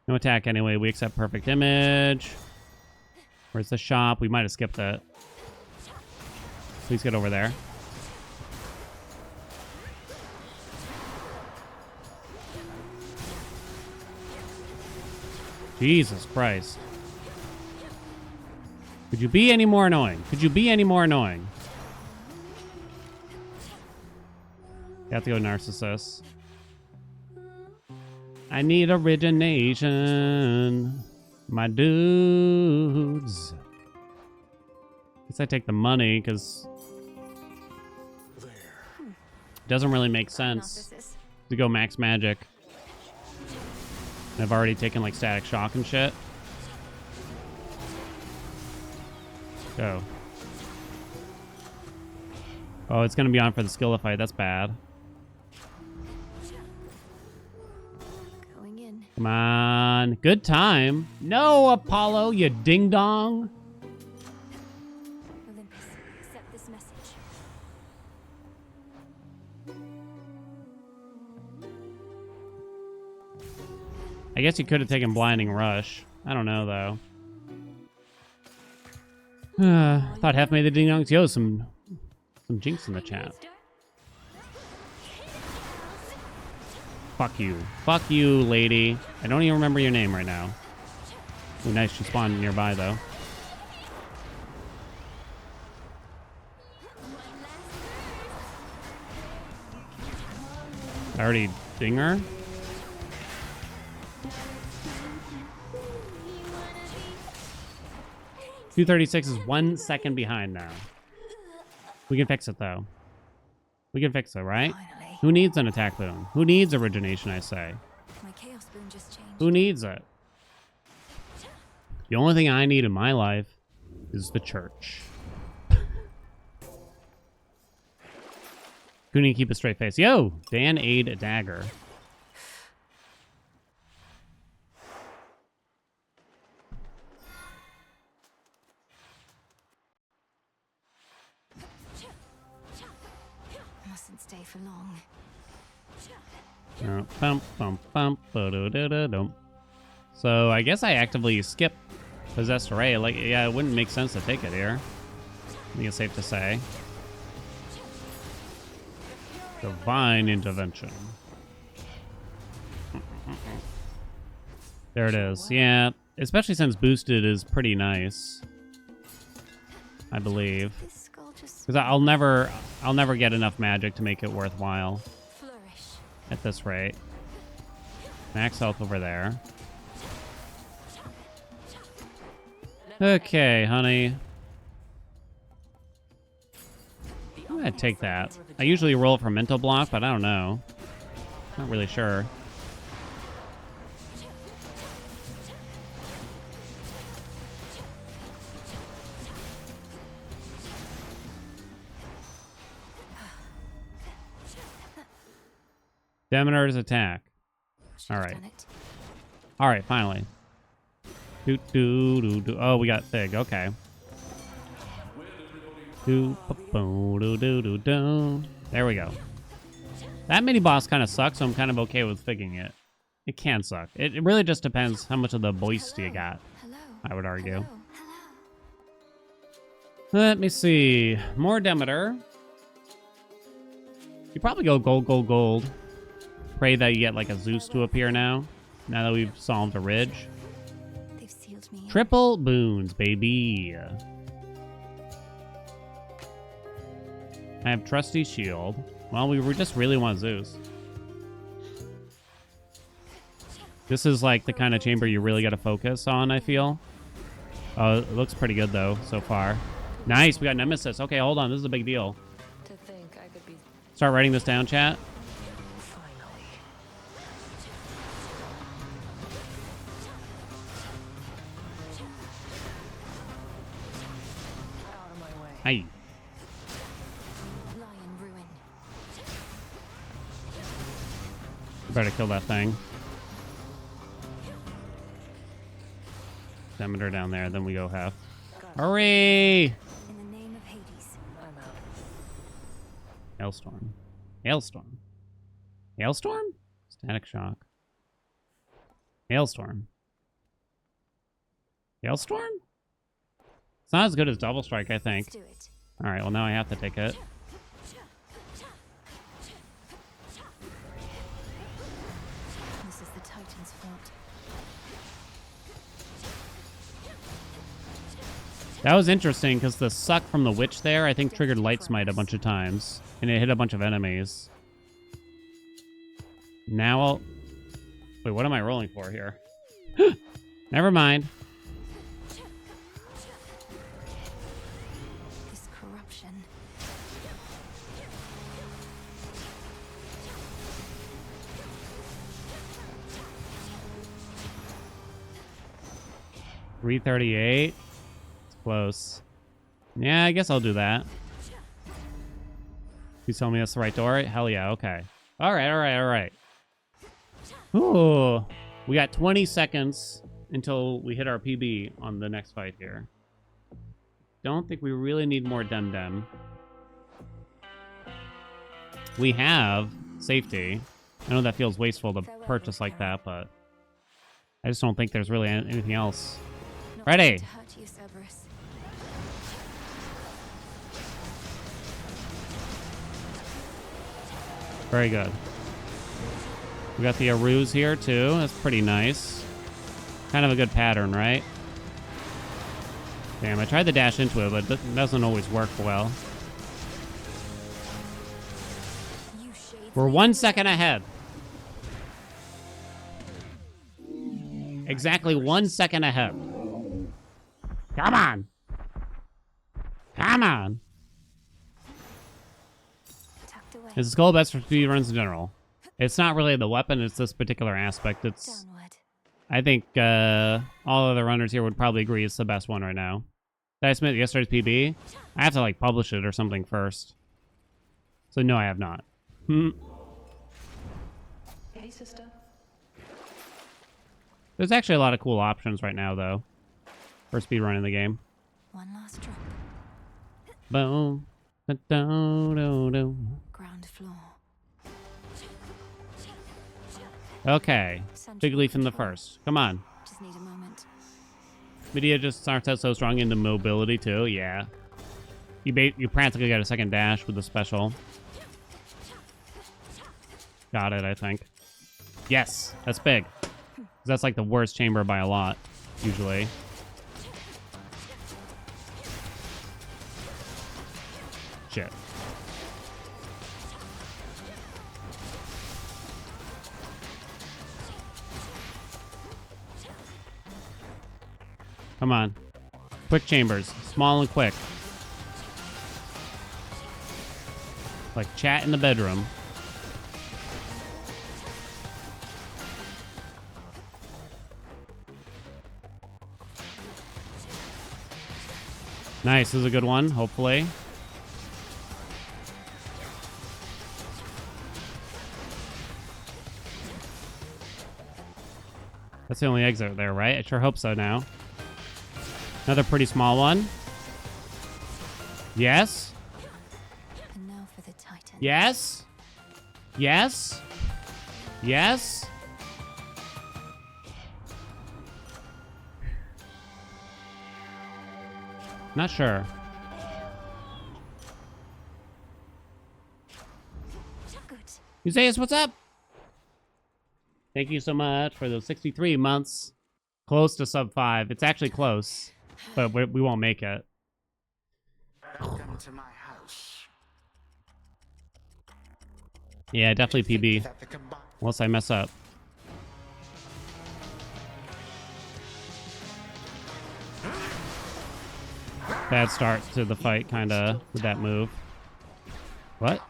No attack anyway. We accept perfect image. Where's the shop? We might have skipped it. Please get over there. Jesus Christ. Could you be any more annoying? Could you be any more annoying? You have to go Narcissus. I need origination. My dudes. Guess I take the money because it doesn't really make sense Narcissus. to go max magic. I've already taken like static shock and shit. Go. Oh, it's gonna be on for the skill fight. That's bad. Going in. Come on. Good time. No, Apollo, you ding dong. Olympus, accept this message. I guess you could have taken Blinding Rush. I don't know, though. Thought half made the ding dongs. Yo, some jinx in the chat. Fuck you. Fuck you, lady. I don't even remember your name right now. Ooh, nice. She spawned nearby, though. I already ding her? 236 is 1 second behind now. We can fix it, though. We can fix it, right? Finally. Who needs an attack boon? Who needs origination, I say? My chaos boon just changed. Who needs it? The only thing I need in my life is the church. Who need to keep a straight face? Yo! Dan aid a dagger. Mustn't stay for long. So I guess I actively skip Possessed Array. Like, yeah, it wouldn't make sense to take it here. I think it's safe to say. Divine Intervention. There it is. Yeah, especially since boosted is pretty nice. I believe. This skull just Because I'll never get enough magic to make it worthwhile flourish. at this rate. Max health over there. Okay, honey. I'm gonna take that. I usually roll for mental block, but I don't know. Not really sure. Demeter's attack. All right. Done it. All right, finally. Do do do do. Oh, we got Fig. Okay. Do do do do do. There we go. That mini boss kind of sucks, so I'm kind of okay with figging it. It can suck. It really just depends how much of the boist you got. Hello. I would argue. Hello. Let me see. More Demeter. You probably go gold, gold, gold. Pray that you get like a Zeus to appear now. Now that we've solved a ridge. They've sealed me in. Triple boons, baby. I have Trusty Shield. Well, we just really want Zeus. This is like the kind of chamber you really got to focus on, I feel. Oh, it looks pretty good though so far. Nice, we got Nemesis. Okay, hold on, this is a big deal. To think I could be Start writing this down, chat. finally. Out of my way. Hey. Lion ruin. Better kill that thing. Demeter down there, then we go half. Hurry! In the name of Hades. I'm out. Hailstorm. Hailstorm. Hailstorm? Static shock. Hailstorm. Hailstorm? It's not as good as Double Strike, I think. Let's do it. Alright, well now I have to take it. This is the Titan's fault. That was interesting, because the suck from the witch there, I think, triggered Light Smite a bunch of times. And it hit a bunch of enemies. Now I'll... Wait, what am I rolling for here? Never mind. This corruption. $338. It's close. Yeah, I guess I'll do that. You tell me that's the right door? Hell yeah, okay. Alright. Ooh. We got 20 seconds until we hit our PB on the next fight here. Don't think we really need more Dem. We have safety. I know that feels wasteful to purchase like that, but I just don't think there's really anything else. Not Ready. going to hurt you, Cerberus. Very good. We got the Arus here, too. That's pretty nice. Kind of a good pattern, right? Damn, I tried to dash into it, but it doesn't always work well. You shades We're 1 second ahead. Exactly 1 second ahead. Come on. Come on. tucked away. This is cool best for speedruns in general. It's not really the weapon, it's this particular aspect. It's... Downward. I think all of the runners here would probably agree it's the best one right now. Did I submit yesterday's PB? I have to, like, publish it or something first. So, no, I have not. Hey, sister. There's actually a lot of cool options right now, though, for speedrunning the game. One last drop. Boom. Da-do-do-do. Ground floor. Okay. Big leaf in the first. Come on. Just need a moment. Medea just starts out so strong into mobility, too. Yeah. You practically got a second dash with the special. Got it, I think. Yes, that's big. 'Cause that's like the worst chamber by a lot, usually. Shit. Come on. Quick chambers. Small and quick. Like chat in the bedroom. Nice. This is a good one, hopefully. That's the only exit there, right? I sure hope so now. Another pretty small one. Yes. And now for the Titan. Yes. Yes. Yes. Not sure. Good. Uzayas, what's up? Thank you so much for those 63 months. Close to sub 5. It's actually close, but we won't make it. Welcome to my house. Yeah, definitely PB. That the combined Unless I mess up. Bad start to the fight, kinda, with that move. What?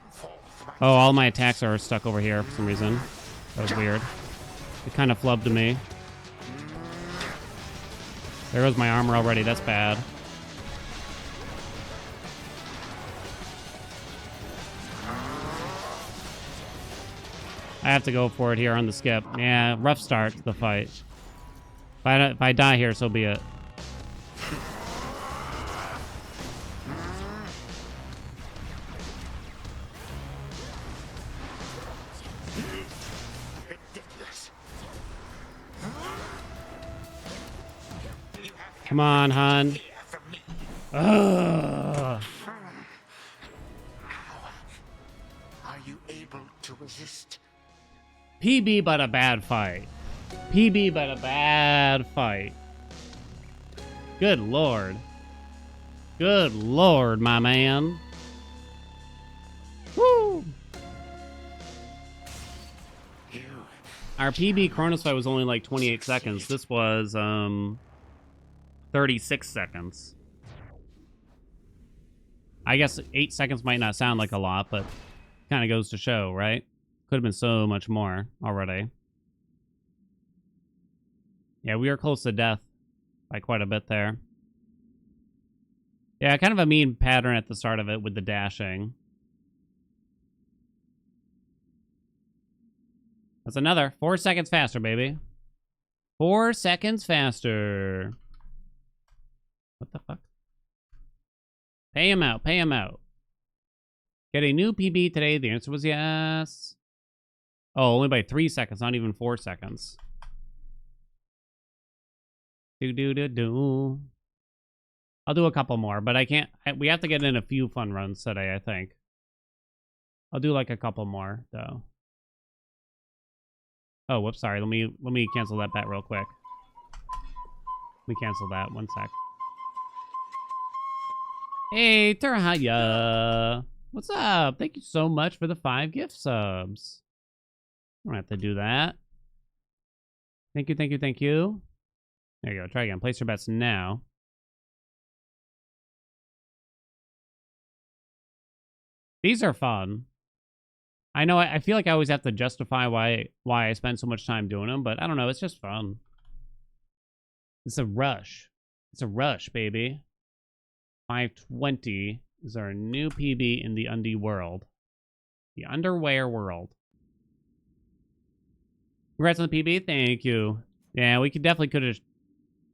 Oh, all my attacks are stuck over here for some reason. That was weird. It kind of flubbed to me. There goes my armor already. That's bad. I have to go for it here on the skip. Yeah, rough start to the fight. If I die here, so be it. Come on, hon. Ugh. Are you able to resist? PB but a bad fight. PB but a bad fight. Good lord. Good lord, my man. Woo! Our PB Chronos fight was only like 28 seconds. This was 36 seconds. I guess 8 seconds might not sound like a lot, but kind of goes to show, right? Could have been so much more already. Yeah, we were close to death by quite a bit there. Yeah, kind of a mean pattern at the start of it with the dashing. That's another 4 seconds faster, baby. 4 seconds faster. What the fuck? Pay him out. Pay him out. Get a new PB today. The answer was yes. Oh, only by 3 seconds, not even 4 seconds. Do. I'll do a couple more, but I can't. We have to get in a few fun runs today, I think. I'll do like a couple more, though. Oh, whoops, sorry. Let me cancel that bet real quick. Let me cancel that. 1 sec. Hey, Terhaya. What's up? Thank you so much for the 5 gift subs. I don't have to do that. Thank you, thank you, thank you. There you go. Try again. Place your bets now. These are fun. I know I feel like I always have to justify why I spend so much time doing them, but I don't know. It's just fun. It's a rush. It's a rush, baby. 520 is our new PB in the undie world. The underwear world. Congrats on the PB. Thank you. Yeah, we could definitely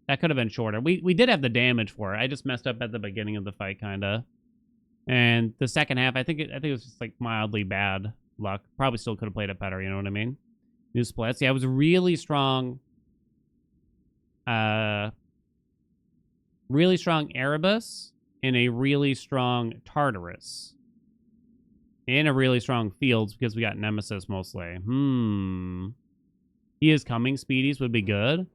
that could have been shorter. We did have the damage for it. I just messed up at the beginning of the fight, kind of. And the second half, I think it was just like mildly bad luck. Probably still could have played it better, you know what I mean? New splits. Yeah, it was a really strong Erebus and a really strong Tartarus. And a really strong Fields because we got Nemesis mostly. He is coming. Speedies would be good.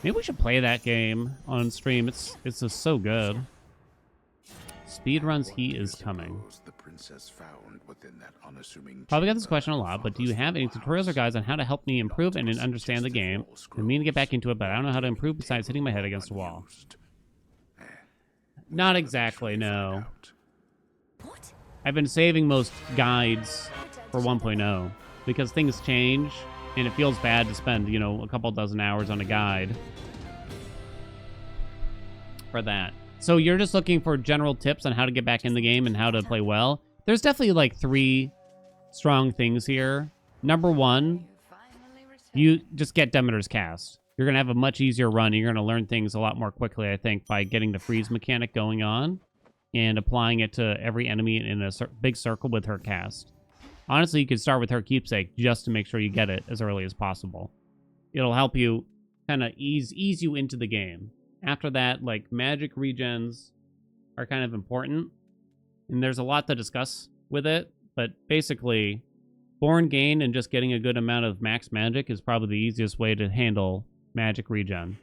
Maybe we should play that game on stream. It's just so good. Speedruns, he is coming. Probably got this question a lot, but do you have any tutorials or guides on how to help me improve and understand the game? I mean to get back into it, but I don't know how to improve besides hitting my head against a wall. Not exactly, no. What? I've been saving most guides for 1.0 because things change and it feels bad to spend, you know, a couple dozen hours on a guide for that. So you're just looking for general tips on how to get back in the game and how to play well. There's definitely like 3 strong things here. Number 1, you just get Demeter's Cast. You're going to have a much easier run. You're going to learn things a lot more quickly, I think, by getting the freeze mechanic going on and applying it to every enemy in a big circle with her cast. Honestly, you could start with her keepsake just to make sure you get it as early as possible. It'll help you kind of ease you into the game. After that, like, magic regens are kind of important, and there's a lot to discuss with it, but basically, Born Gain and just getting a good amount of max magic is probably the easiest way to handle magic regen.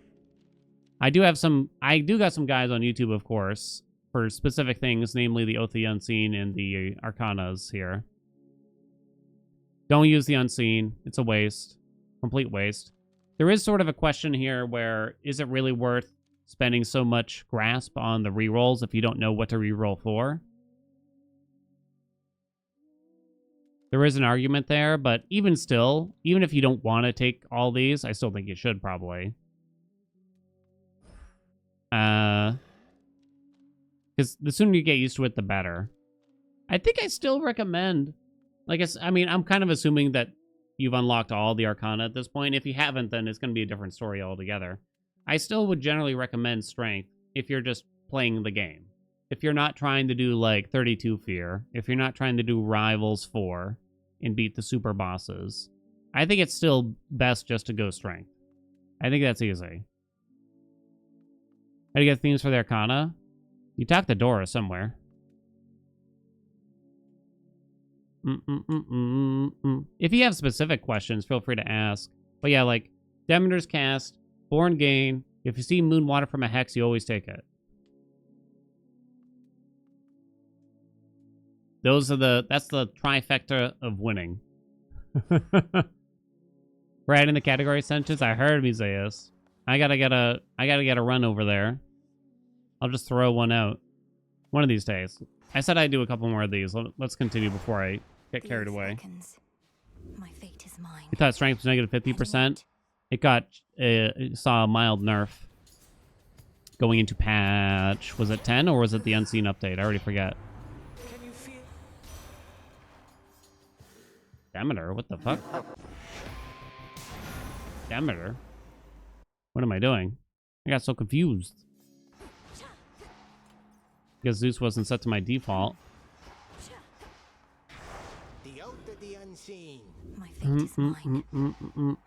I do got some guys on YouTube, of course, for specific things, namely the Oath of the Unseen and the Arcanas here. Don't use the Unseen. It's a waste. Complete waste. There is sort of a question here where, is it really worth spending so much grasp on the rerolls if you don't know what to reroll for? There is an argument there, but even still, even if you don't want to take all these, I still think you should probably. Because the sooner you get used to it, the better. I think I still recommend, I mean, I'm kind of assuming that you've unlocked all the Arcana at this point. If you haven't, then it's going to be a different story altogether. I still would generally recommend Strength if you're just playing the game. If you're not trying to do, like, 32 Fear, if you're not trying to do Rivals 4 and beat the super bosses, I think it's still best just to go Strength. I think that's easy. How do you get themes for the Arcana? You talk the door somewhere. If you have specific questions, feel free to ask. But yeah, like, Demeter's Cast, Born Gain. If you see Moon Water from a Hex, you always take it. That's the trifecta of winning. We're adding the category sentence. I heard Museus. I gotta get a run over there. I'll just throw one out. One of these days. I said I'd do a couple more of these. Let's continue before I get carried away. My fate is mine. You thought strength was negative 50%? It saw a mild nerf. Going into patch, was it 10 or was it the unseen update? I already forget. Can you feel? Demeter, what the fuck? Demeter? What am I doing? I got so confused. Because Zeus wasn't set to my default. The oath of the unseen. My fate is mine.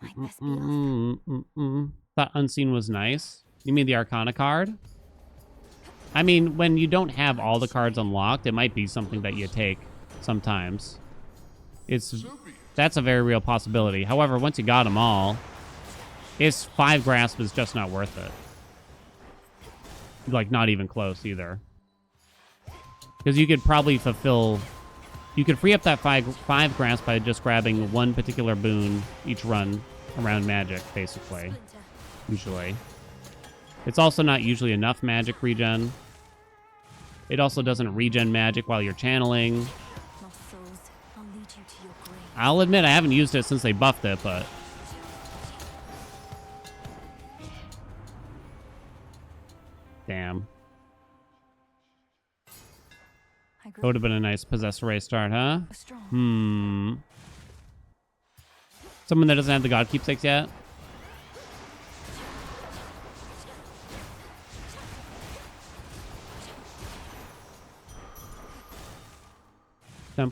I best be off. Thought unseen was nice. You mean the Arcana card? I mean, when you don't have all the cards unlocked, it might be something that you take sometimes. That's a very real possibility. However, once you got them all, 5 grasp is just not worth it. Like, not even close either. Because you could probably you could free up that 5 grasp by just grabbing one particular boon each run around magic, basically. Usually. It's also not usually enough magic regen. It also doesn't regen magic while you're channeling. I'll admit I haven't used it since they buffed it, but... Damn. That would have been a nice Possessed Ray start, huh? Someone that doesn't have the God Keepsakes yet? Come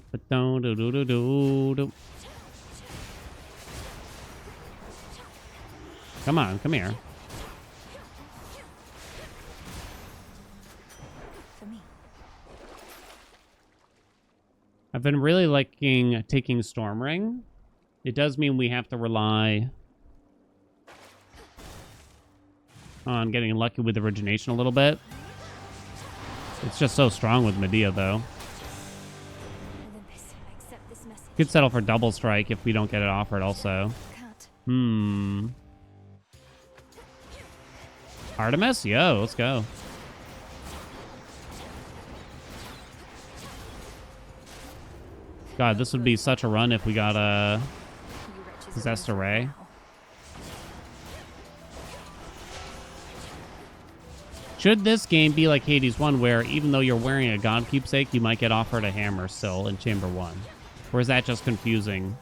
on, come here. I've been really liking taking Stormring. It does mean we have to rely on getting lucky with origination a little bit. It's just so strong with Medea, though. Could settle for double strike if we don't get it offered also. Artemis? Yo, let's go. God, this would be such a run if we got a Possessed Array. Should this game be like Hades 1, where even though you're wearing a God Keepsake, you might get offered a hammer still in Chamber 1? Or is that just confusing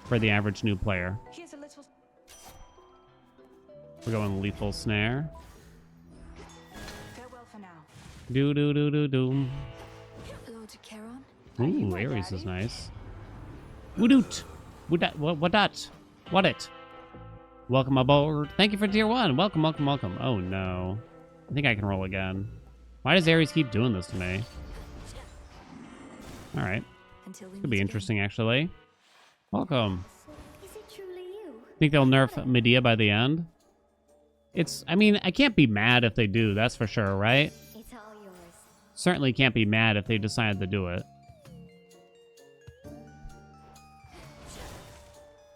for the average new player? We're going Lethal Snare. Do. Ooh, Ares is nice. Woodoot! What it? Welcome aboard. Thank you for tier 1. Welcome. Oh no. I think I can roll again. Why does Ares keep doing this to me? Alright. Could be interesting, actually. Welcome. Is it truly you? Think they'll nerf Medea by the end? I mean, I can't be mad if they do, that's for sure, right? It's all yours. Certainly can't be mad if they decide to do it.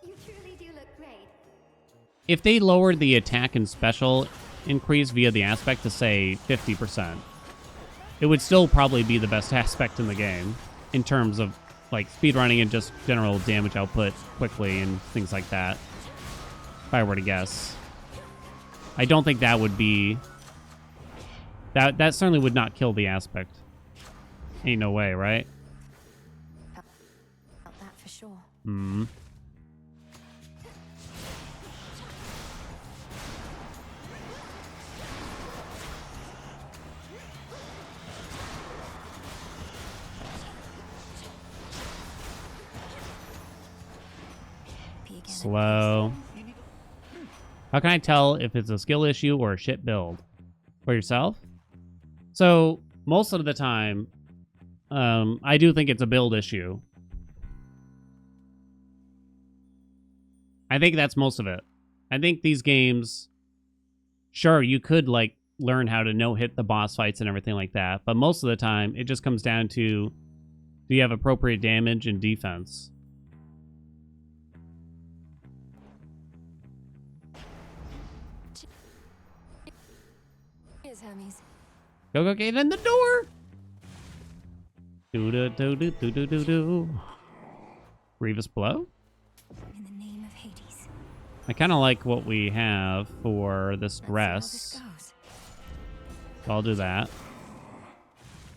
You truly do look great. If they lowered the attack and special increase via the aspect to, say, 50%, it would still probably be the best aspect in the game in terms of, like, speedrunning and just general damage output quickly and things like that, if I were to guess. I don't think that would be... That certainly would not kill the aspect. Ain't no way, right? Felt that for sure. Slow. How can I tell if it's a skill issue or a shit build? For yourself? So, most of the time, I do think it's a build issue. I think that's most of it. I think these games, sure, you could, like, learn how to no-hit the boss fights and everything like that, but most of the time, it just comes down to, do you have appropriate damage and defense? Here's Hermes. Go, get in the door! Do-do-do-do-do-do-do. Grievous Blow? In the name of Hades. I kind of like what we have for this Let's see how dress. this goes. So I'll do that.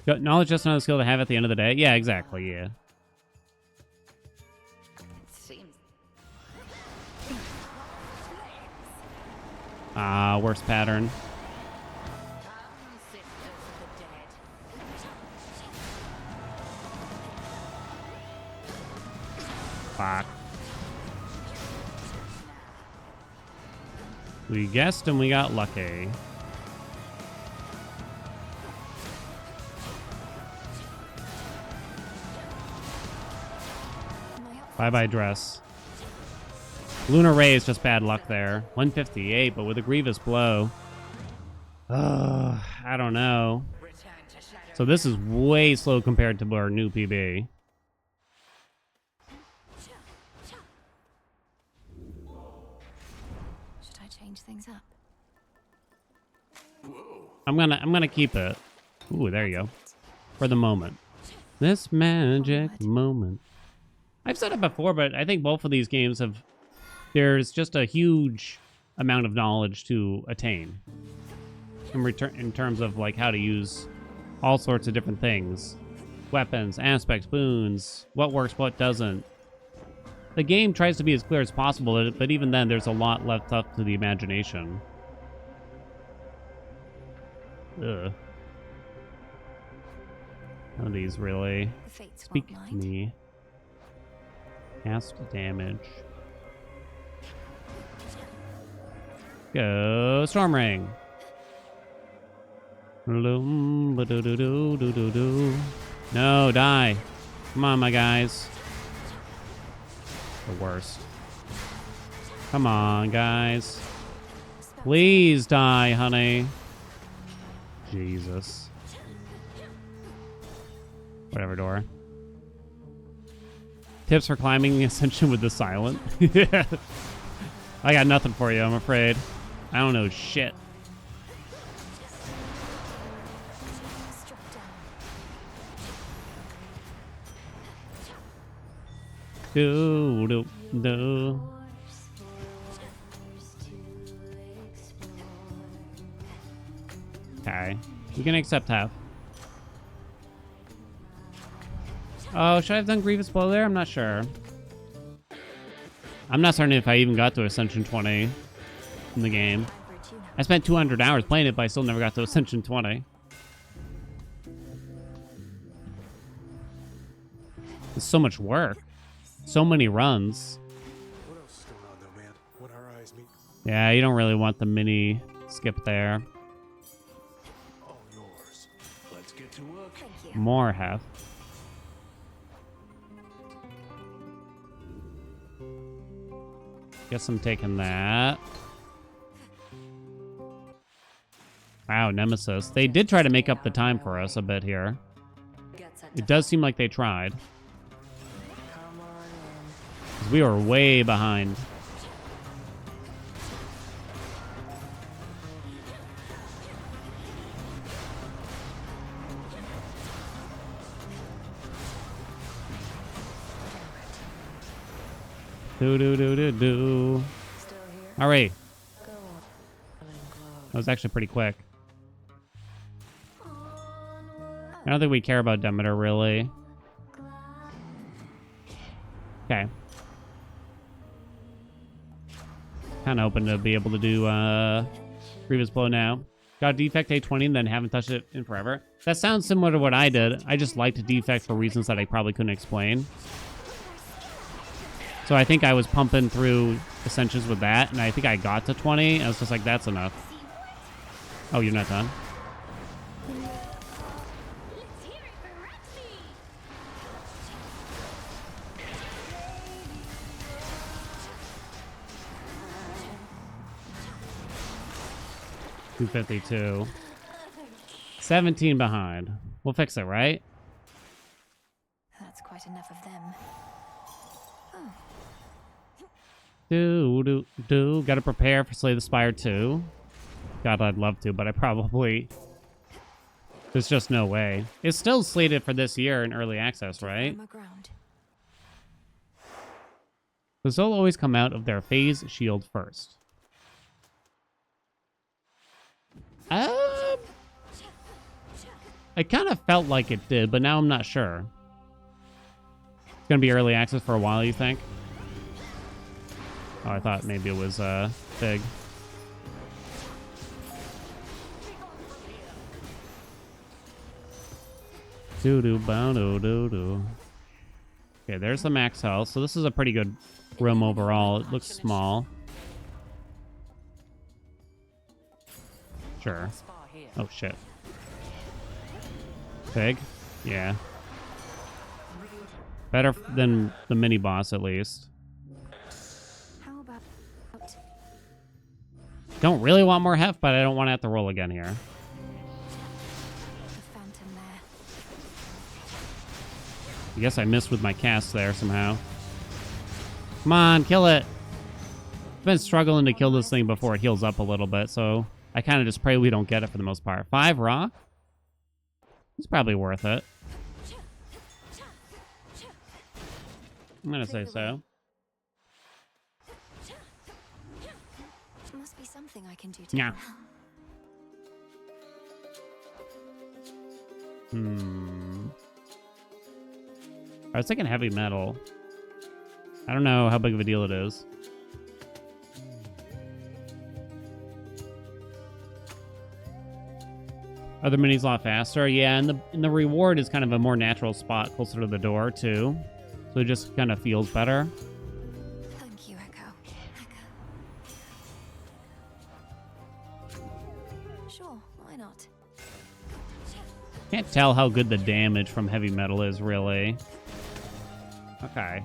Knowledge just another skill to have at the end of the day? Yeah, exactly, yeah. Seems Worst pattern. Fuck. We guessed and we got lucky. Bye-bye dress. Lunar Ray is just bad luck there. 158, but with a Grievous Blow. I don't know. So this is way slow compared to our new PB. Should I change things up? I'm gonna keep it. Ooh, there you go. For the moment. This magic moment. I've said it before, but I think both of these games have... There's just a huge amount of knowledge to attain. In terms of, like, how to use all sorts of different things. Weapons, aspects, boons, what works, what doesn't. The game tries to be as clear as possible, but even then, there's a lot left up to the imagination. Ugh. None of these really The fates speak won't to mind. me. Cast damage. Go Storm Ring. No, die. Come on, my guys. The worst. Come on, guys. Please die, honey. Jesus. Whatever, Dora. Tips for climbing the Ascension with the Silent. Yeah. I got nothing for you, I'm afraid. I don't know shit. Struck down. Do. Okay. You can accept half. Oh, should I have done Grievous Blow there? I'm not sure. I'm not certain if I even got to Ascension 20 in the game. Time for a tune-up. I spent 200 hours playing it, but I still never got to Ascension 20. It's so much work. So many runs. What else is going on though, man? When our eyes meet, Yeah, you don't really want the mini skip there. all yours. Let's get to work. Thank you. More half. Guess I'm taking that. Wow, Nemesis. They did try to make up the time for us a bit here. get set It does seem like they tried. Come on in. 'Cause we were way behind. Do. Still here? All right. Go on. That was actually pretty quick. I don't think we care about Demeter, really. Okay. Kind of hoping to be able to do Grievous Blow now. Got Defect A20 and then haven't touched it in forever. That sounds similar to what I did. I just liked Defect for reasons that I probably couldn't explain. So I think I was pumping through Ascensions with that, and I think I got to 20. I was just like, that's enough. Oh, you're not done? Let's hear it for Roxy! 252. 17 behind. We'll fix it, right? That's quite enough of them. Gotta prepare for Slay the Spire 2. God, I'd love to, but I probably... There's just no way. It's still slated for this year in early access, right? Firmer ground. Does they'll always come out of their phase shield first? I kind of felt like it did, but now I'm not sure. It's gonna be early access for a while, you think? Oh, I thought maybe it was big. Doo-doo-bow-doo-doo-doo. Okay, there's the max health. So this is a pretty good room overall. It looks small. Sure. Oh, shit. Big? Yeah. Better than the mini-boss, at least. How about Don't really want more heft, but I don't want to have to roll again here. the phantom there? I guess I missed with my cast there somehow. Come on, kill it. I've been struggling to kill this thing before it heals up a little bit, so I kind of just pray we don't get it for the most part. 5 rock? It's probably worth it. I'm gonna say so. Must be something I can do to Yeah. help. I was thinking heavy metal. I don't know how big of a deal it is. Other minis a lot faster. Yeah, and the reward is kind of a more natural spot closer to the door too. So it just kind of feels better. Thank you, Echo. Sure, why not? Can't tell how good the damage from heavy metal is, really. Okay.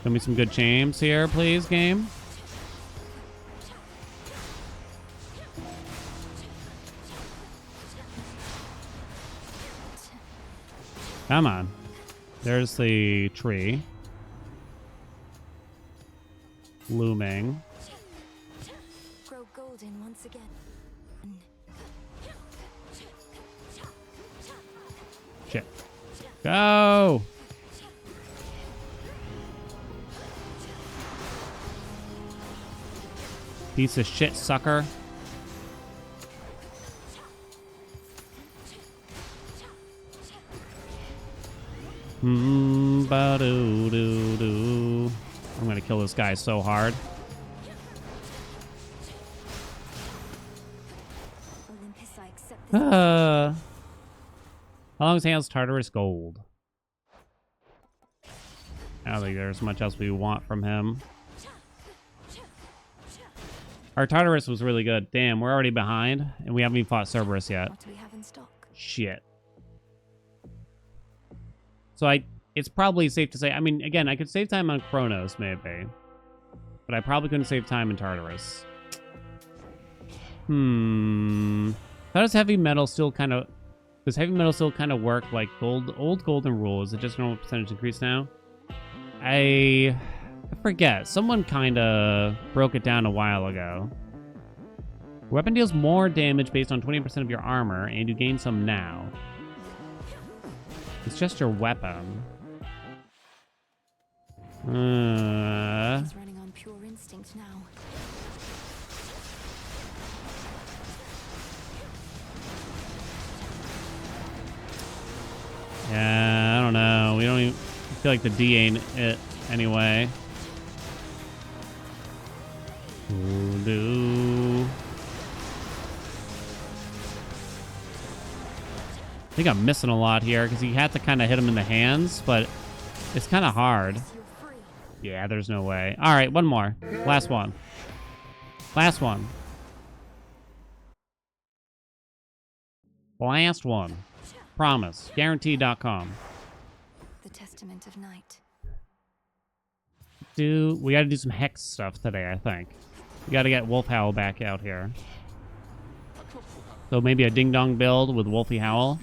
Give me some good chains here, please, game. Come on. There's the tree. Looming. Grow golden once again. Shit. Go! Piece of shit, sucker. Ba-do-do-do. I'm gonna kill this guy so hard. Olympus, I accept this. How long is Hail's Tartarus gold? I don't think there's much else we want from him. Our Tartarus was really good. Damn, we're already behind, and we haven't even fought Cerberus yet. What do we have in stock? Shit. So it's probably safe to say, I mean, again, I could save time on Chronos, maybe. But I probably couldn't save time in Tartarus. How does heavy metal still kind of... Does heavy metal still kind of work like old golden rule? Is it just normal percentage increase now? I forget. Someone kind of broke it down a while ago. Weapon deals more damage based on 20% of your armor, and you gain some now. It's just your weapon. He's running on pure instinct now. Yeah, I don't know. We don't even feel like the D ain't it anyway. Ooh, I think I'm missing a lot here because you have to kind of hit him in the hands, but it's kind of hard. You're free. Yeah, there's no way. All right, one more. Last one. Last one. Last one. Promise. Guarantee.com. The Testament of Night. We gotta do some hex stuff today, I think. We gotta get Wolf Howl back out here. So maybe a ding dong build with Wolfie Howl.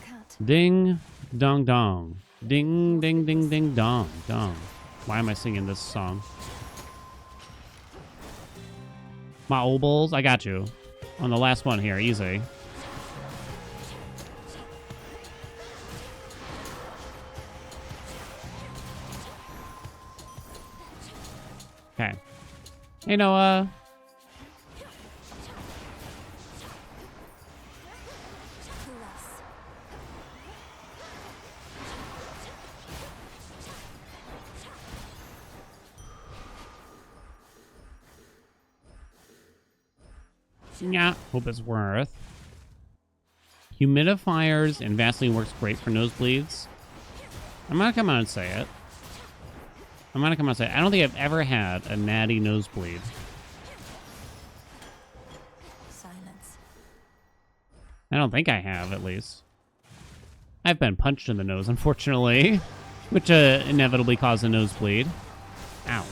Cut. Ding dong dong. Ding ding ding ding dong dong. Why am I singing this song? My old bulls, I got you. On the last one here, easy. Okay. Hey, Noah. Plus. Yeah, hope it's worth. Humidifiers and Vaseline works great for nosebleeds. I'm gonna come out and say it. I don't think I've ever had a natty nosebleed. Silence. I don't think I have, at least. I've been punched in the nose, unfortunately, which inevitably caused a nosebleed. Ow.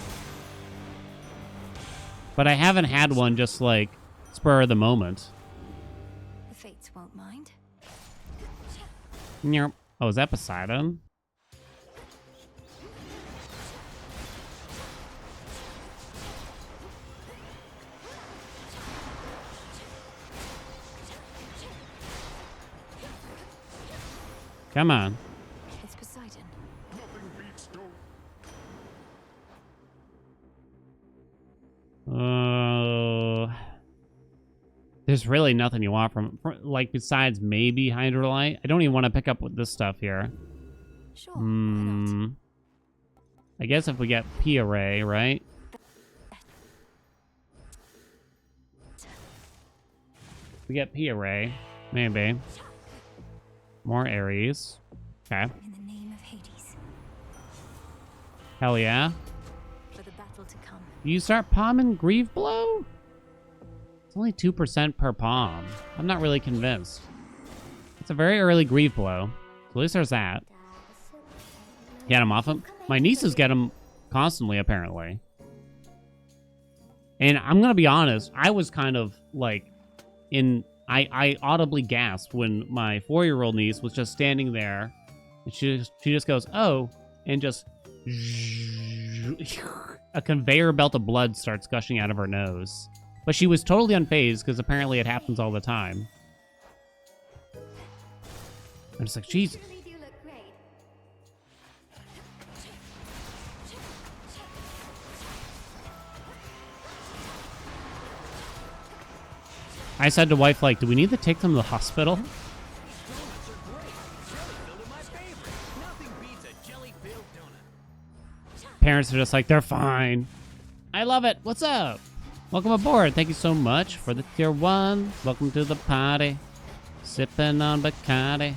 But I haven't had one just like spur of the moment. The Fates won't mind. Nyerp. Oh, is that Poseidon? Come on. It's Poseidon. There's really nothing you want like, besides maybe Hydrolite. I don't even want to pick up with this stuff here. Sure, why not? I guess if we get P-Array, right? We get P-Array, maybe. More Ares. Okay. In the name of Hades. Hell yeah. For the battle to come. You start palming Grieve Blow? It's only 2% per palm. I'm not really convinced. It's a very early Grieve Blow. So at least there's that. Get him off him. My nieces get him constantly, apparently. And I'm gonna be honest, I was kind of like I audibly gasped when my 4-year-old niece was just standing there, and she just goes, "Oh," and just a conveyor belt of blood starts gushing out of her nose. But she was totally unfazed because apparently it happens all the time. I'm just like, Jesus. Really do look great. I said to wife, like, do we need to take them to the hospital? Donuts are great. Jelly-filled are my favorite. Nothing beats a jelly-filled donut. Parents are just like, they're fine. I love it. What's up? Welcome aboard. Thank you so much for the tier 1. Welcome to the party. Sipping on Bacardi.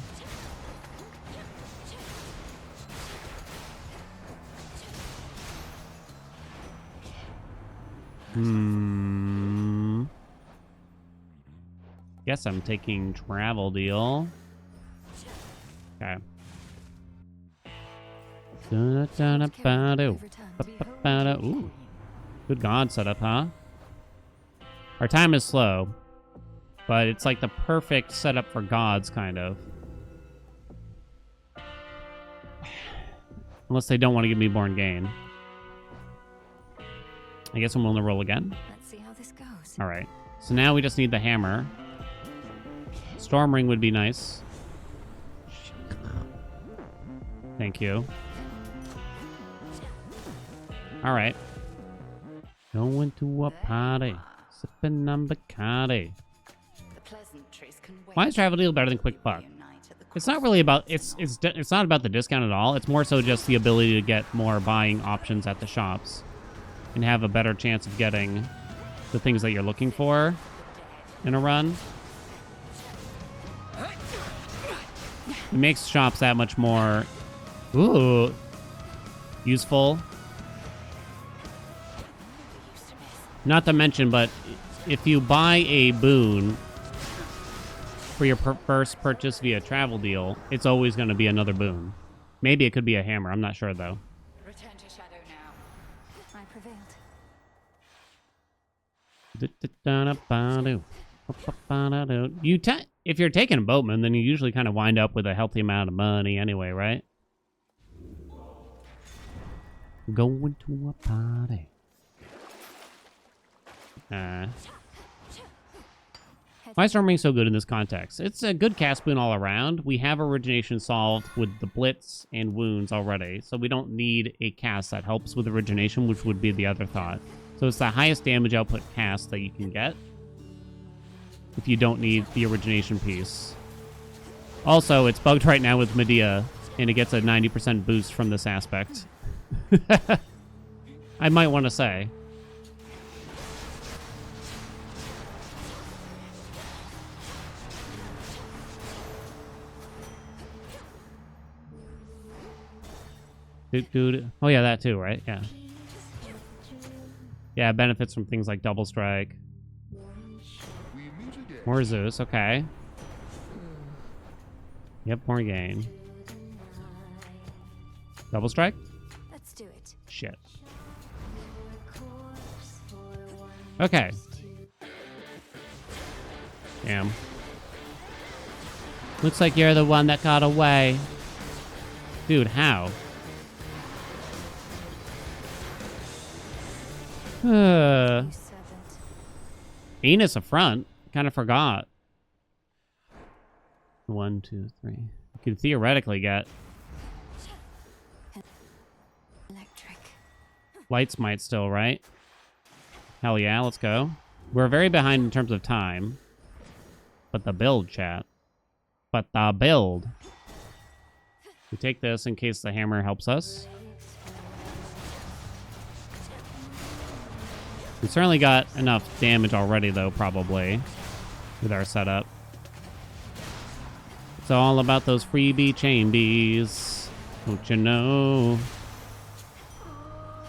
Guess I'm taking travel deal. Okay. Ooh. Good God setup, huh? Our time is slow, but it's like the perfect setup for gods, kind of. Unless they don't want to give me Born Gain. I guess I'm willing to roll again. Let's see how this goes. All right. So now we just need the hammer. Storm Ring would be nice. Thank you. All right. Going to a party. Sipping on Bacardi. Why is travel deal better than quick buck? It's not really about it's not about the discount at all. It's more so just the ability to get more buying options at the shops and have a better chance of getting the things that you're looking for in a run. It makes shops that much more useful Not to mention, but if you buy a boon for your first purchase via travel deal, it's always going to be another boon. Maybe it could be a hammer. I'm not sure, though. Return to shadow now. I prevailed. If you're taking a boatman, then you usually kind of wind up with a healthy amount of money anyway, right? Going to a party. Why is Storming so good in this context? It's a good cast boon all around. We have origination solved with the blitz and wounds already, so we don't need a cast that helps with origination, which would be the other thought. So it's the highest damage output cast that you can get if you don't need the origination piece. Also, it's bugged right now with Medea, and it gets a 90% boost from this aspect. I might want to say. Dude. Oh yeah, that too, right? Yeah. Yeah, it benefits from things like double strike. More Zeus, okay. Yep, more gain. Double strike? Let's do it. Shit. Okay. Damn. Looks like you're the one that got away. Dude, how? You servant. Enix a front. Kind of forgot. 1, 2, 3. You could theoretically get Electric. Light Smite still, right? Hell yeah, let's go. We're very behind in terms of time. But the build, chat. But the build. We take this in case the hammer helps us. We certainly got enough damage already, though, probably, with our setup. It's all about those freebie chain bees. Don't you know?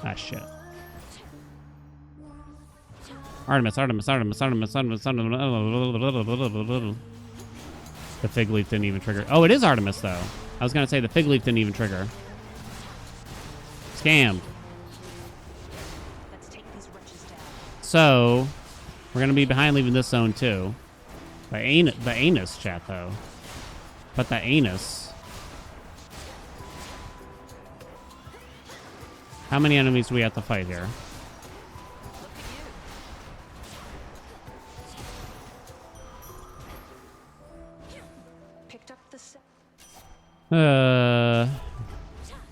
Ah, shit. Artemis. The fig leaf didn't even trigger. Oh, it is Artemis, though. I was going to say the fig leaf didn't even trigger. Scammed. So, we're going to be behind leaving this zone, too. The anus, chat, though. But the anus. How many enemies do we have to fight here? Picked up the set.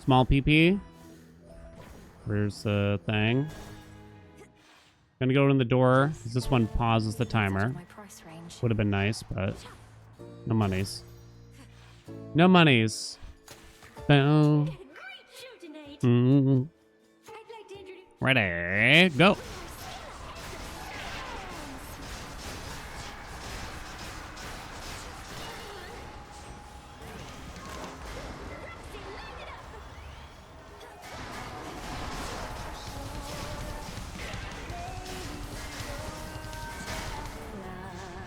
Small PP. Where's the thing? Gonna go in the door. This one pauses the timer. My price range. Would have been nice, but no monies. No monies. Boom. Ready, go.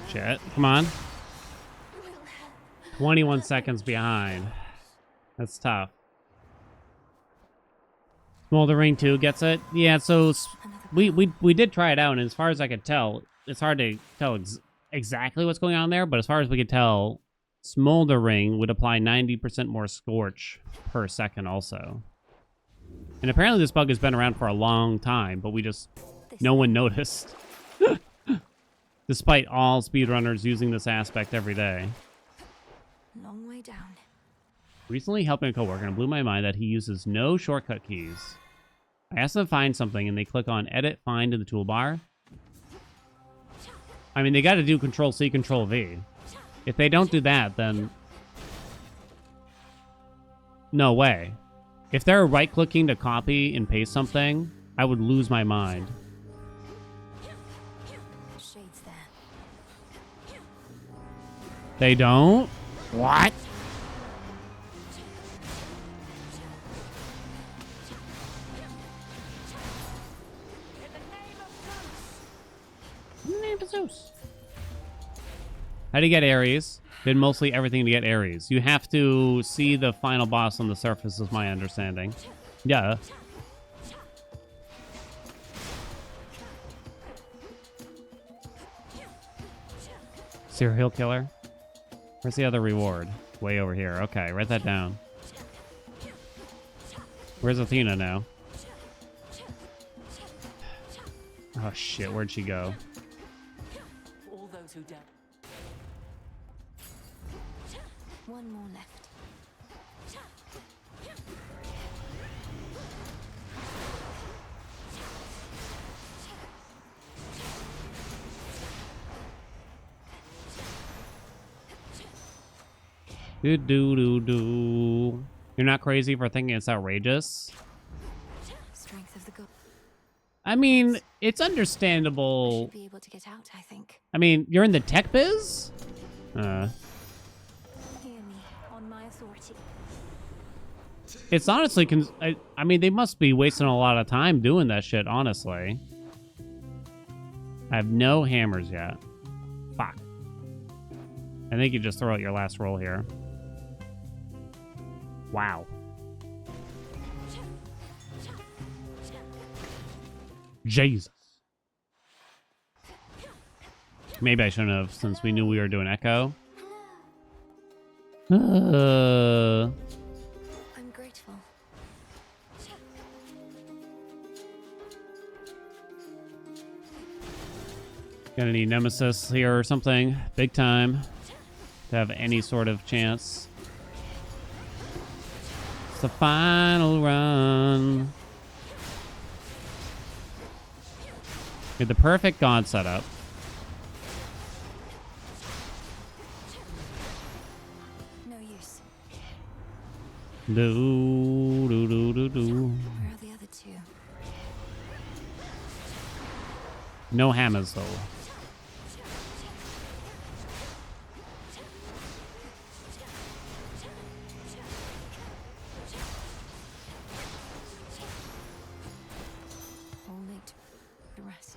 Shit, come on. 21 seconds behind. That's tough. Smoldering 2 gets it. Yeah, so we did try it out, and as far as I could tell, it's hard to tell exactly what's going on there, but as far as we could tell, Smoldering would apply 90% more scorch per second also. And apparently this bug has been around for a long time, but no one noticed. Despite all speedrunners using this aspect every day. Long way down. Recently helping a coworker, and it blew my mind that he uses no shortcut keys. I asked them to find something, and they click on Edit, Find in the toolbar. I mean, they got to do Control-C, Control-V. If they don't do that, then... no way. If they're right-clicking to copy and paste something, I would lose my mind. Shades there. They don't? What? to Zeus. How do you get Ares? Did mostly everything to get Ares. You have to see the final boss on the surface, is my understanding. Yeah. Serial killer? Where's the other reward? Way over here. Okay, write that down. Where's Athena now? Oh shit, where'd she go? All those who died. One more left. Do do do do. You're not crazy for thinking it's outrageous? Strength of the god. I mean, it's I understandable. should be able to get out, I think. I mean, you're in the tech biz? Hear me on my authority. It's honestly, I mean, they must be wasting a lot of time doing that shit, honestly. I have no hammers yet. Fuck. I think you just throw out your last roll here. Wow. Jesus. Maybe I shouldn't have, since we knew we were doing Echo. I'm grateful. Gonna need Nemesis here or something. Big time. To have any sort of chance. It's the final run. Get the perfect God setup. No use. Do do do do do. Where are the other two? No hammers though. Only to rest.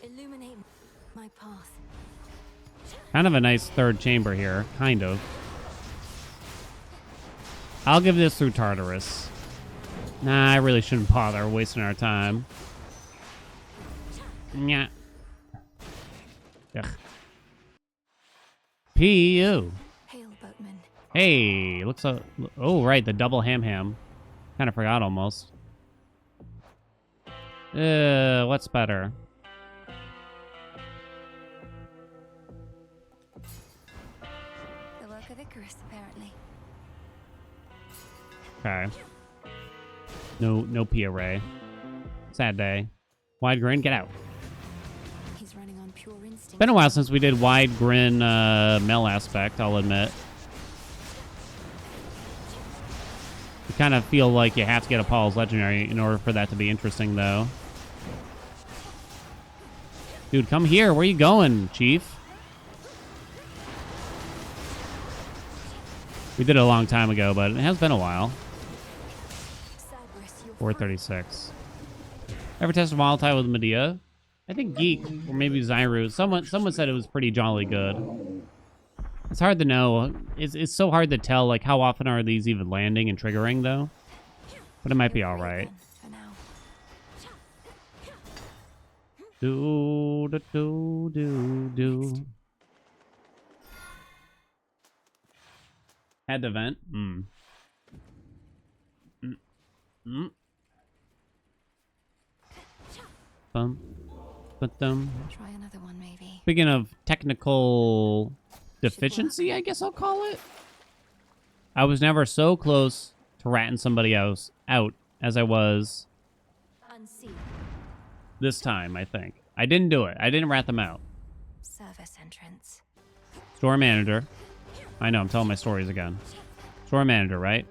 Illuminate my path. Kind of a nice third chamber here. Kind of. I'll give this through Tartarus. Nah, I really shouldn't bother wasting our time. Yeah. Ugh. P.U. Hail, boatman. Hey, looks like... Oh, right, the double ham. Kind of forgot almost. What's better? The work of Icarus, apparently. Okay. No P array. Sad day. Wide grin, get out. He's running on pure instinct. Been a while since we did wide grin Mel aspect, I'll admit. You kind of feel like you have to get a Paul's Legendary in order for that to be interesting, though. Dude, come here. Where you going, Chief? We did it a long time ago, but it has been a while. 436. Ever tested Volatile with Medea? I think Geek, or maybe Zyru. Someone said it was pretty jolly good. It's hard to know. It's so hard to tell, like, how often are these even landing and triggering, though? But it might be alright. For now. Do, do, do, do, do. Had to vent? Bum. But Try another one, maybe. speaking of technical deficiency, I guess I'll call it. I was never so close to ratting somebody else out as I was Unseen. this time, I think. I didn't do it. I didn't rat them out. Service entrance. Store manager. I know, I'm telling my stories again. Store manager, right?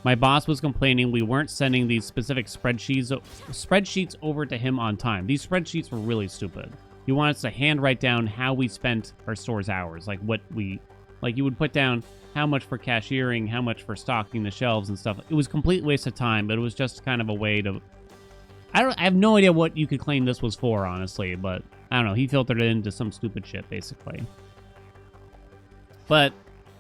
My boss was complaining we weren't sending these specific spreadsheets over to him on time. These spreadsheets were really stupid. He wanted us to hand write down how we spent our store's hours. Like you would put down how much for cashiering, how much for stocking the shelves and stuff. It was a complete waste of time, but it was just kind of a way to... I have no idea what you could claim this was for, honestly, but I don't know. He filtered it into some stupid shit, basically. But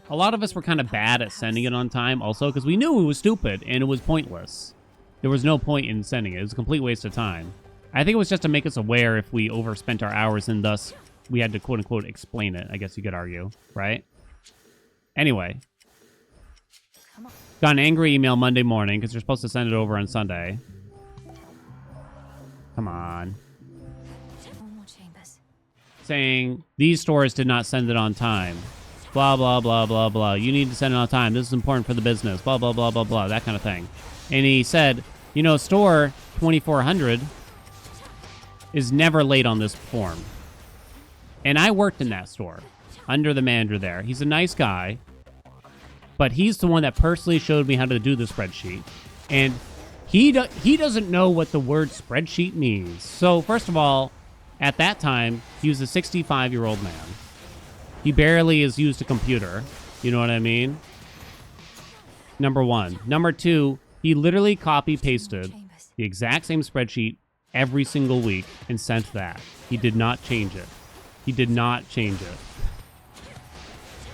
a lot of us were kind of bad at sending it on time, also, because we knew it was stupid and it was pointless. There was no point in sending it. It was a complete waste of time. I think it was just to make us aware if we overspent our hours, and thus we had to quote-unquote explain it, I guess you could argue, right? Anyway. Got an angry email Monday morning because you're supposed to send it over on Sunday. Come on. One more chambers. Saying, these stores did not send it on time. Blah, blah, blah, blah, blah. You need to send it on time. This is important for the business. Blah, blah, blah, blah, blah. That kind of thing. And he said, you know, store 2400 is never late on this form. And I worked in that store under the manager there. He's a nice guy, but he's the one that personally showed me how to do the spreadsheet. And he doesn't know what the word spreadsheet means. So first of all, at that time, he was a 65-year-old man. He barely has used a computer. You know what I mean? Number one. Number two, he literally copy-pasted the exact same spreadsheet every single week and sent that. He did not change it. He did not change it.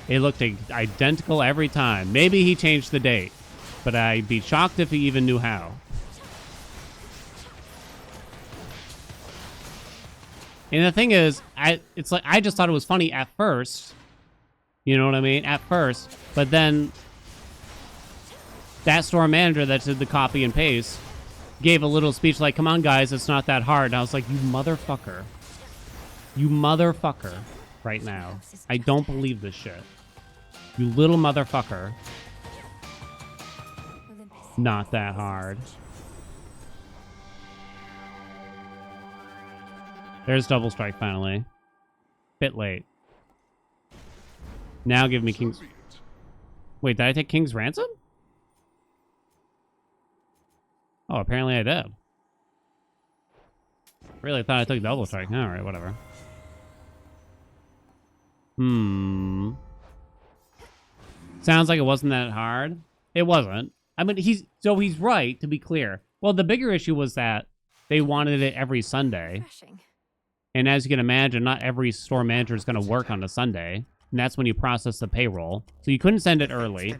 It looked identical every time. Maybe he changed the date, but I'd be shocked if he even knew how. And the thing is, it's like I just thought it was funny at first. You know what I mean? At first. But then that store manager that did the copy and paste gave a little speech like, come on, guys, it's not that hard. And I was like, you motherfucker. You motherfucker right now. I don't believe this shit. You little motherfucker. Not that hard. There's double strike finally. Bit late. Now give me King's... Wait, did I take King's Ransom? Oh, apparently I did. Really thought I took double strike. Alright, whatever. Sounds like it wasn't that hard. It wasn't. I mean, he's right, to be clear. Well, the bigger issue was that they wanted it every Sunday. Refreshing. And as you can imagine, not every store manager is going to work on a Sunday. And that's when you process the payroll. So you couldn't send it early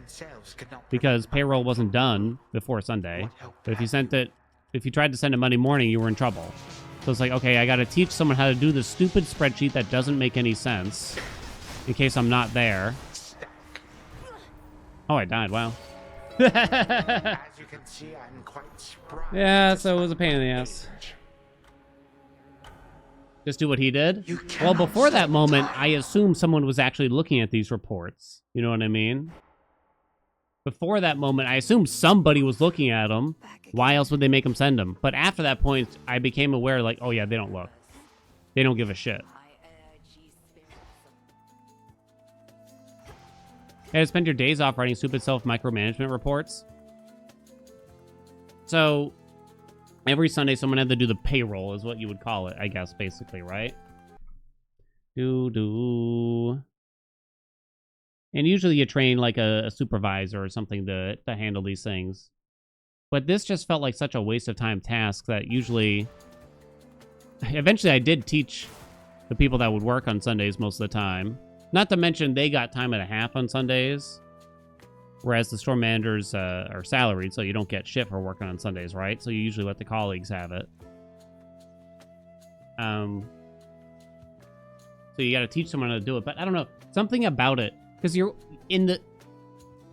because payroll wasn't done before Sunday. But if you tried to send it Monday morning, you were in trouble. So it's like, okay, I got to teach someone how to do this stupid spreadsheet that doesn't make any sense in case I'm not there. Oh, I died. Wow. As you can see, I'm quite spry. Yeah, so it was a pain in the ass. Just do what he did? Well, before that moment, I assumed someone was actually looking at these reports. You know what I mean? Before that moment, I assumed somebody was looking at them. Why else would they make them send them? But after that point, I became aware, like, oh yeah, they don't look. They don't give a shit. Hey, spend your days off writing stupid self-micromanagement reports. So... every Sunday, someone had to do the payroll, is what you would call it, I guess, basically, right? And usually you train, like, a supervisor or something to handle these things. But this just felt like such a waste of time task that usually... eventually, I did teach the people that would work on Sundays most of the time. Not to mention, they got time and a half on Sundays. Whereas the store managers are salaried, so you don't get shit for working on Sundays, right? So you usually let the colleagues have it. So you got to teach someone how to do it. But I don't know, something about it, because you're in the...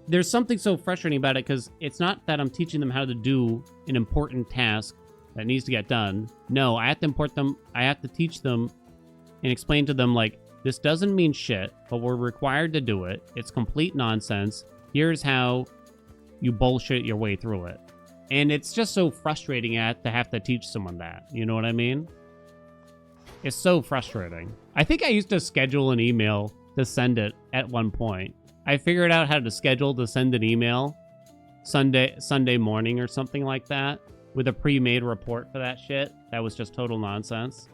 there's something so frustrating about it, because it's not that I'm teaching them how to do an important task that needs to get done. No, I have to teach them and explain to them, like, this doesn't mean shit, but we're required to do it. It's complete nonsense. Here's how you bullshit your way through it. And it's just so frustrating to have to teach someone that. You know what I mean? It's so frustrating. I think I used to schedule an email to send it at one point. I figured out how to schedule to send an email Sunday morning or something like that with a pre-made report for that shit. That was just total nonsense.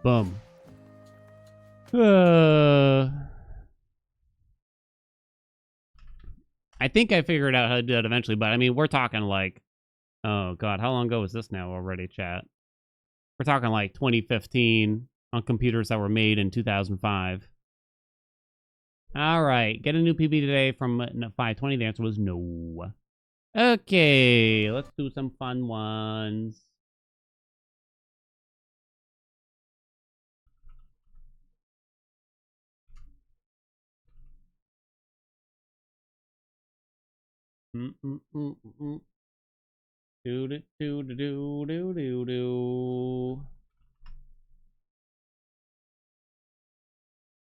Boom. I think I figured out how to do that eventually, but I mean, we're talking like Oh, God. How long ago was this now already, chat? We're talking like 2015 on computers that were made in 2005. All right. Get a new PB today from 520. The answer was no. Okay. Let's do some fun ones. Do do do do do do do.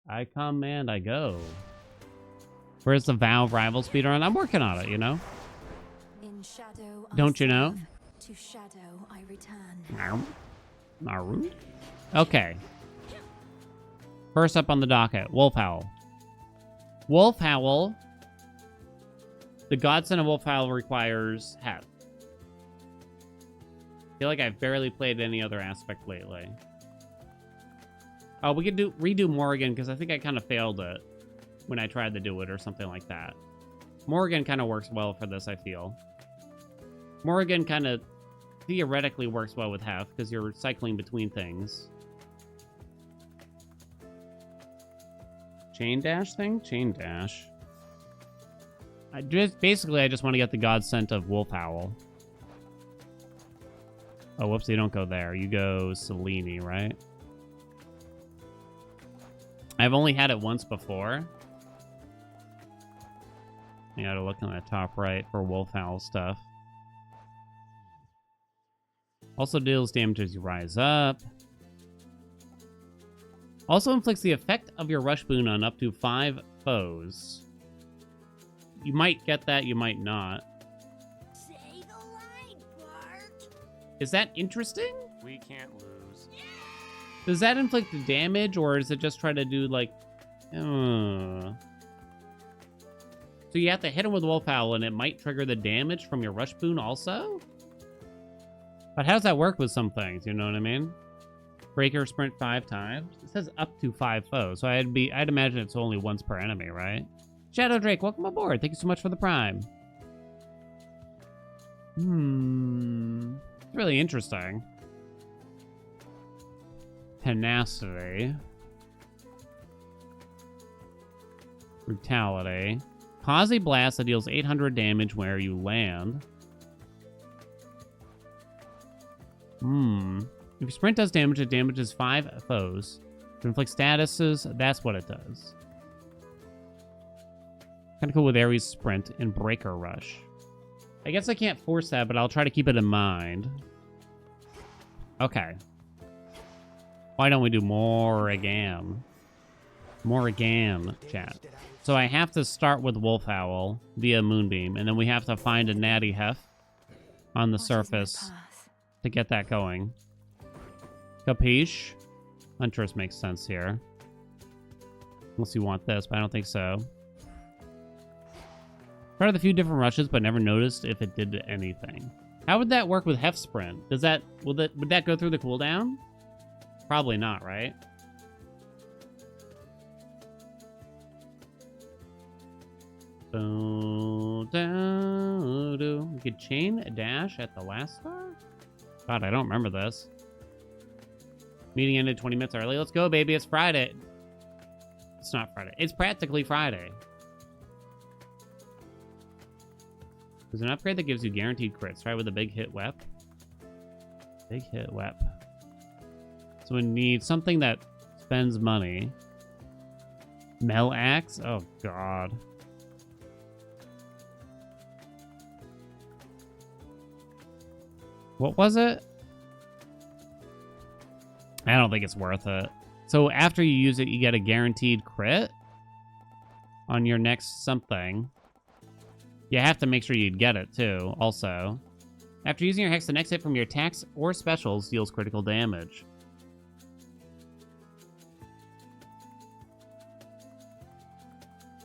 I come and I go. Where's the Valve rival speedrun? I'm working on it, you know. In shadow, I Don't you know? serve. To shadow, I return. Naru. Okay. First up on the docket, Wolf Howl. Wolf Howl. The godsend of Wolf Howl requires heft. I feel like I've barely played any other aspect lately. Oh, we could redo Morrigan because I think I kind of failed it when I tried to do it or something like that. Morrigan kind of works well for this, I feel. Morrigan kind of theoretically works well with heft because you're cycling between things. Chain dash thing? Chain dash. I just want to get the godsend of Wolf Howl. Oh, whoops, you don't go there. You go Selene, right? I've only had it once before. You gotta look on the top right for Wolf Howl stuff. Also deals damage as you rise up. Also inflicts the effect of your rush boon on up to 5 foes. You might get that, you might not. Say the line, Bart. Is that interesting? We can't lose. Does that inflict the damage, or is it just try to do, like... So you have to hit him with Wolf Howl, and it might trigger the damage from your rush boon also? But how does that work with some things, you know what I mean? Breaker sprint 5 times? It says up to 5 foes, so I'd imagine it's only once per enemy, right? Shadow Drake, welcome aboard. Thank you so much for the prime. It's really interesting. Tenacity. Brutality. Cause a blast that deals 800 damage where you land. If your sprint does damage, it damages 5 foes. To inflict statuses, that's what it does. Kind of cool with Ares Sprint and Breaker Rush. I guess I can't force that, but I'll try to keep it in mind. Okay. Why don't we do Morrigan? Morrigan, chat. So I have to start with Wolf Howl via Moonbeam, and then we have to find a natty hef on the surface to get that going. Capiche? Huntress makes sense here. Unless you want this, but I don't think so. Tried a few different rushes, but never noticed if it did anything. How would that work with heft sprint? Does that would that go through the cooldown? Probably not, right? You could chain a dash at the last star? God, I don't remember this. Meeting ended 20 minutes early. Let's go, baby. It's Friday. It's not Friday. It's practically Friday. There's an upgrade that gives you guaranteed crits. Try with a big hit wep. Big hit wep. So we need something that spends money. Mel axe? Oh, God. What was it? I don't think it's worth it. So after you use it, you get a guaranteed crit on your next something. You have to make sure you get it, too, also. After using your hex, the next hit from your attacks or specials deals critical damage.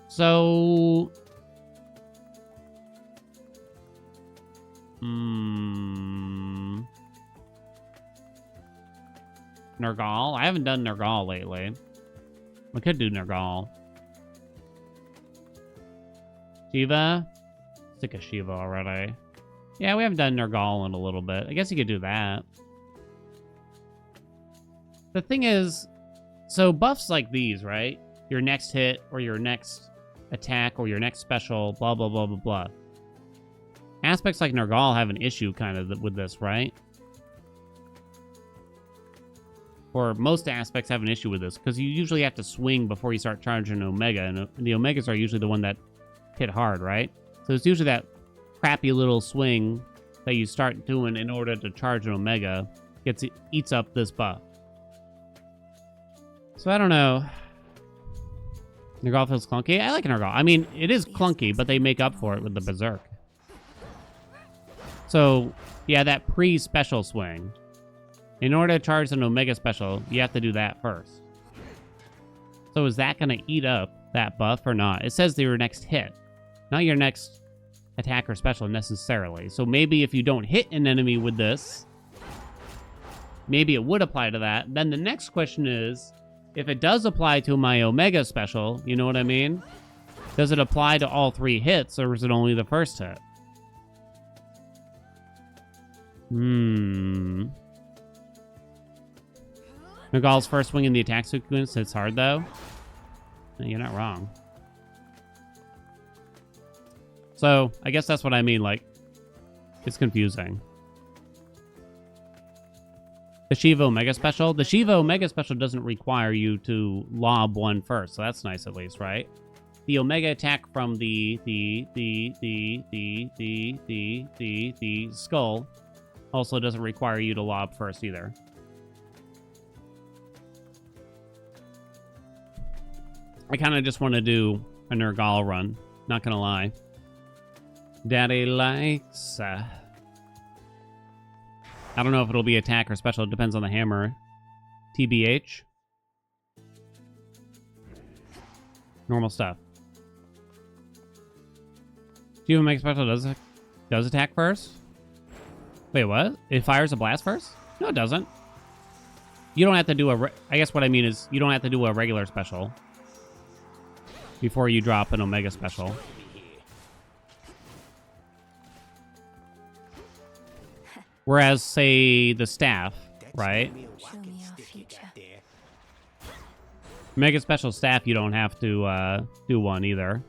So... Nergal? I haven't done Nergal lately. We could do Nergal. Shiva? Sick of Shiva already. Yeah, we haven't done Nergal in a little bit. I guess you could do that. The thing is, so buffs like these, right? Your next hit, or your next attack, or your next special, blah, blah, blah, blah, blah. Aspects like Nergal have an issue kind of with this, right? Or most aspects have an issue with this, because you usually have to swing before you start charging Omega, and the Omegas are usually the one that hit hard, right? So it's usually that crappy little swing that you start doing in order to charge an Omega eats up this buff. So I don't know. Nergal feels clunky. I like Nergal. I mean, it is clunky, but they make up for it with the Berserk. So, yeah, that pre-special swing. In order to charge an Omega special, you have to do that first. So is that going to eat up that buff or not? It says your next hit, not your next attack or special necessarily. So maybe if you don't hit an enemy with this, maybe it would apply to that. Then the next question is, if it does apply to my Omega special, you know what I mean? Does it apply to all 3 hits, or is it only the first hit? Nergal's first swing in the attack sequence hits hard, though. No, you're not wrong. So, I guess that's what I mean, like, it's confusing. The Shiva Omega Special? The Shiva Omega Special doesn't require you to lob one first, so that's nice at least, right? The Omega attack from the skull also doesn't require you to lob first either. I kind of just want to do a Nergal run, not gonna lie. Daddy likes... I don't know if it'll be attack or special. It depends on the hammer. TBH. Normal stuff. Do you make special does attack first? Wait, what? It fires a blast first? No, it doesn't. You don't have to do I guess what I mean is you don't have to do a regular special before you drop an Omega special. Whereas, say, the staff, right? Show me our future. Omega special staff, you don't have to do one either.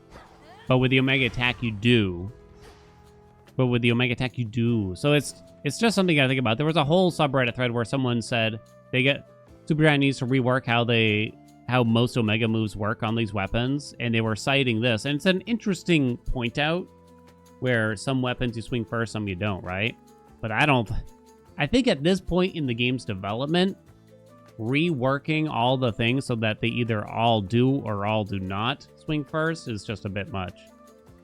But with the Omega attack, you do. So it's just something I think about. There was a whole subreddit thread where someone said Speedrun needs to rework how most Omega moves work on these weapons, and they were citing this. And it's an interesting point out where some weapons you swing first, some you don't, right? But I think at this point in the game's development, reworking all the things so that they either all do or all do not swing first is just a bit much.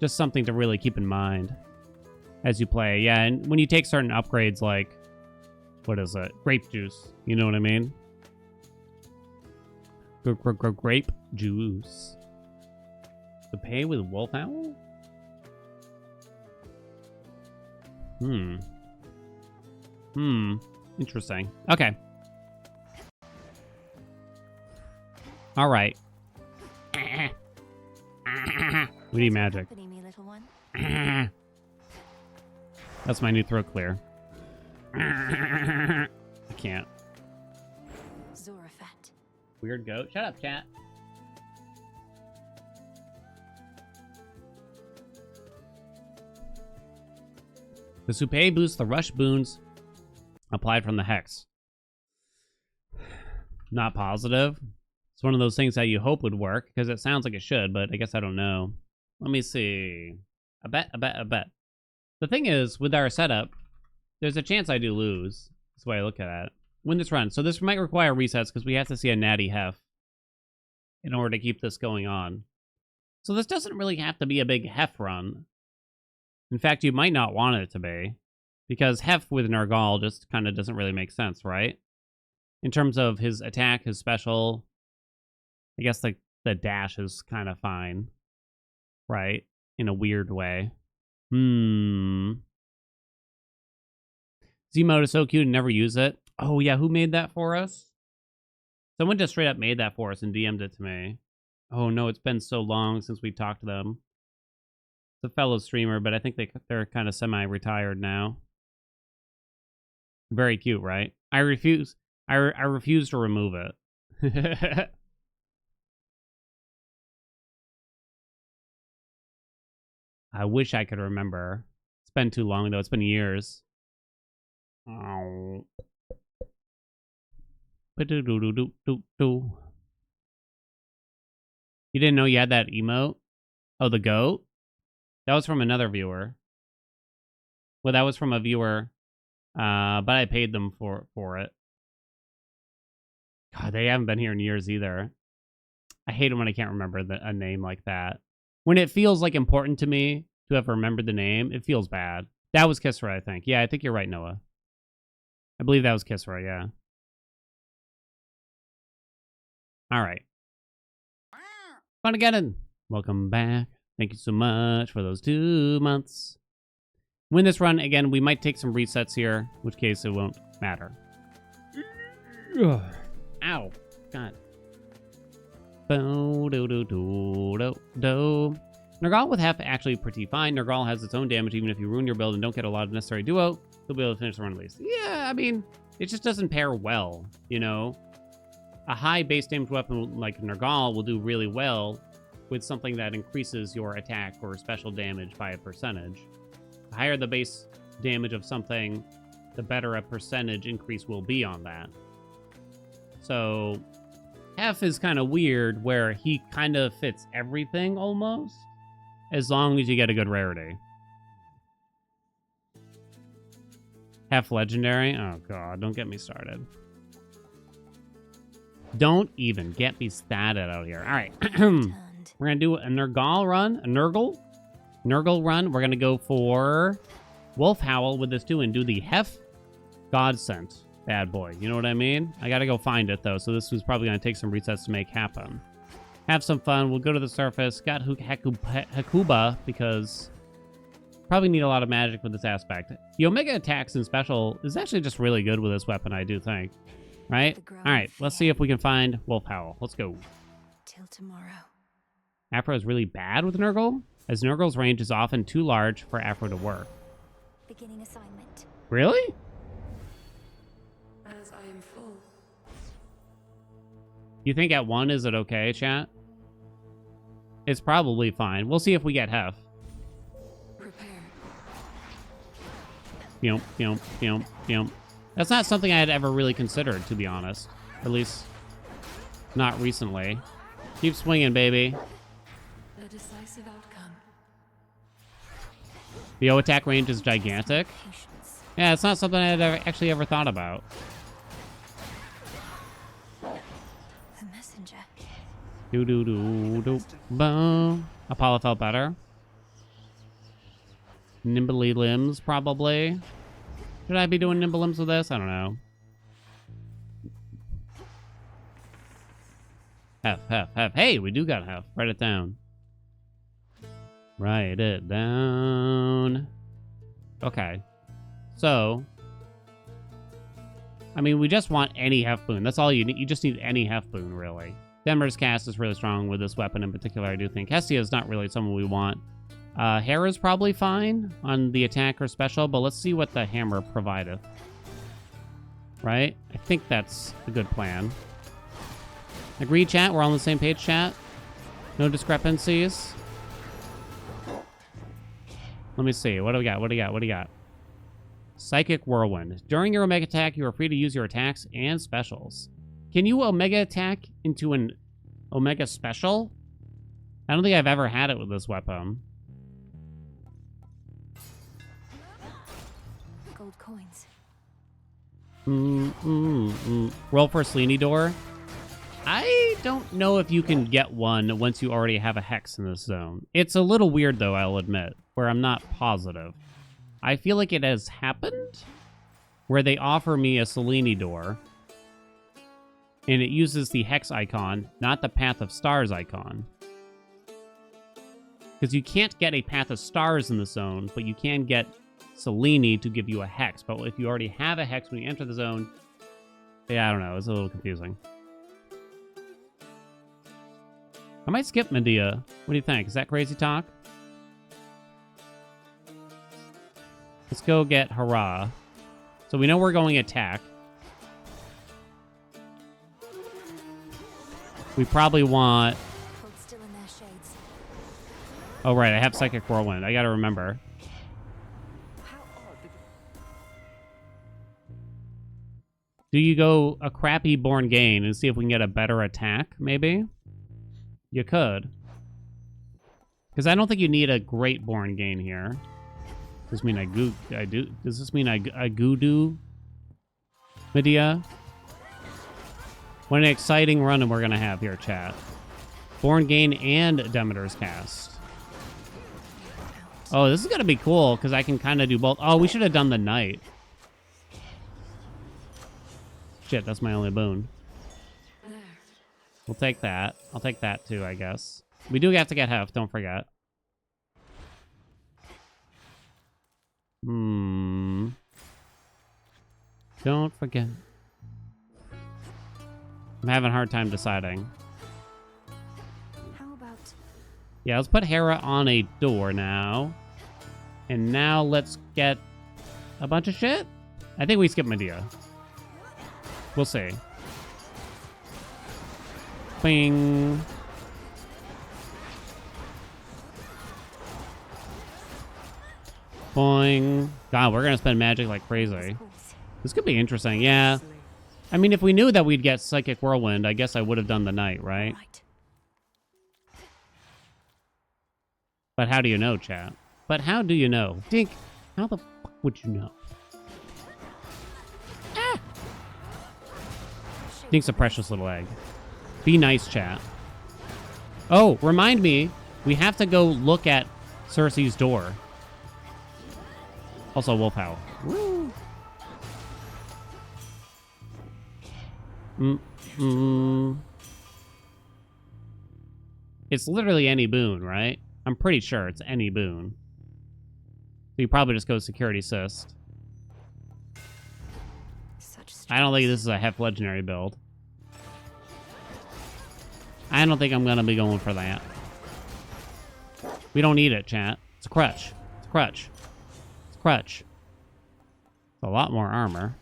Just something to really keep in mind as you play. Yeah, and when you take certain upgrades like, what is it? Grape juice. You know what I mean? Grape juice. To pay with wolf owl? Interesting. Okay. All right. We need magic. Company me, little one. That's my new throat clear. I can't. Zorafat. Weird goat. Shut up, chat. The Soupe boosts the rush boons applied from the Hex. Not positive. It's one of those things that you hope would work, because it sounds like it should, but I guess I don't know. Let me see. I bet. The thing is, with our setup, there's a chance I do lose. That's the way I look at it. Win this run. So this might require resets, because we have to see a natty hef in order to keep this going on. So this doesn't really have to be a big hef run. In fact, you might not want it to be, because hef with Nergal just kind of doesn't really make sense, right? In terms of his attack, his special, I guess like the dash is kind of fine, right? In a weird way. Z-mode is so cute and never use it. Oh yeah, who made that for us? Someone just straight up made that for us and DM'd it to me. Oh no, it's been so long since we talked to them. It's a fellow streamer, but I think they're kind of semi-retired now. Very cute, right? I refuse to remove it. I wish I could remember. It's been too long, though. It's been years. Oh. You didn't know you had that emote? Oh, the goat? That was from another viewer. Well, that was from a viewer, but I paid them for it. God, they haven't been here in years either. I hate it when I can't remember a name like that. When it feels like important to me to have remembered the name, it feels bad. That was Kisra, I think. Yeah, I think you're right, Noah. I believe that was Kisra, yeah. All right. Fun again. Welcome back. Thank you so much for those 2 months. Win this run, again, we might take some resets here, in which case it won't matter. Ow. God. Nergal with half actually pretty fine. Nergal has its own damage even if you ruin your build and don't get a lot of necessary duo. You'll be able to finish the run at least. Yeah, I mean, it just doesn't pair well, you know? A high base damage weapon like Nergal will do really well with something that increases your attack or special damage by a percentage. The higher the base damage of something, the better a percentage increase will be on that. So, Hef is kind of weird where he kind of fits everything almost, as long as you get a good rarity. Hef legendary? Oh god, don't get me started. Don't even get me started out here. Alright. We're going to do a Nergal run. A Nurgle run. We're going to go for Wolf Howl with this too and do the Hef Godsent bad boy. You know what I mean? I got to go find it though. So this was probably going to take some resets to make happen. Have some fun. We'll go to the surface. Got Hakuba because probably need a lot of magic with this aspect. The Omega attacks and special is actually just really good with this weapon, I do think. Right? Alright, let's see if we can find Wolf Howl. Let's go. Till tomorrow. Afro is really bad with Nurgle, as Nurgle's range is often too large for Afro to work. Beginning assignment. Really? As I am full. You think at 1 is it okay, chat? It's probably fine. We'll see if we get Hef. Prepare. That's not something I had ever really considered, to be honest. At least, not recently. Keep swinging, baby. A decisive outcome. The O attack range is gigantic. Patience. Yeah, it's not something I had actually ever thought about. The messenger. Boom. Apollo felt better. Nimbly limbs, probably. Should I be doing nimble limbs with this? I don't know. Hef. Hey, we do got Hef. Write it down. Write it down. Okay. So, I mean, we just want any Hef boon. That's all you need. You just need any Hef boon, really. Denmer's cast is really strong with this weapon in particular, I do think. Hestia is not really someone we want. Hera's probably fine on the attack or special, but let's see what the hammer provideth. Right? I think that's a good plan. Agreed, chat? We're all on the same page, chat? No discrepancies? Let me see. What do we got? Psychic Whirlwind. During your Omega attack, you are free to use your attacks and specials. Can you Omega attack into an Omega special? I don't think I've ever had it with this weapon. Gold coins. Roll for Sleeny Door. I don't know if you can get one once you already have a hex in this zone. It's a little weird, though, I'll admit, where I'm not positive. I feel like it has happened where they offer me a Selene door, and it uses the hex icon, not the Path of Stars icon. Because you can't get a Path of Stars in the zone, but you can get Selene to give you a hex. But if you already have a hex when you enter the zone, yeah, I don't know. It's a little confusing. I might skip Medea. What do you think? Is that crazy talk? Let's go get Hurrah. So we know we're going attack. We probably want... Hold still in their shades. Oh, right. I have Psychic Whirlwind. I gotta remember. How odd that Do you go a crappy Born Gain and see if we can get a better attack, maybe? You could. Because I don't think you need a great Born Gain here. Does this mean I do? Does this mean I do? Medea? What an exciting run we're gonna have here, chat. Born Gain and Demeter's Cast. Oh, this is gonna be cool because I can kind of do both. Oh, we should have done the Knight. Shit, that's my only boon. We'll take that. I'll take that too, I guess. We do have to get Hef, don't forget. Don't forget. I'm having a hard time deciding. How about Yeah, let's put Hera on a door now. And now let's get a bunch of shit. I think we skip Medea. We'll see. Bing. Boing. God, we're gonna spend magic like crazy. This could be interesting, yeah. I mean, if we knew that we'd get Psychic Whirlwind, I guess I would have done the Knight, right? right? But how do you know, chat? But how do you know? Dink, how the fuck would you know? Ah! Dink's a precious little egg. Be nice, chat. Oh, remind me, we have to go look at Cersei's door. Also, Wolf Howl. Woo! It's literally any boon, right? I'm pretty sure it's any boon. So you probably just go Security Assist. I don't think this is a Hef Legendary build. I don't think I'm going to be going for that. We don't need it, chat. It's a crutch. It's a crutch. It's a crutch. It's a lot more armor.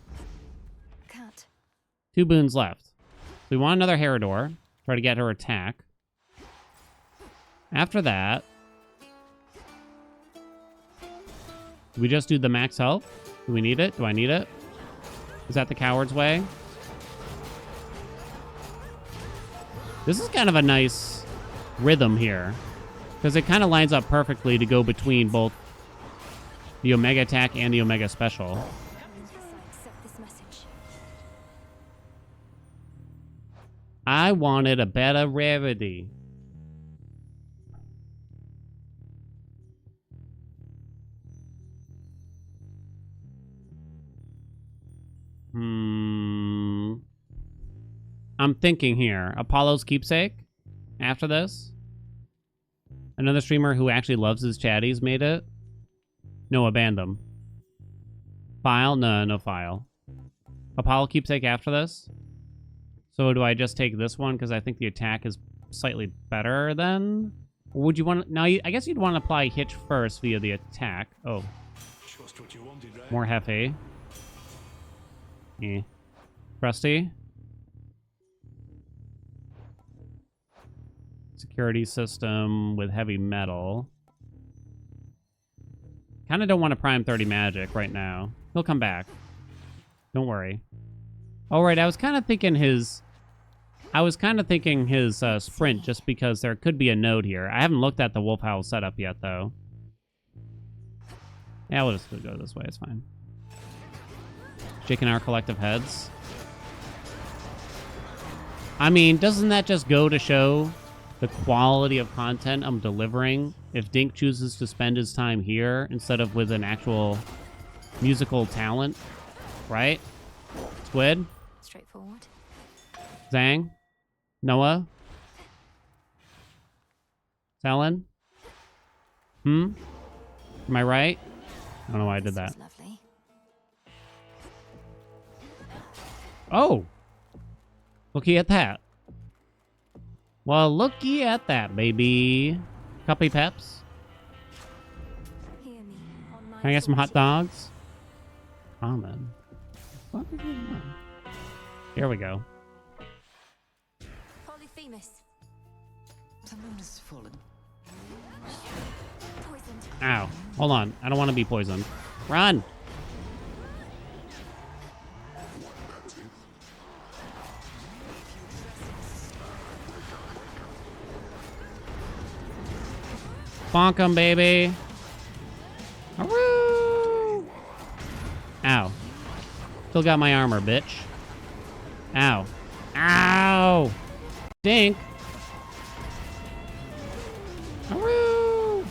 Cut. 2 boons left. We want another Herodor. Try to get her attack. After that... Do we just do the max health? Do we need it? Do I need it? Is that the coward's way? This is kind of a nice rhythm here. Because it kind of lines up perfectly to go between both the Omega attack and the Omega special. Accept this message. I wanted a better rarity. I'm thinking here. Apollo's Keepsake? After this? Another streamer who actually loves his chatties made it? No, abandon. File? No, no file. Apollo Keepsake after this? So do I just take this one because I think the attack is slightly better then? Or would you want to... Now, I guess you'd want to apply Hitch first via the attack. Oh. Just what you wanted, right? More Hefe. Eh. Rusty. Security system with heavy metal. Kind of don't want to prime 30 magic right now. He'll come back. Don't worry. All right, I was kind of thinking his sprint just because there could be a node here. I haven't looked at the Wolf Howl setup yet, though. Yeah, we'll just go this way. It's fine. Shaking our collective heads. I mean, doesn't that just go to show the quality of content I'm delivering if Dink chooses to spend his time here instead of with an actual musical talent? Right? Squid? Straightforward. Zhang? Noah? Talon? Am I right? I don't know why I did that. This is lovely. Oh! Looky at that. Well, looky at that, baby. Copy peps. Hear me on my Can I get some hot dogs? Common. Here we go. Polyphemus. Someone has fallen. Poisoned. Ow. Hold on. I don't want to be poisoned. Run! Bonk 'em, baby. Aroo! Ow. Still got my armor, bitch. Ow. Ow! Dink. Aroo!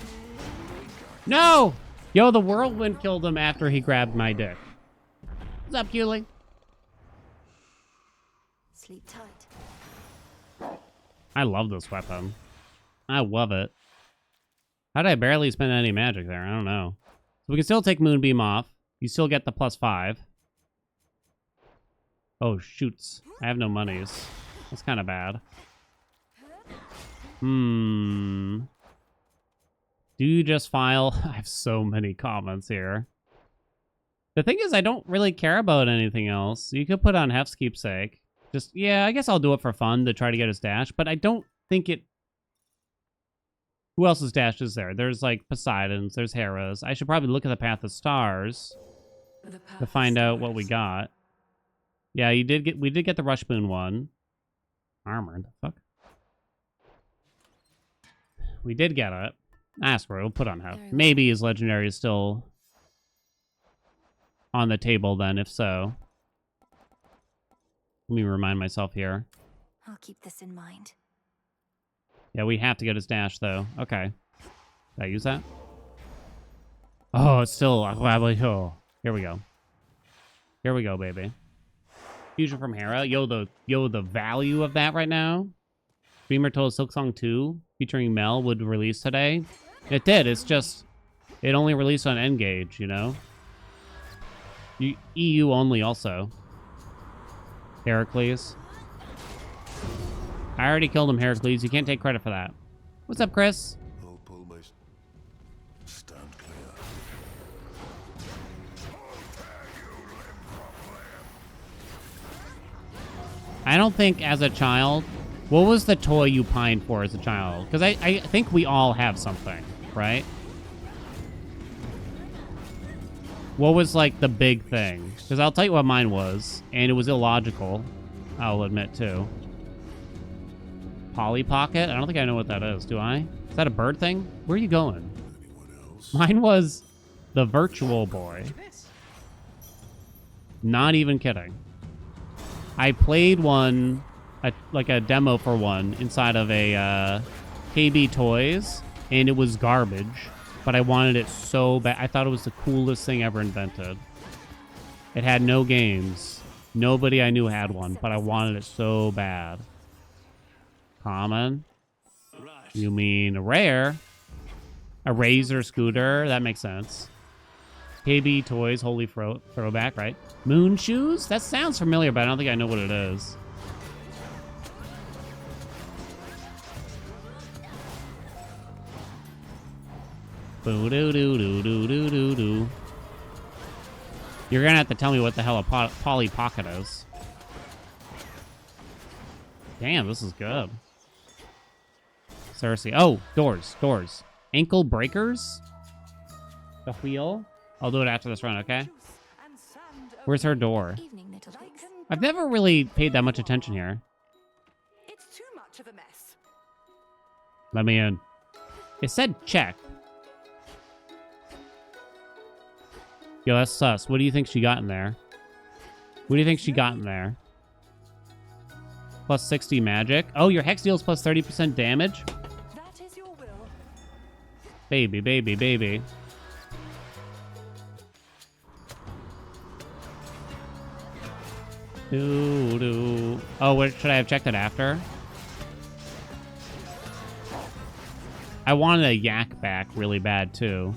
No! Yo, the whirlwind killed him after he grabbed my dick. What's up, Keely? Sleep tight. I love this weapon. I love it. How did I barely spend any magic there? I don't know. So we can still take Moonbeam off. You still get the +5. Oh, shoots. I have no monies. That's kind of bad. Do you just file? I have so many comments here. The thing is, I don't really care about anything else. You could put on Hef's keepsake. Just, yeah, I guess I'll do it for fun to try to get his dash, but I don't think it... Who else's dash is there? There's, like, Poseidon's, there's Hera's. I should probably look at the Path of Stars to find out what we got. Yeah, we did get the Rush Boon one. Armored, the fuck? We did get it. Ask for it, we'll put on Hef. Maybe his legendary is still on the table then, if so. Let me remind myself here. I'll keep this in mind. Yeah, we have to get his dash, though. Okay. Did I use that? Oh, it's still... Oh, here we go. Here we go, baby. Fusion from Hera. Yo, the value of that right now. Streamer told Silksong 2, featuring Mel, would release today. It did. It's just... It only released on N-Gage, you know? EU only, also. Heracles. I already killed him, Heracles. You can't take credit for that. What's up, Chris? I'll pull my stand clear. I don't think as a child... What was the toy you pined for as a child? Because I think we all have something, right? What was, like, the big thing? Because I'll tell you what mine was, and it was illogical, I'll admit, too. Polly Pocket? I don't think I know what that is, do I? Is that a bird thing? Where are you going? Anyone else? Mine was the Virtual Boy. Not even kidding. I played one, like a demo for one, inside of a KB Toys, and it was garbage. But I wanted it so bad. I thought it was the coolest thing ever invented. It had no games. Nobody I knew had one, but I wanted it so bad. Common? You mean rare? A Razor scooter? That makes sense. KB Toys, holy throwback, right? Moon shoes? That sounds familiar, but I don't think I know what it is. Boo-doo-doo-doo-doo-doo-doo. You're gonna have to tell me what the hell a Polly Pocket is. Damn, this is good. Cersei. Oh, doors. Ankle breakers? The wheel? I'll do it after this run, okay? Where's her door? Evening, little pigs. I've never really paid that much attention here. It's too much of a mess. Let me in. It said check. Yo, that's sus. What do you think she got in there? What do you think she got in there? Plus 60 magic. Oh, your hex deals plus 30% damage? That is your will. Baby, baby, baby. Doo-doo. Oh, what, should I have checked it after? I wanted a yak back really bad, too.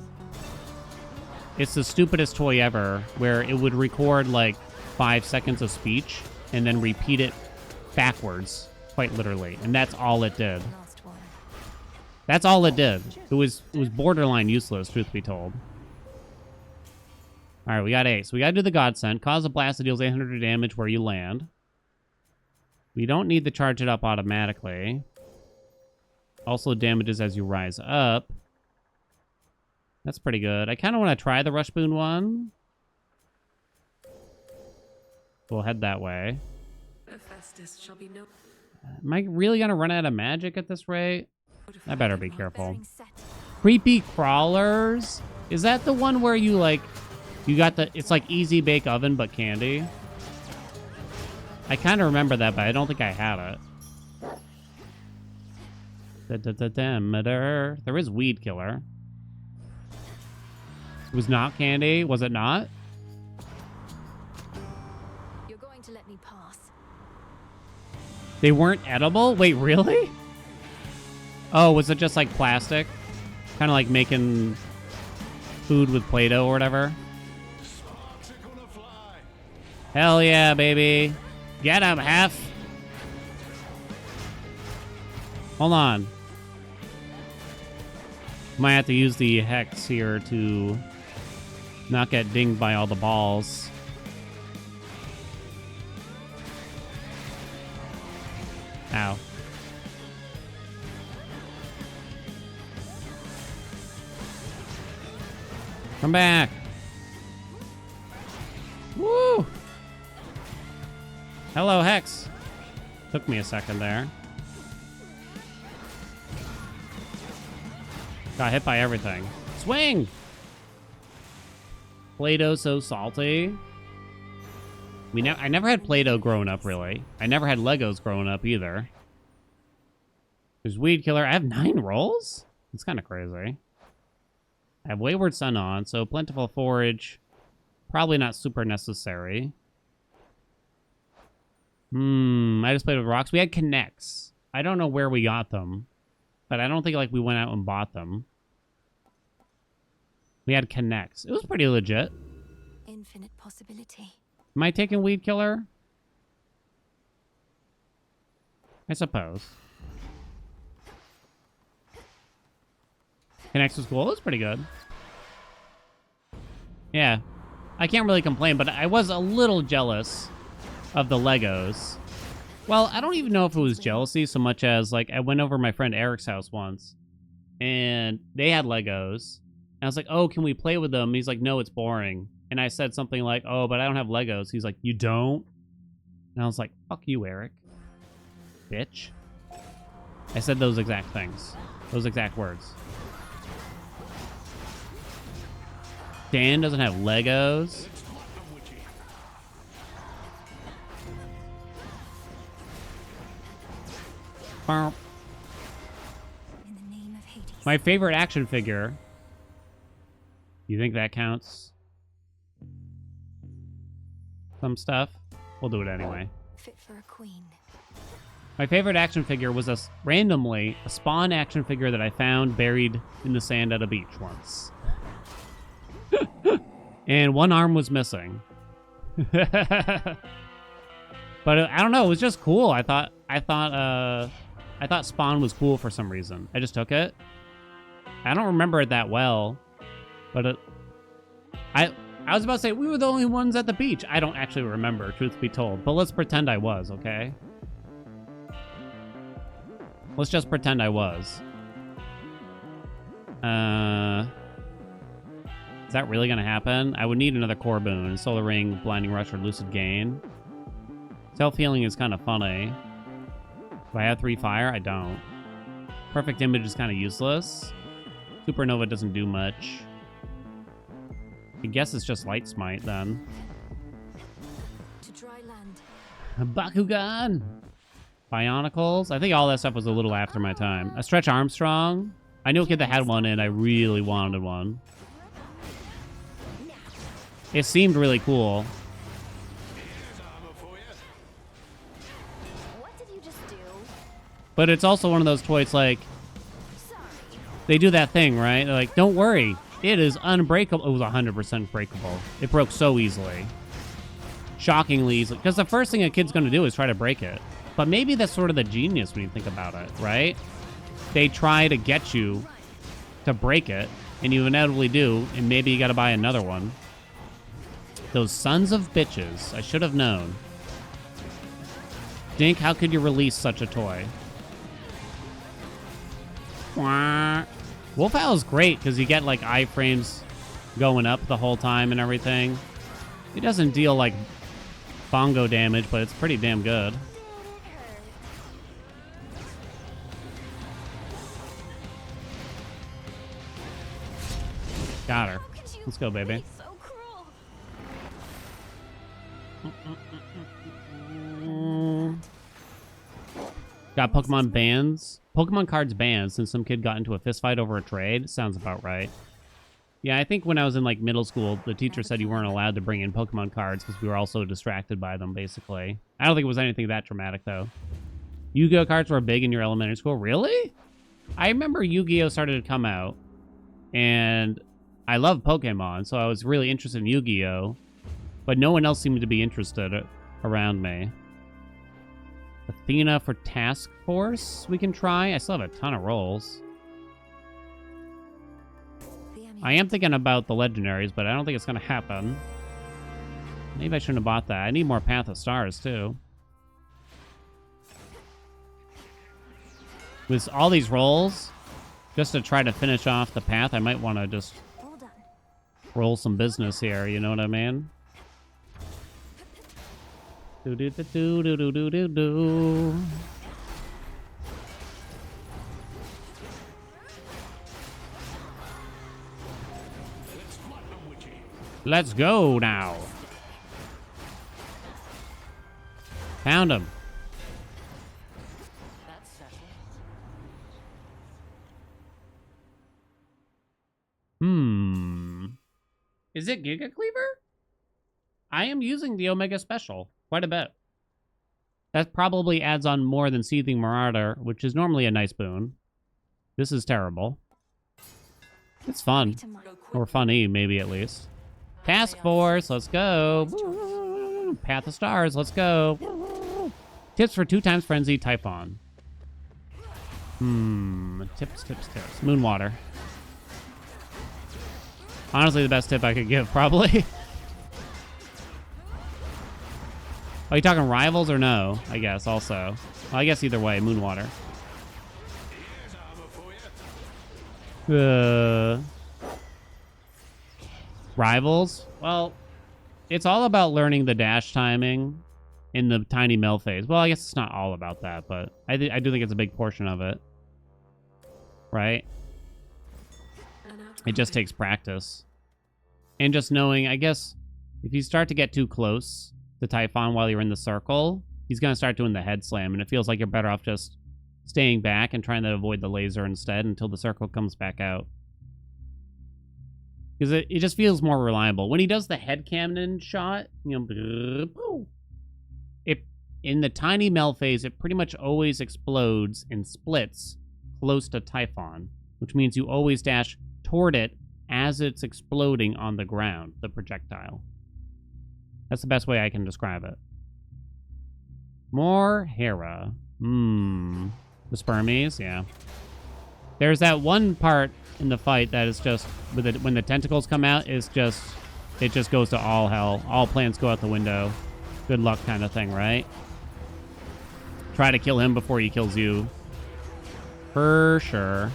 It's the stupidest toy ever, where it would record, like, 5 seconds of speech, and then repeat it backwards, quite literally. And that's all it did. Last one. That's all it did. It was borderline useless, truth be told. All right, we got 8. So we got to do the Godsend. Cause a blast that deals 800 damage where you land. We don't need to charge it up automatically. Also damages as you rise up. That's pretty good. I kind of want to try the Rush Boon one. We'll head that way. Shall be no Am I really going to run out of magic at this rate? I better be careful. Creepy Crawlers? Is that the one where you, like, you got the, it's like Easy Bake Oven, but candy? I kind of remember that, but I don't think I had it. There is Weed Killer. It was not candy, was it not? You're going to let me pass. They weren't edible? Wait, really? Oh, was it just like plastic? Kind of like making food with Play-Doh or whatever? Sparks are gonna fly. Hell yeah, baby. Get him, Hef. Hold on. Might have to use the Hex here to not get dinged by all the balls. Ow. Come back. Woo! Hello, Hex. Took me a second there. Got hit by everything. Swing! Play-Doh so salty. I never had Play-Doh growing up, really. I never had Legos growing up, either. There's Weed Killer. I have 9 rolls? It's kind of crazy. I have Wayward Sun on, so Plentiful Forage. Probably not super necessary. I just played with rocks. We had Connects. I don't know where we got them. But I don't think, like, we went out and bought them. We had Connects. It was pretty legit. Infinite possibility. Am I taking Weed Killer? I suppose. Connects was cool. It was pretty good. Yeah. I can't really complain, but I was a little jealous of the Legos. Well, I don't even know if it was jealousy so much as, like, I went over to my friend Eric's house once, and they had Legos. And I was like, oh, can we play with them? And he's like, no, it's boring. And I said something like, oh, but I don't have Legos. He's like, you don't? And I was like, fuck you, Eric. Bitch. I said those exact things. Those exact words. Dan doesn't have Legos. In the name of Hades. My favorite action figure. You think that counts? Some stuff? We'll do it anyway. Fit for a queen. My favorite action figure was randomly a Spawn action figure that I found buried in the sand at a beach once. And one arm was missing. But I don't know, it was just cool. I thought Spawn was cool for some reason. I just took it. I don't remember it that well, but I was about to say we were the only ones at the beach. I don't actually remember, truth be told, but let's pretend I was, okay? Let's just pretend I was. Is that really gonna happen? I would need another core boon. Solar Ring, Blinding Rush, or Lucid Gain. Self-healing is kind of funny. Do I have 3 fire? I don't. Perfect Image is kind of useless. Supernova doesn't do much. I guess it's just Light Smite then. To dry land. Bakugan! Bionicles? I think all that stuff was a little after my time. A Stretch Armstrong? I knew a kid that had one and I really wanted one. It seemed really cool. What did you just do? But it's also one of those toys, like, they do that thing, right? They're like, don't worry, it is unbreakable. It was 100% breakable. It broke so easily. Shockingly easily. Because the first thing a kid's going to do is try to break it. But maybe that's sort of the genius when you think about it, right? They try to get you to break it, and you inevitably do, and maybe you got to buy another one. Those sons of bitches. I should have known. Dink, how could you release such a toy? Wolf Owl's great because you get like iframes going up the whole time and everything. It doesn't deal like bongo damage, but it's pretty damn good. Got her. Let's go, baby. So cruel. Got Pokemon bans. Pokemon cards banned since some kid got into a fist fight over a trade. Sounds about right. Yeah, I think when I was in like middle school, the teacher said you weren't allowed to bring in Pokemon cards because we were all so distracted by them, basically. I don't think it was anything that dramatic, though. Yu-Gi-Oh cards were big in your elementary school? Really? I remember Yu-Gi-Oh started to come out, and I love Pokemon, so I was really interested in Yu-Gi-Oh, but no one else seemed to be interested around me. Athena for Task Force we can try. I still have a ton of rolls. I am thinking about the legendaries, but I don't think it's going to happen. Maybe I shouldn't have bought that. I need more Path of Stars, too. With all these rolls, just to try to finish off the path, I might want to just roll some business here, you know what I mean? Do-do-do-do-do-do-do-do. Let's go now. Found him. That's settled. Is it Giga Cleaver? I am using the Omega Special quite a bit. That probably adds on more than Seething Marauder, which is normally a nice boon. This is terrible. It's fun. Or funny, maybe at least. Task Force, let's go. Woo. Path of Stars, let's go. Woo. Tips for 2x Frenzy Typhon. Tips. Moonwater. Honestly, the best tip I could give, probably. Are you talking rivals or no? I guess, also. Well, I guess either way, Moonwater. Rivals? Well, it's all about learning the dash timing in the Tiny Mel phase. Well, I guess it's not all about that, but I do think it's a big portion of it. Right? It just takes practice. And just knowing, I guess, if you start to get too close to Typhon while you're in the circle, he's going to start doing the head slam, and it feels like you're better off just staying back and trying to avoid the laser instead until the circle comes back out. Because it just feels more reliable. When he does the head cannon shot, you know, in the Tiny Mel phase, it pretty much always explodes and splits close to Typhon, which means you always dash toward it as it's exploding on the ground, the projectile. That's the best way I can describe it. More Hera. The Spermies, yeah. There's that one part in the fight that is just, when the tentacles come out, it just goes to all hell. All plans go out the window. Good luck kind of thing, right? Try to kill him before he kills you. For sure.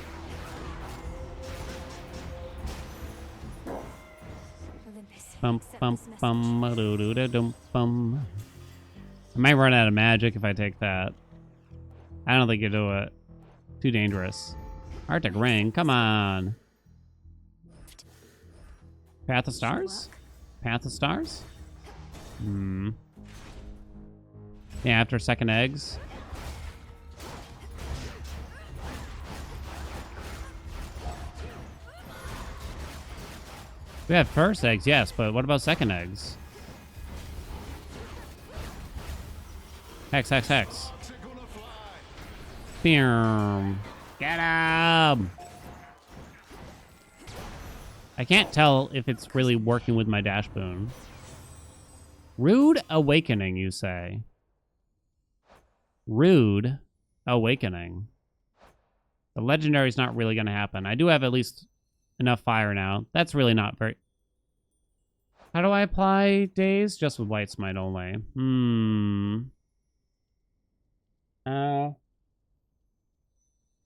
Bum, bum, bum, dum, bum. I might run out of magic if I take that. I don't think you do it. Too dangerous. Arctic Ring, come on. Path of Stars? Path of Stars? Yeah, after second eggs. We have first eggs, yes, but what about second eggs? Hex. Boom. Get him! I can't tell if it's really working with my dash boon. Rude Awakening, you say? Rude Awakening. The legendary's not really going to happen. I do have at least enough fire now. That's really not very... How do I apply daze? Just with white smite only.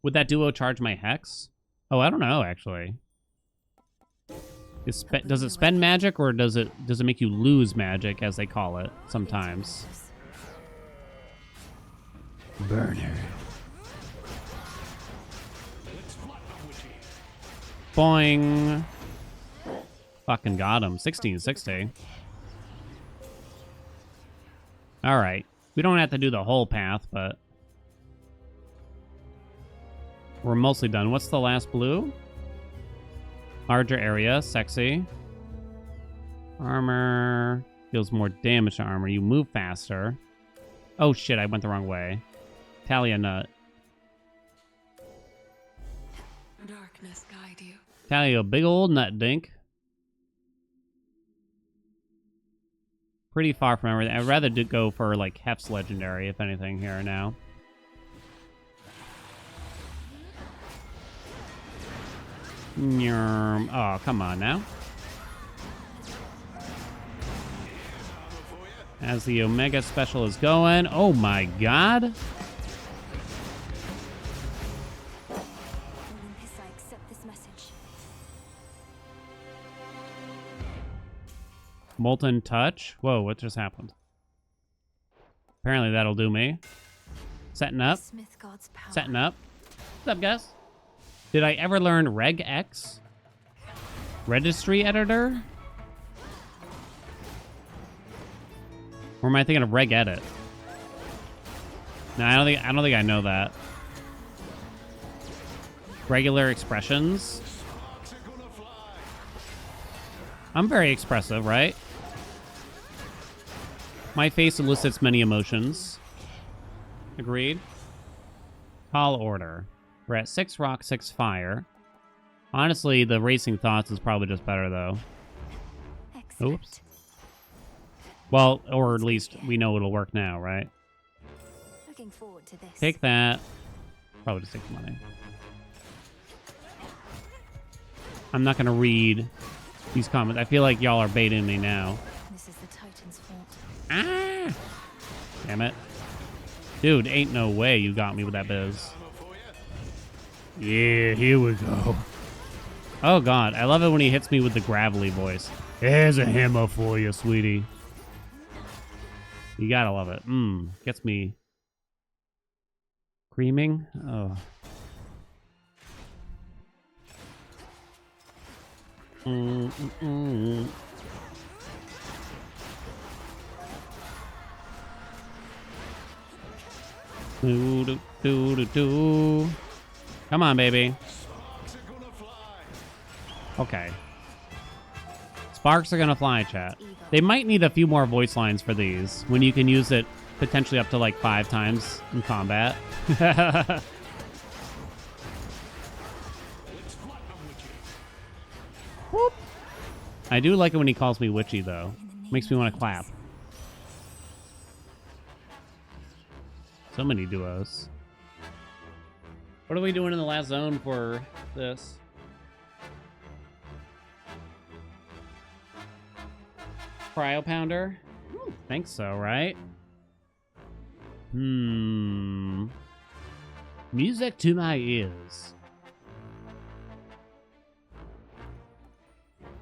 Would that duo charge my hex? Oh, I don't know, actually. Does it spend magic, or does it make you lose magic, as they call it sometimes? Burner. Boing. Fucking got him. 1660. Alright. We don't have to do the whole path, but we're mostly done. What's the last blue? Larger area. Sexy. Armor. Deals more damage to armor. You move faster. Oh shit, I went the wrong way. Talia nut. Darkness guide you. Talia, big old nut dink. Pretty far from everything. I'd rather go for like Hef's legendary, if anything, here now. Oh, come on now. As the Omega special is going. Oh my god. Olympus, I accept this message. Molten touch. Whoa, what just happened? Apparently that'll do me. Setting up. Smith God's power. Setting up. What's up, guys? Did I ever learn Reg X? Registry editor? Or am I thinking of Reg Edit? No, I don't think I know that. Regular expressions. I'm very expressive, right? My face elicits many emotions. Agreed. Call order. We're at 6 rock, 6 fire. Honestly, the racing thoughts is probably just better, though. Excellent. Oops. Well, or at least we know it'll work now, right? Looking forward to this. Take that. Probably just take the money. I'm not going to read these comments. I feel like y'all are baiting me now. This is the Titan's fault. Ah! Damn it. Dude, ain't no way you got me with that biz. Yeah, here we go. Oh, God. I love it when he hits me with the gravelly voice. Here's a hammer for you, sweetie. You gotta love it. Gets me creaming. Oh. Do. Come on, baby. Okay. Sparks are gonna fly, chat. They might need a few more voice lines for these, when you can use it potentially up to like 5 times in combat. Whoop. I do like it when he calls me witchy, though. Makes me want to clap. So many duos. What are we doing in the last zone for this? Cryo pounder? Think so, right? Music to my ears.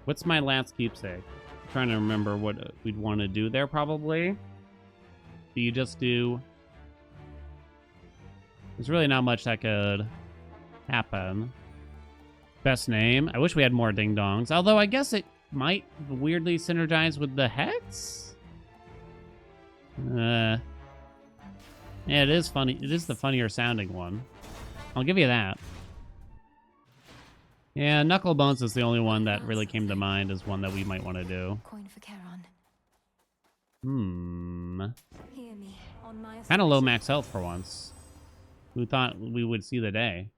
What's my last keepsake? I'm trying to remember what we'd want to do there, probably. Do you just do... There's really not much that could happen. Best name? I wish we had more ding-dongs. Although I guess it might weirdly synergize with the hex? Yeah, it is funny. It is the funnier sounding one. I'll give you that. Yeah, Knucklebones is the only one that really came to mind as one that we might want to do. Coin for Charon. Hear me on my Kind of low max health for once. Who thought we would see the day?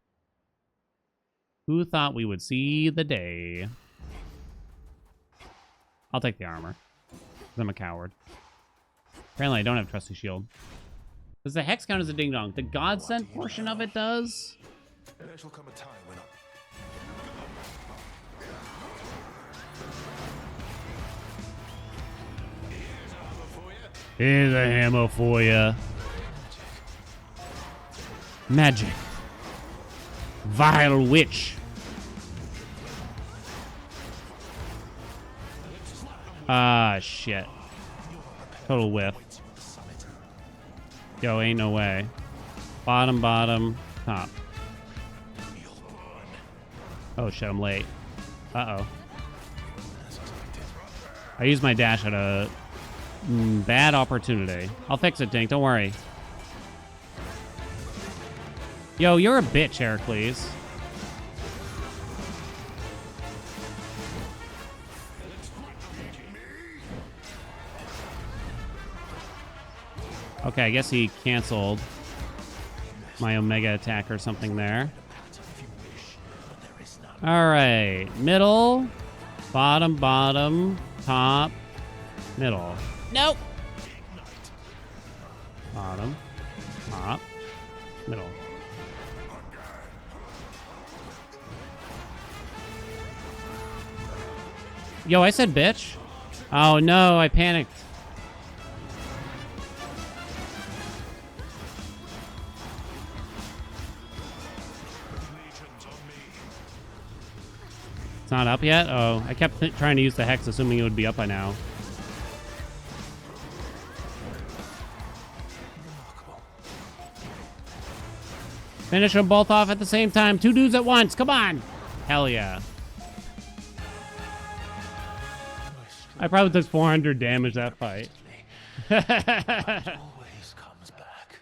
Who thought we would see the day? I'll take the armor. 'Cause I'm a coward. Apparently I don't have Trusty Shield. Does the hex count as a ding-dong? The godsend portion of it does? There shall come a time when Here's a hammer for ya. Magic. Vile witch. Ah, shit. Total whiff. Yo, ain't no way. Bottom, bottom, top. Oh shit, I'm late. Uh-oh. I used my dash at a bad opportunity. I'll fix it, Dink. Don't worry. Yo, you're a bitch, Heracles. Okay, I guess he canceled my Omega attack or something there. Alright. Middle. Bottom, bottom. Top. Middle. Nope. Bottom. Top. Middle. Yo, I said bitch. Oh no, I panicked. It's not up yet? Oh, I kept trying to use the hex, assuming it would be up by now. Finish them both off at the same time. 2 dudes at once. Come on. Hell yeah. I probably took 400 damage that fight. Always comes back.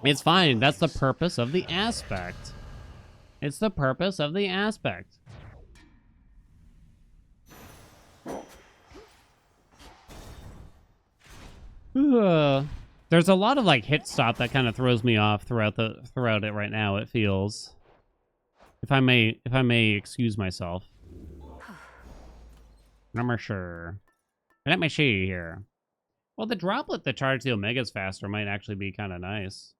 It's fine. That's the purpose of the aspect. It's the purpose of the aspect. There's a lot of like hit stop that kind of throws me off throughout it right now. It feels, if I may excuse myself. Number sure. Let me see here. Well, the droplet that charges the Omegas faster might actually be kind of nice.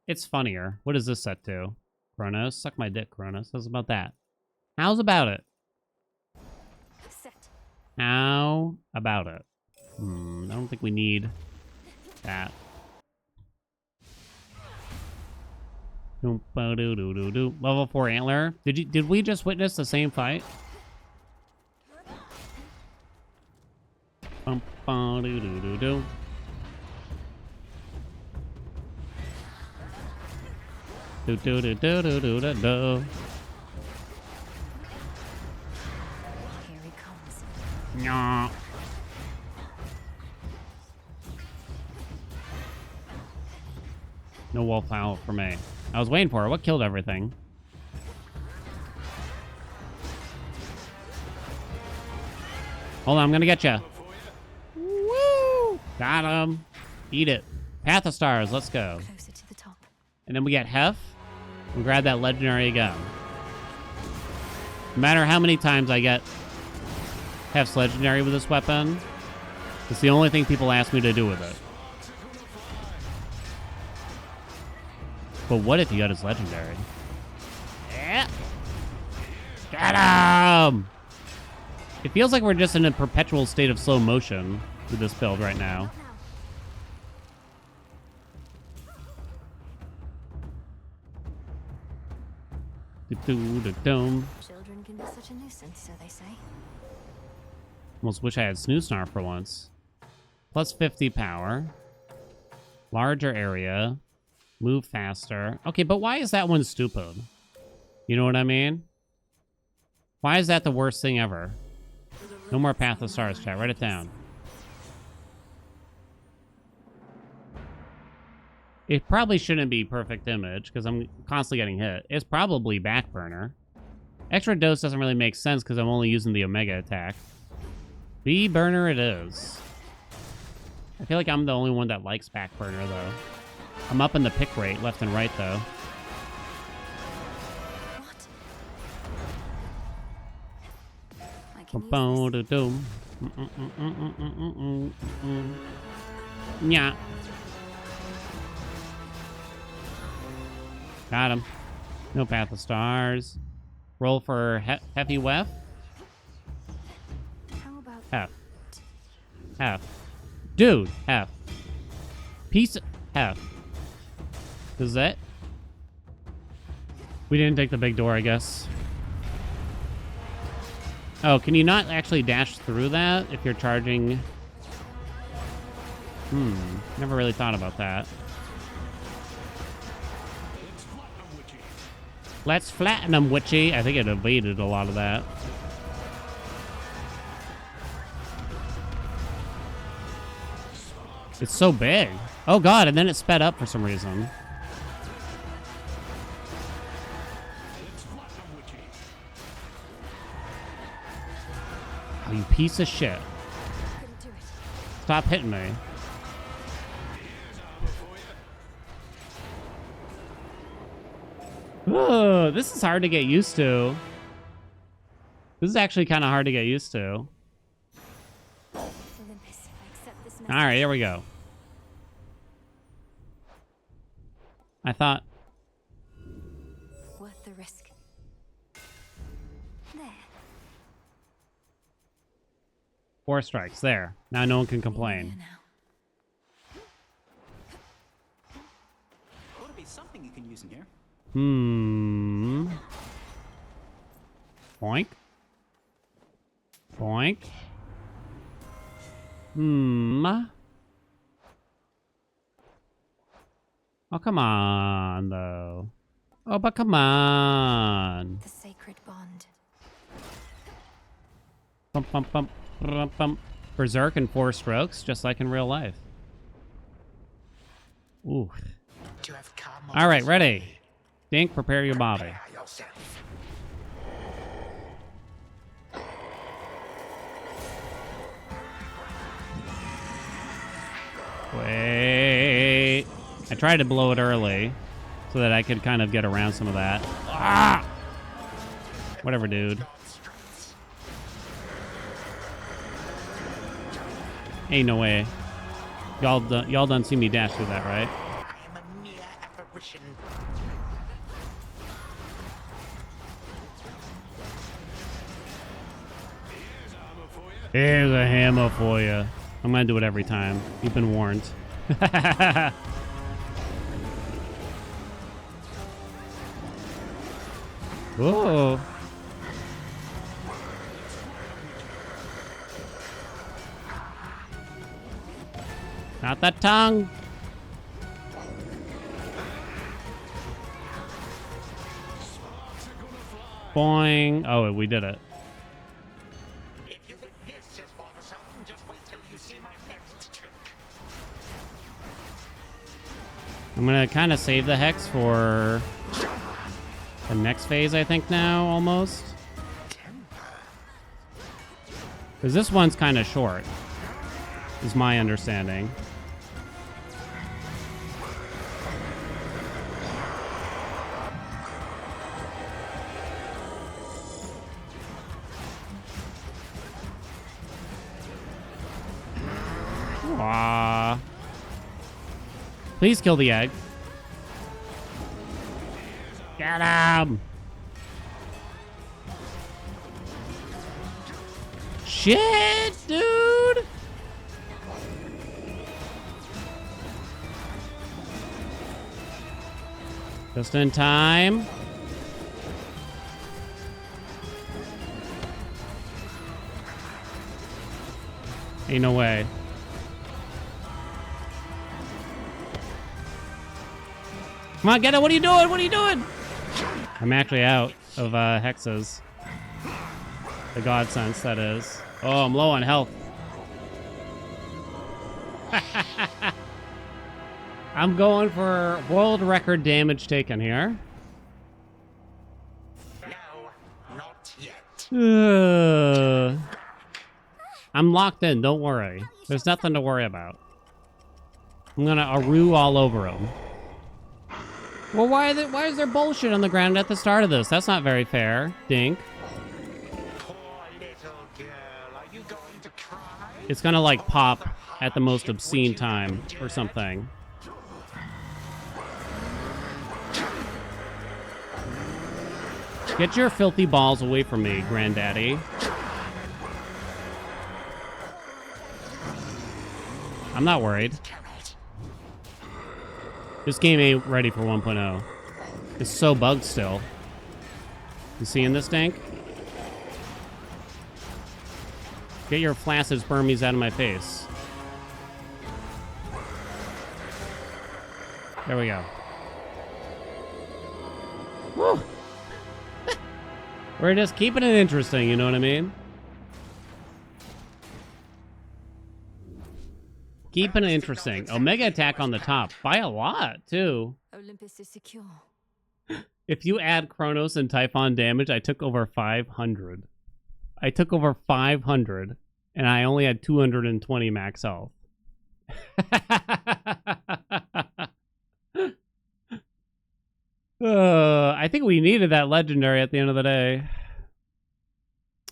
It's funnier. What is this set to? Kronos? Suck my dick, Kronos. How's about that? How's about it? Set. How about it? I don't think we need that. Level 4 antler. Did we just witness the same fight? Do. Do. Here he comes. Nyah. No wallflower for me. I was waiting for it. What killed everything? Hold on, I'm gonna get you. Woo! Got him. Eat it. Path of Stars. Let's go. Closer to the top. And then we get Hef. We grab that legendary again. No matter how many times I get Hef's legendary with this weapon, it's the only thing people ask me to do with it. But what if he got his legendary? Yeah. Get him! It feels like we're just in a perpetual state of slow motion with this build right now. Children can be such a nuisance, so they say. Almost wish I had Snoosnar for once. Plus 50 power. Larger area. Move faster. Okay, but why is that one stupid? You know what I mean? Why is that the worst thing ever? No more Path of Stars, chat. Write it down. It probably shouldn't be perfect image because I'm constantly getting hit. It's probably back burner. Extra dose doesn't really make sense because I'm only using the Omega attack. B burner it is. I feel like I'm the only one that likes back burner though. I'm up in the pick rate left and right though. What? I can use this. Yeah. Got him. No Path of Stars. Roll for Heavy Wef. Half. Dude, half. Piece of... Half. Is that? We didn't take the big door, I guess. Oh, can you not actually dash through that if you're charging? Never really thought about that. Let's flatten them, witchy. I think it evaded a lot of that. It's so big. Oh god, and then it sped up for some reason. Oh, you piece of shit. Stop hitting me. Oh, this is hard to get used to. This is actually kind of hard to get used to. Olympus, I accept this message. All right, here we go. I thought... Worth the risk. There. 4 strikes. There. Now no one can complain. Here now. Ought to be something you can use in here. Boink. Boink. Oh, come on, though. Oh, but come on. The sacred bond. Bump, bump, bump, bump, bump. Berserk in 4 strokes, just like in real life. Ooh. You have come All right, ready. Dink, prepare your body. Prepare yourself. Wait. I tried to blow it early so that I could kind of get around some of that. Ah! Whatever, dude. Ain't no way. Y'all done see me dash through that, right? I am a mere apparition. Here's a hammer for you. I'm gonna do it every time. You've been warned. Whoa. Not that tongue. Boing. Oh, we did it. If you think this is bothersome, just wait till you see my next trick. I'm gonna kind of save the hex for the next phase, I think now, almost. Because this one's kind of short, is my understanding. Aww. Please kill the egg. Get him! Shit, dude! Just in time. Ain't no way. Come on, get it! What are you doing? What are you doing? I'm actually out of hexes. The god sense, that is. Oh, I'm low on health. I'm going for world record damage taken here. No, not yet. I'm locked in, don't worry. There's nothing to worry about. I'm gonna Aru all over him. Well, why is there bullshit on the ground at the start of this? That's not very fair, Dink. Poor little girl, are you going to cry? It's gonna like pop at the most obscene time or something. Get your filthy balls away from me, Granddaddy. I'm not worried. This game ain't ready for 1.0. It's so bugged still. You seeing this, Dank? Get your flaccid spermies out of my face. There we go. Woo. We're just keeping it interesting, you know what I mean? Keeping it interesting. Omega attack on the top. By a lot, too. Olympus is secure. If you add Chronos and Typhon damage, I took over 500. I took over 500, and I only had 220 max health. I think we needed that legendary at the end of the day.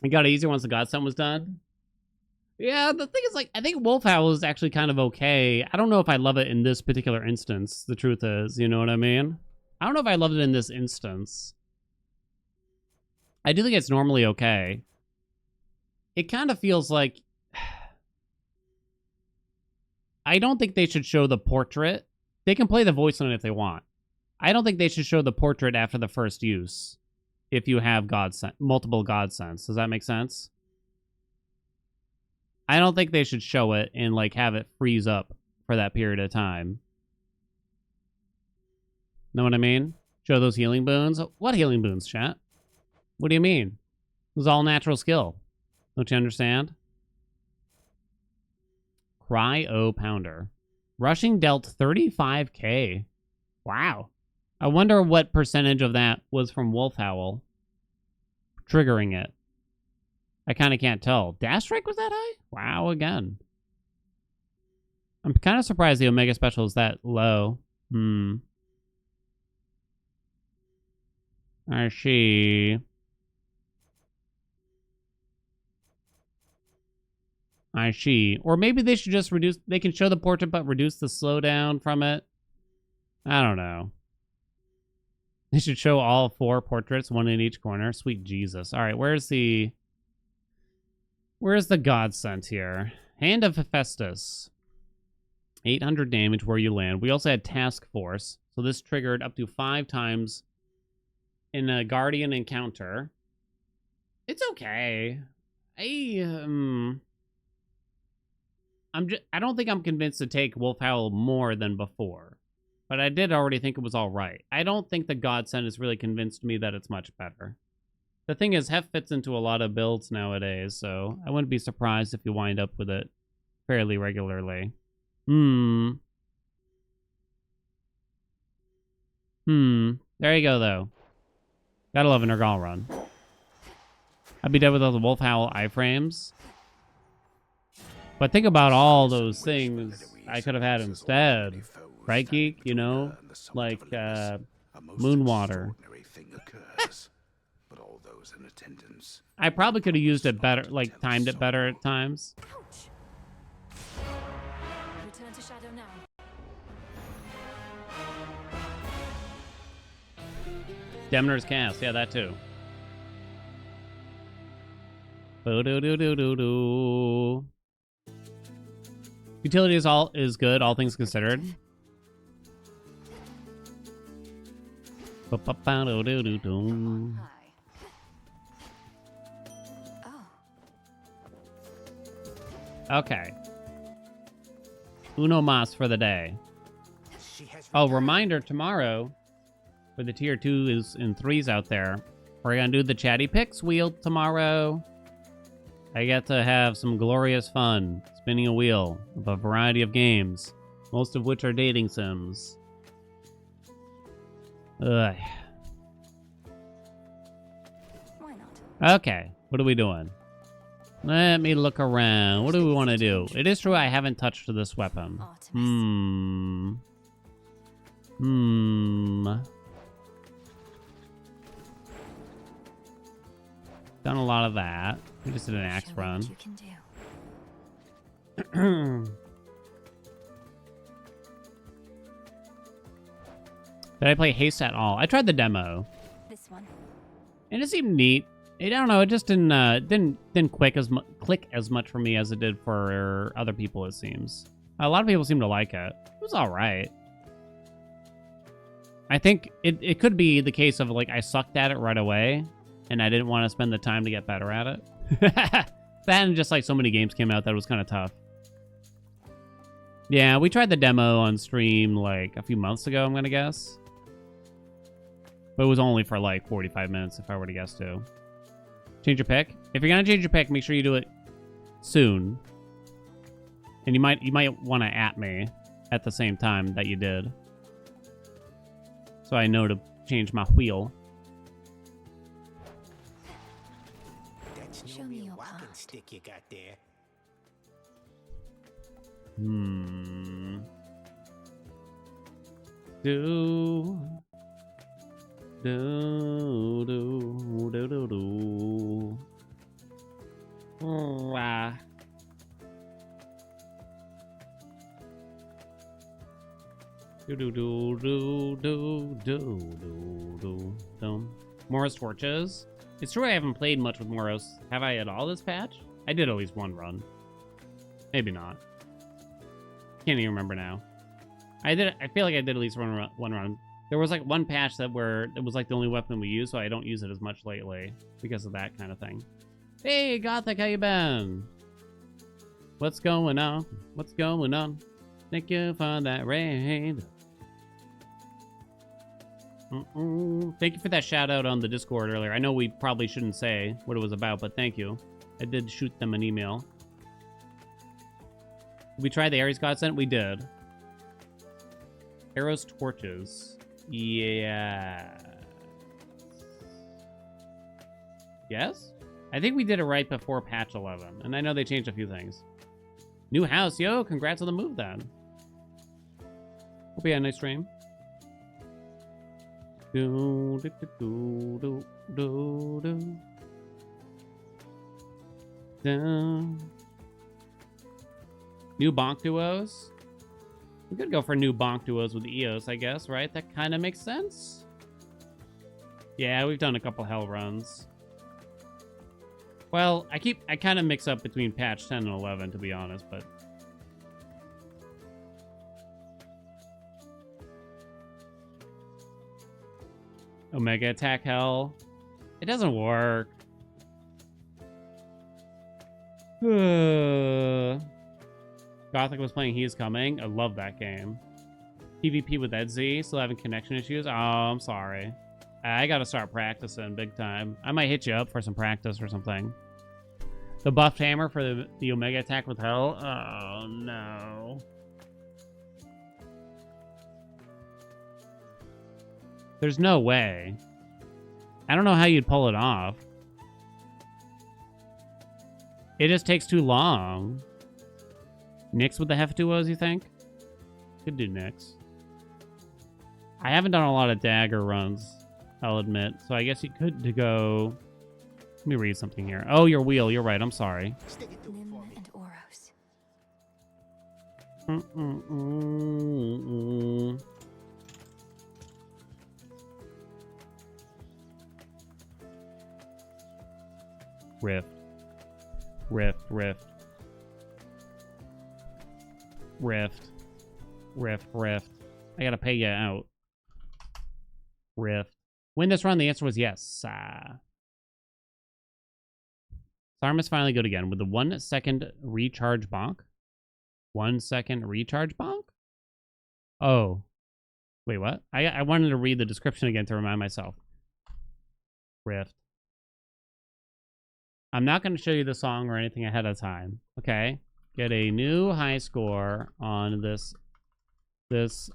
It got easier once the Godsend was done. Yeah, the thing is, like, I think Wolf Howl is actually kind of okay. I don't know if I love it in this particular instance, the truth is, you know what I mean? I don't know if I loved it in this instance. I do think it's normally okay. It kind of feels like... I don't think they should show the portrait. They can play the voice on it if they want. I don't think they should show the portrait after the first use if you have multiple Godsends. Does that make sense? I don't think they should show it and, like, have it freeze up for that period of time. Know what I mean? Show those healing boons. What healing boons, chat? What do you mean? It was all natural skill. Don't you understand? Cryo Pounder. Rushing dealt 35k. Wow. I wonder what percentage of that was from Wolf Howl triggering it. I kind of can't tell. Dash Strike was that high? Wow, again. I'm kind of surprised the Omega Special is that low. I see. I see. Or maybe they should just reduce... They can show the portrait, but reduce the slowdown from it. I don't know. They should show all 4 portraits, 1 in each corner. Sweet Jesus. All right, where's the Godsend here? Hand of Hephaestus. 800 damage where you land. We also had Task Force. So this triggered up to 5 times in a Guardian encounter. It's okay. I don't think I'm convinced to take Wolf Howl more than before. But I did already think it was all right. I don't think the Godsend has really convinced me that it's much better. The thing is, Hef fits into a lot of builds nowadays, so I wouldn't be surprised if you wind up with it fairly regularly. There you go, though. Gotta love an Ergal run. I'd be dead with all the Wolf Howl iframes. But think about all those things I could have had instead. Right, Geek? You know? Like, Moonwater. I probably could have used it better, like, timed it better at times. Ouch. Return to shadow now. Demner's Cast. Yeah, that too. Boo-doo-doo-doo-doo-doo. Utility is good, all things considered. Ba-ba-ba-doo-doo-doo-doo. Hi. Oh. Okay. Uno mas for the day. Oh, reminder, tomorrow, for the tier 2s and 3s out there, we're going to do the Chatty Picks wheel tomorrow. I get to have some glorious fun spinning a wheel of a variety of games, most of which are dating sims. Ugh. Why not? Okay, what are we doing? Let me look around. What do we want to do? It is true I haven't touched this weapon. Artemis. Done a lot of that. We just did an axe Show me run. what you can do. Did I play Haste at all? I tried the demo, This one. and it seemed neat. I don't know. It just didn't click as much for me as it did for other people. It seems. A lot of people seem to like it. It was alright. I think it could be the case of, like, I sucked at it right away, and I didn't want to spend the time to get better at it. That and just, like, so many games came out that it was kind of tough. Yeah, we tried the demo on stream, like, a few months ago, I'm gonna guess. But it was only for, like, 45 minutes, if I were to guess, too. Change your pick? If you're gonna change your pick, make sure you do it soon. And you might want to at me at the same time that you did. So I know to change my wheel. That's Show no me real your walking part. stick you got there. Do. Ah. Moros torches. It's true I haven't played much with Moros. Have I at all this patch? I did at least one run. Maybe not. Can't even remember now. I feel like I did at least one run. There was like one patch where it was like the only weapon we used, so I don't use it as much lately because of that kind of thing. Hey, Gothic, how you been? What's going on? What's going on? Thank you for that raid. Thank you for that shout out on the Discord earlier. I know we probably shouldn't say what it was about, but thank you. I did shoot them an email. We tried the Ares Godsend? We did. Arrows, torches. Yeah. Yes? I think we did it right before patch 11, and I know they changed a few things. New house, yo! Congrats on the move, then. Hope you had a nice stream. Do. New bonk duos? We could go for new bonk duos with EOS, I guess, right? That kind of makes sense. Yeah, we've done a couple hell runs. Well, I kind of mix up between patch 10 and 11, to be honest, but... Omega attack hell. It doesn't work. Gothic was playing He's Coming. I love that game. PvP with Edzy. Still having connection issues. Oh, I'm sorry. I gotta start practicing big time. I might hit you up for some practice or something. The buffed hammer for the Omega attack with hell. Oh, no. There's no way. I don't know how you'd pull it off. It just takes too long. Nyx with the heft duos, you think? Could do Nyx. I haven't done a lot of dagger runs, I'll admit. So I guess you could go... Let me read something here. Oh, your wheel. You're right. I'm sorry. Stick it to it Nim for me. and Oros. Rift. Rift. Rift. Rift. Rift. Rift. I gotta pay you out. Rift. Win this run? The answer was yes. Sarmus finally good again with the 1 second recharge bonk. 1 second recharge bonk? Oh. Wait, what? I wanted to read the description again to remind myself. Rift. I'm not going to show you the song or anything ahead of time. Okay? Get a new high score on this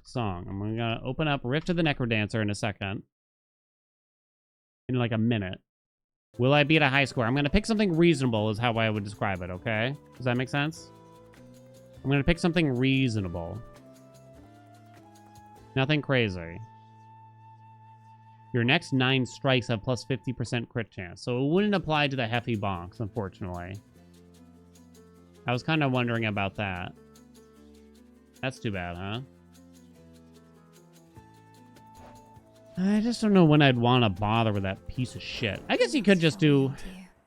song. I'm going to open up Rift of the Necrodancer in a second. In like a minute. Will I beat a high score? I'm going to pick something reasonable is how I would describe it, okay? Does that make sense? I'm going to pick something reasonable. Nothing crazy. Your next 9 strikes have plus 50% crit chance, so it wouldn't apply to the Heffy bonks, unfortunately. I was kind of wondering about that. That's too bad, huh? I just don't know when I'd want to bother with that piece of shit. I guess you could just do...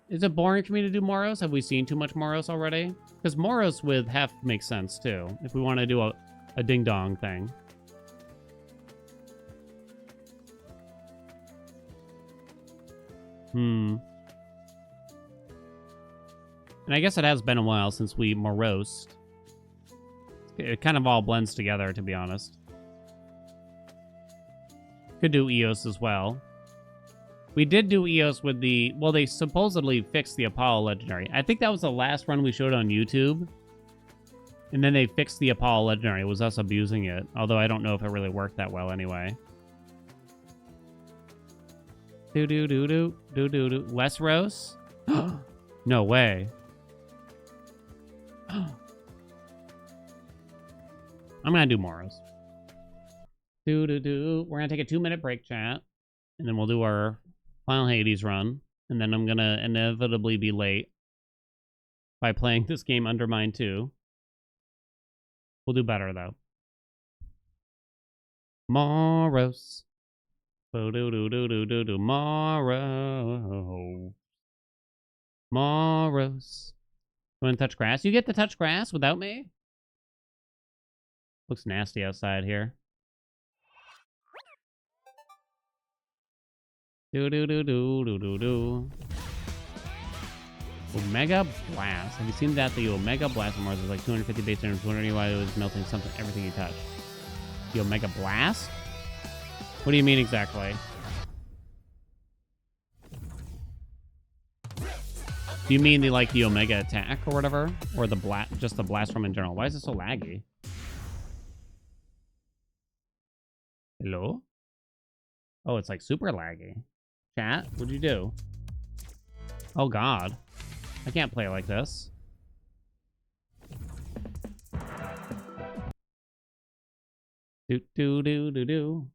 Is it boring for me to do Moros? Have we seen too much Moros already? Because Moros with heft makes sense, too. If we want to do a ding-dong thing. And I guess it has been a while since we morosed. It kind of all blends together, to be honest. Could do EOS as well. We did do EOS with the... Well, they supposedly fixed the Apollo Legendary. I think that was the last run we showed on YouTube. And then they fixed the Apollo Legendary. It was us abusing it. Although I don't know if it really worked that well anyway. Do-do-do-do. Westeros? No way. I'm gonna do Moros. Do-do-do. We're gonna take a 2-minute break, chat. And then we'll do our final Hades run. And then I'm gonna inevitably be late by playing this game Undermine 2. We'll do better, though. Moros. Do-do-do-do-do-do. Moros. Moros. You want to touch grass? You get to touch grass without me? Looks nasty outside here. Do-do-do-do-do-do-do. Omega Blast. Have you seen that? The Omega Blast on Mars is like 250 base damage. Wondering why it was melting something, everything you touch. The Omega Blast? What do you mean exactly? Do you mean the the Omega attack or whatever? Or the just the blast from in general? Why is it so laggy? Hello? Oh, it's like super laggy. Chat, what'd you do? Oh god. I can't play like this. Do do do do do.